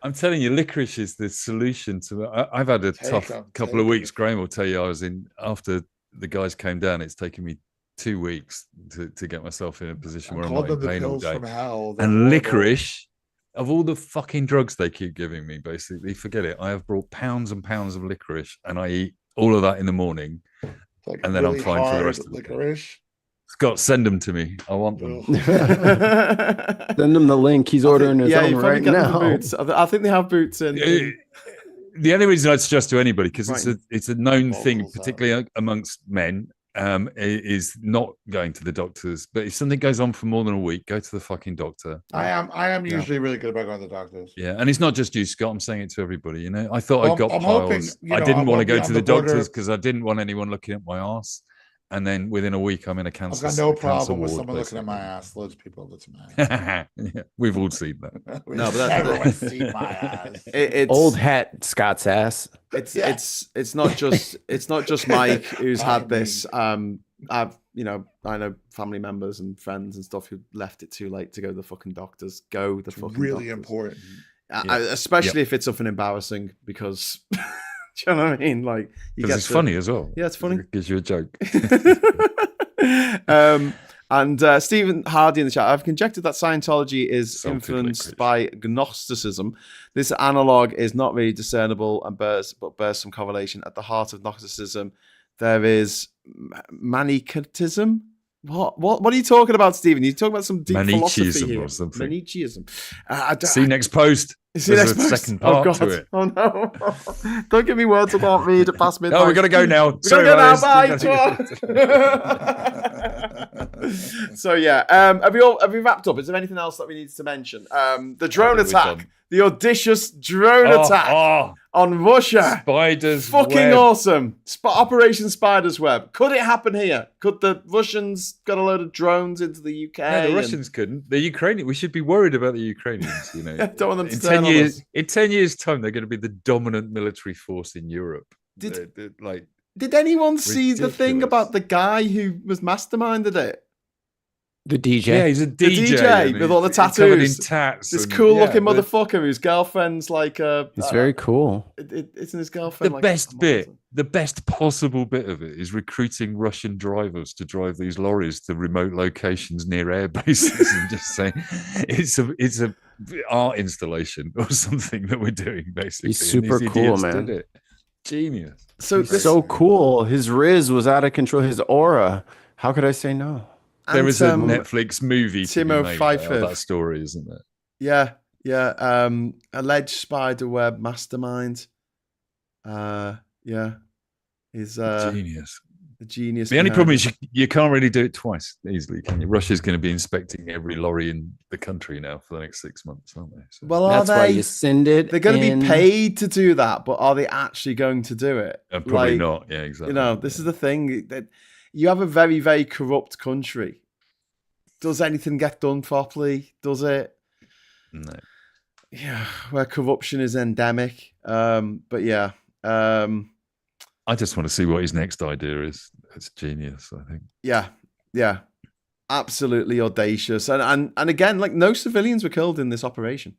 Speaker 2: I'm telling you, licorice is the solution to. I've had a tough couple of weeks. Graham will tell you, I was in after the guys came down. It's taken me 2 weeks to get myself in a position where I'm not in pain all day. And licorice, of all the fucking drugs they keep giving me, basically, forget it. I have brought pounds and pounds of licorice, and I eat all of that in the morning, and then I'm fine for the rest of the day. Scott, send them to me. I want them.
Speaker 4: Send him the link. He's ordering his own right now.
Speaker 1: Boots. I think they have boots in.
Speaker 2: The only reason I'd suggest to anybody, because it's a known thing, particularly amongst men, is not going to the doctors. But if something goes on for more than a week, go to the fucking doctor.
Speaker 3: I am usually really good about going to the doctors.
Speaker 2: Yeah, and it's not just you, Scott. I'm saying it to everybody. You know, I thought I got piles. I didn't want to go to the doctors because I didn't want anyone looking at my ass. And then within a week, I'm in a cancer.
Speaker 3: I've got no problem with someone looking at my ass. Loads of people look at my ass.
Speaker 2: Yeah, we've all seen that.
Speaker 3: No, but everyone's seen my ass.
Speaker 4: It's old hat Scott's ass.
Speaker 1: It's not just Mike who's had this. I know family members and friends and stuff who left it too late to go to the fucking doctors. Go the fucking
Speaker 3: really
Speaker 1: doctors.
Speaker 3: Important.
Speaker 1: Especially if it's something embarrassing, because. Do you know what I mean? Like,
Speaker 2: because it's funny as well.
Speaker 1: Yeah, it's funny.
Speaker 2: It gives you a joke.
Speaker 1: And Stephen Hardy in the chat, I've conjectured that Scientology is influenced by Gnosticism. This analog is not really discernible and bears some correlation. At the heart of Gnosticism, there is Manichaeism. What are you talking about, Stephen? You talking about some deep philosophy here?
Speaker 2: Or something.
Speaker 1: Manichaeism.
Speaker 2: See next post. There's a second part to it.
Speaker 1: Oh no! Don't give me words I can't read at past midnight.
Speaker 2: No, we're gonna go now.
Speaker 1: We're gonna go now. Bye. So yeah, have we wrapped up? Is there anything else that we need to mention? The drone attack, the audacious drone attack on Russia.
Speaker 2: Spiders
Speaker 1: fucking
Speaker 2: web.
Speaker 1: awesome. Operation Spider's Web. Could it happen here? Could the Russians got a load of drones into the UK?
Speaker 2: No, the Russians couldn't. The Ukrainians. We should be worried about the Ukrainians. You know,
Speaker 1: don't want them to
Speaker 2: in
Speaker 1: turn
Speaker 2: 10
Speaker 1: on
Speaker 2: years.
Speaker 1: us.
Speaker 2: In 10 years' time, they're going to be the dominant military force in Europe.
Speaker 1: Did anyone see the thing about the guy who was masterminded it?
Speaker 4: The DJ.
Speaker 2: Yeah, he's a DJ.
Speaker 1: The DJ with all the tattoos.
Speaker 2: Covered in tats.
Speaker 1: This cool-looking motherfucker whose girlfriend's like
Speaker 4: It's very cool.
Speaker 1: Isn't his girlfriend
Speaker 2: The best possible bit of it is recruiting Russian drivers to drive these lorries to remote locations near air bases and just saying it's a art installation or something that we're doing, basically.
Speaker 4: He's super cool, man.
Speaker 2: Did it. Genius.
Speaker 4: So cool. His Riz was out of control. His aura. How could I say no?
Speaker 2: There is a Netflix movie to
Speaker 1: Timo
Speaker 2: be made
Speaker 1: Pfeiffer.
Speaker 2: about that story, isn't there?
Speaker 1: Yeah. Alleged spiderweb mastermind. He's
Speaker 2: genius.
Speaker 1: A genius.
Speaker 2: The only problem is you can't really do it twice easily, can you? Russia's going to be inspecting every lorry in the country now for the next 6 months, aren't they? So.
Speaker 1: Well,
Speaker 4: that's why you send it.
Speaker 1: They're going to be paid to do that, but are they actually going to do it?
Speaker 2: Probably not. Yeah, exactly.
Speaker 1: You know, this is the thing that you have a very, very corrupt country. Does anything get done properly? Does it?
Speaker 2: No.
Speaker 1: Yeah, where corruption is endemic. But yeah.
Speaker 2: I just want to see what his next idea is. It's genius, I think.
Speaker 1: Yeah. Absolutely audacious. And again, like no civilians were killed in this operation.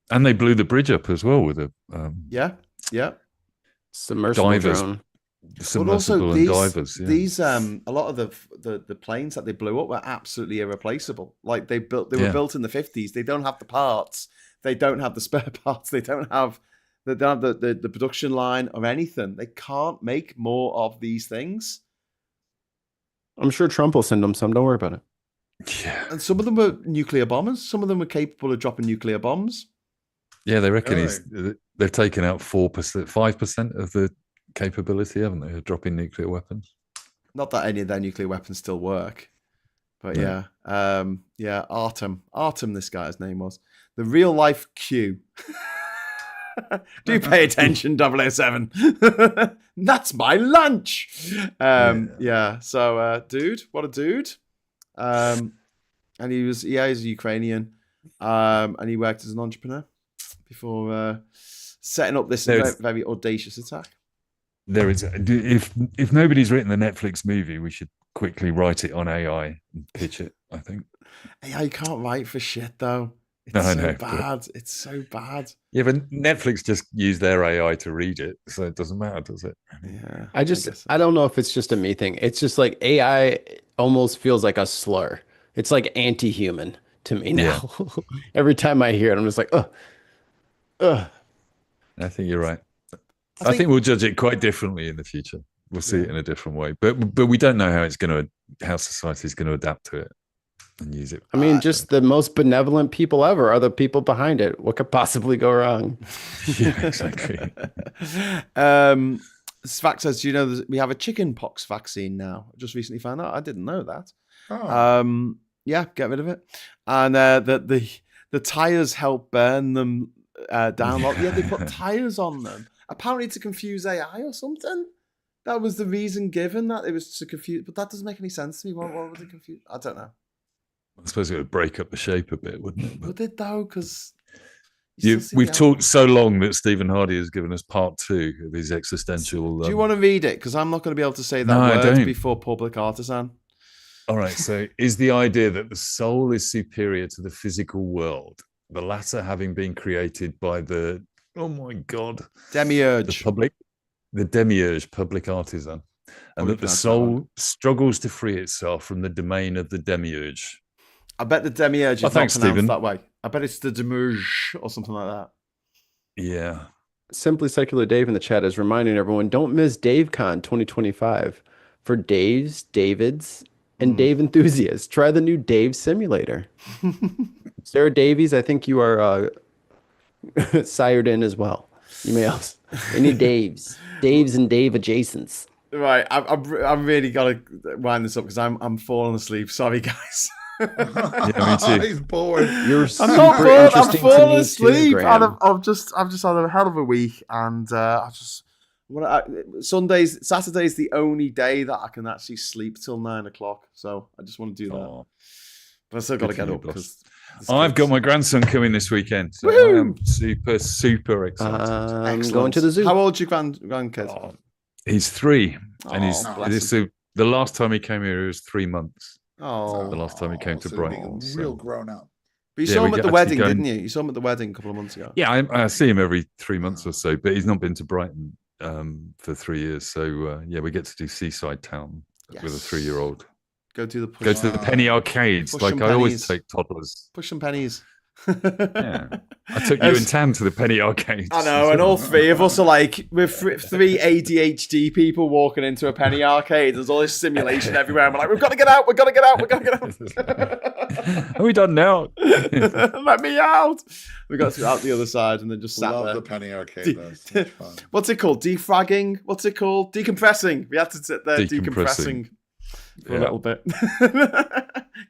Speaker 2: And they blew the bridge up as well with a
Speaker 4: submersible
Speaker 2: divers.
Speaker 4: drone.
Speaker 2: Submersible and divers. Yeah.
Speaker 1: These a lot of the planes that they blew up were absolutely irreplaceable. Like they were built in the 50s. They don't have the parts. They don't have the spare parts. They don't have the production line or anything. They can't make more of these things.
Speaker 4: I'm sure Trump will send them some. Don't worry about it.
Speaker 1: Yeah. And some of them were nuclear bombers. Some of them were capable of dropping nuclear bombs.
Speaker 2: Yeah, they reckon they've taken out 5% of the capability, haven't they, of dropping nuclear weapons?
Speaker 1: Not that any of their nuclear weapons still work. But yeah. Artem, this guy's name was. The real life Q. Do pay attention, 007. That's my lunch. So dude, what a dude. And he's a Ukrainian. And he worked as an entrepreneur before setting up this very audacious attack.
Speaker 2: There is if nobody's written the Netflix movie, we should quickly write it on AI and pitch it, I think.
Speaker 1: AI, you can't write for shit though. It's bad. It's so bad.
Speaker 2: Yeah, but Netflix just used their AI to read it, so it doesn't matter, does it?
Speaker 1: Yeah.
Speaker 4: I don't know if it's just a me thing. It's just like AI almost feels like a slur. It's like anti-human to me now. Yeah. Every time I hear it, I'm just like, ugh.
Speaker 2: I think you're right. I think we'll judge it quite differently in the future. We'll see it in a different way, but we don't know how society's going to adapt to it and use it.
Speaker 4: I mean, just the most benevolent people ever are the people behind it. What could possibly go wrong?
Speaker 2: Yeah, exactly.
Speaker 1: Svak says, do you know we have a chicken pox vaccine now? I just recently found out. I didn't know that.
Speaker 3: Oh.
Speaker 1: Yeah, get rid of it. And the tires help burn them down. Yeah, they put tires on them. Apparently to confuse AI or something. That was the reason given, that it was to confuse. But that doesn't make any sense to me. What was it confused? I don't know.
Speaker 2: I suppose it would break up the shape a bit, wouldn't it?
Speaker 1: Would it though? Because
Speaker 2: we've talked so long that Stephen Hardy has given us part 2 of his existential.
Speaker 1: Do you want to read it? Because I'm not going to be able to say that word before Public Artisan.
Speaker 2: All right. So, is the idea that the soul is superior to the physical world, the latter having been created by the
Speaker 1: demiurge,
Speaker 2: the demiurge, public artisan, and that the soul struggles to free itself from the domain of the demiurge.
Speaker 1: I bet the demiurge is not pronounced that way. I bet it's the demiurge or something like that.
Speaker 2: Yeah.
Speaker 4: Simply Secular Dave in the chat is reminding everyone, don't miss DaveCon 2025 for Davids, and Dave enthusiasts. Try the new Dave simulator. Sarah Davies, I think you are sired in as well. You may also any Daves and Dave adjacents.
Speaker 1: Right, I'm really gotta wind this up because I'm falling asleep. Sorry, guys.
Speaker 2: Yeah, me too.
Speaker 3: He's bored.
Speaker 4: You're
Speaker 1: I'm
Speaker 4: super
Speaker 1: not bored. I'm
Speaker 4: interesting to
Speaker 1: falling
Speaker 4: me
Speaker 1: asleep.
Speaker 4: too,
Speaker 1: And
Speaker 4: Graham.
Speaker 1: I've just had a hell of a week, and Saturday's the only day that I can actually sleep till 9 o'clock. So I just want to do that,
Speaker 2: Oh,
Speaker 1: but I still got to
Speaker 2: good
Speaker 1: get
Speaker 2: for you,
Speaker 1: up
Speaker 2: boss.
Speaker 1: because
Speaker 2: I've got my grandson coming this weekend, so I am super excited.
Speaker 4: I'm going to the zoo.
Speaker 1: How old's your grandkid?
Speaker 2: Oh, he's 3, and he's
Speaker 1: bless
Speaker 2: the last time he came here, he was 3 months.
Speaker 1: Oh,
Speaker 2: The last time he came to
Speaker 3: so
Speaker 2: Brighton.
Speaker 3: real grown up.
Speaker 1: but you
Speaker 2: Yeah,
Speaker 1: saw him
Speaker 2: we
Speaker 1: at the
Speaker 2: actually
Speaker 1: wedding,
Speaker 2: go
Speaker 1: didn't you? You saw him at the wedding a couple of months ago.
Speaker 2: Yeah, I see him every 3 months or so, but he's not been to Brighton for 3 years. So yeah, we get to do Seaside Town with a 3-year-old.
Speaker 1: Go to the
Speaker 2: Go to the penny arcades.
Speaker 1: Push
Speaker 2: Like
Speaker 1: some
Speaker 2: I always
Speaker 1: pennies.
Speaker 2: take toddlers.
Speaker 1: Push some pennies.
Speaker 2: Yeah, I took you and Tam to the penny arcades.
Speaker 1: I know, and all three of us are like, we're three ADHD people walking into a penny arcade. There's all this stimulation everywhere. And we're like, we've got to get out, we've got to get out, we've got to get out.
Speaker 2: Are we done now?
Speaker 1: Let me out. We got to out the other side and then just sat
Speaker 3: Love
Speaker 1: there.
Speaker 3: the penny arcade. Though. It's so much fun.
Speaker 1: What's it called? Defragging? What's it called? Decompressing. We had to sit there decompressing for a little bit.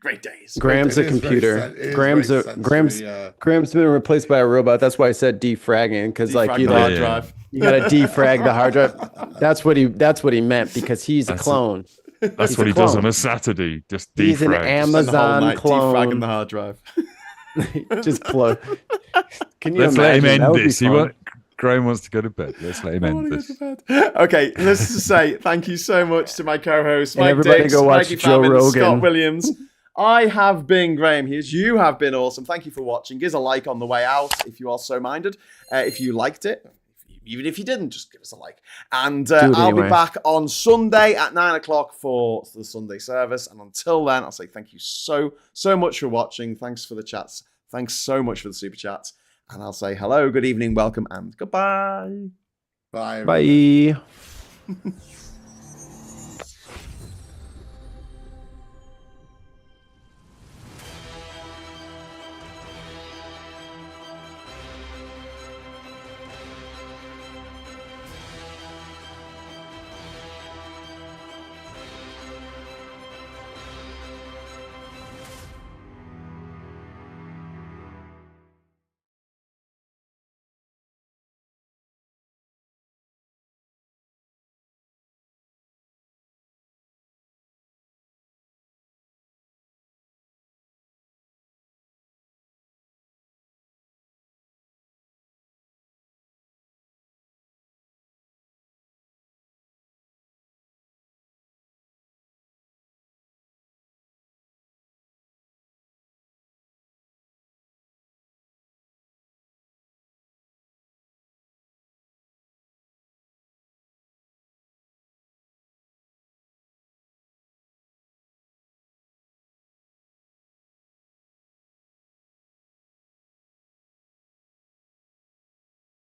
Speaker 1: Great days.
Speaker 4: Graham's a computer. Graham's been replaced by a robot. That's why I said defragging, because like
Speaker 1: Defrag the hard drive.
Speaker 4: you gotta defrag the hard drive. That's what he meant, because he's a clone.
Speaker 2: That's
Speaker 4: He's
Speaker 2: what
Speaker 4: a
Speaker 2: he does
Speaker 4: clone.
Speaker 2: on a Saturday. Just
Speaker 4: He's an
Speaker 2: defrag.
Speaker 1: Spend the whole
Speaker 4: Amazon
Speaker 1: night
Speaker 4: clone.
Speaker 1: defragging the hard drive.
Speaker 4: Just clone. Can you
Speaker 2: Let's let him
Speaker 4: imagine? That
Speaker 2: end
Speaker 4: would be
Speaker 2: this.
Speaker 4: fun.
Speaker 2: Graham wants to go to bed. Let's let him end this.
Speaker 1: Okay, let's just say thank you so much to my co-host,
Speaker 4: And
Speaker 1: Mike
Speaker 4: everybody
Speaker 1: Dix,
Speaker 4: go watch
Speaker 1: Mikey
Speaker 4: Joe
Speaker 1: Famine,
Speaker 4: Rogan.
Speaker 1: Scott Williams. I have been Graham Hughes. You have been awesome. Thank you for watching. Give us a like on the way out if you are so minded. If you liked it, even if you didn't, just give us a like. And I'll be back on Sunday at 9 o'clock for the Sunday service. And until then, I'll say thank you so much for watching. Thanks for the chats. Thanks so much for the super chats. And I'll say hello, good evening, welcome, and goodbye.
Speaker 3: Bye.
Speaker 4: Bye.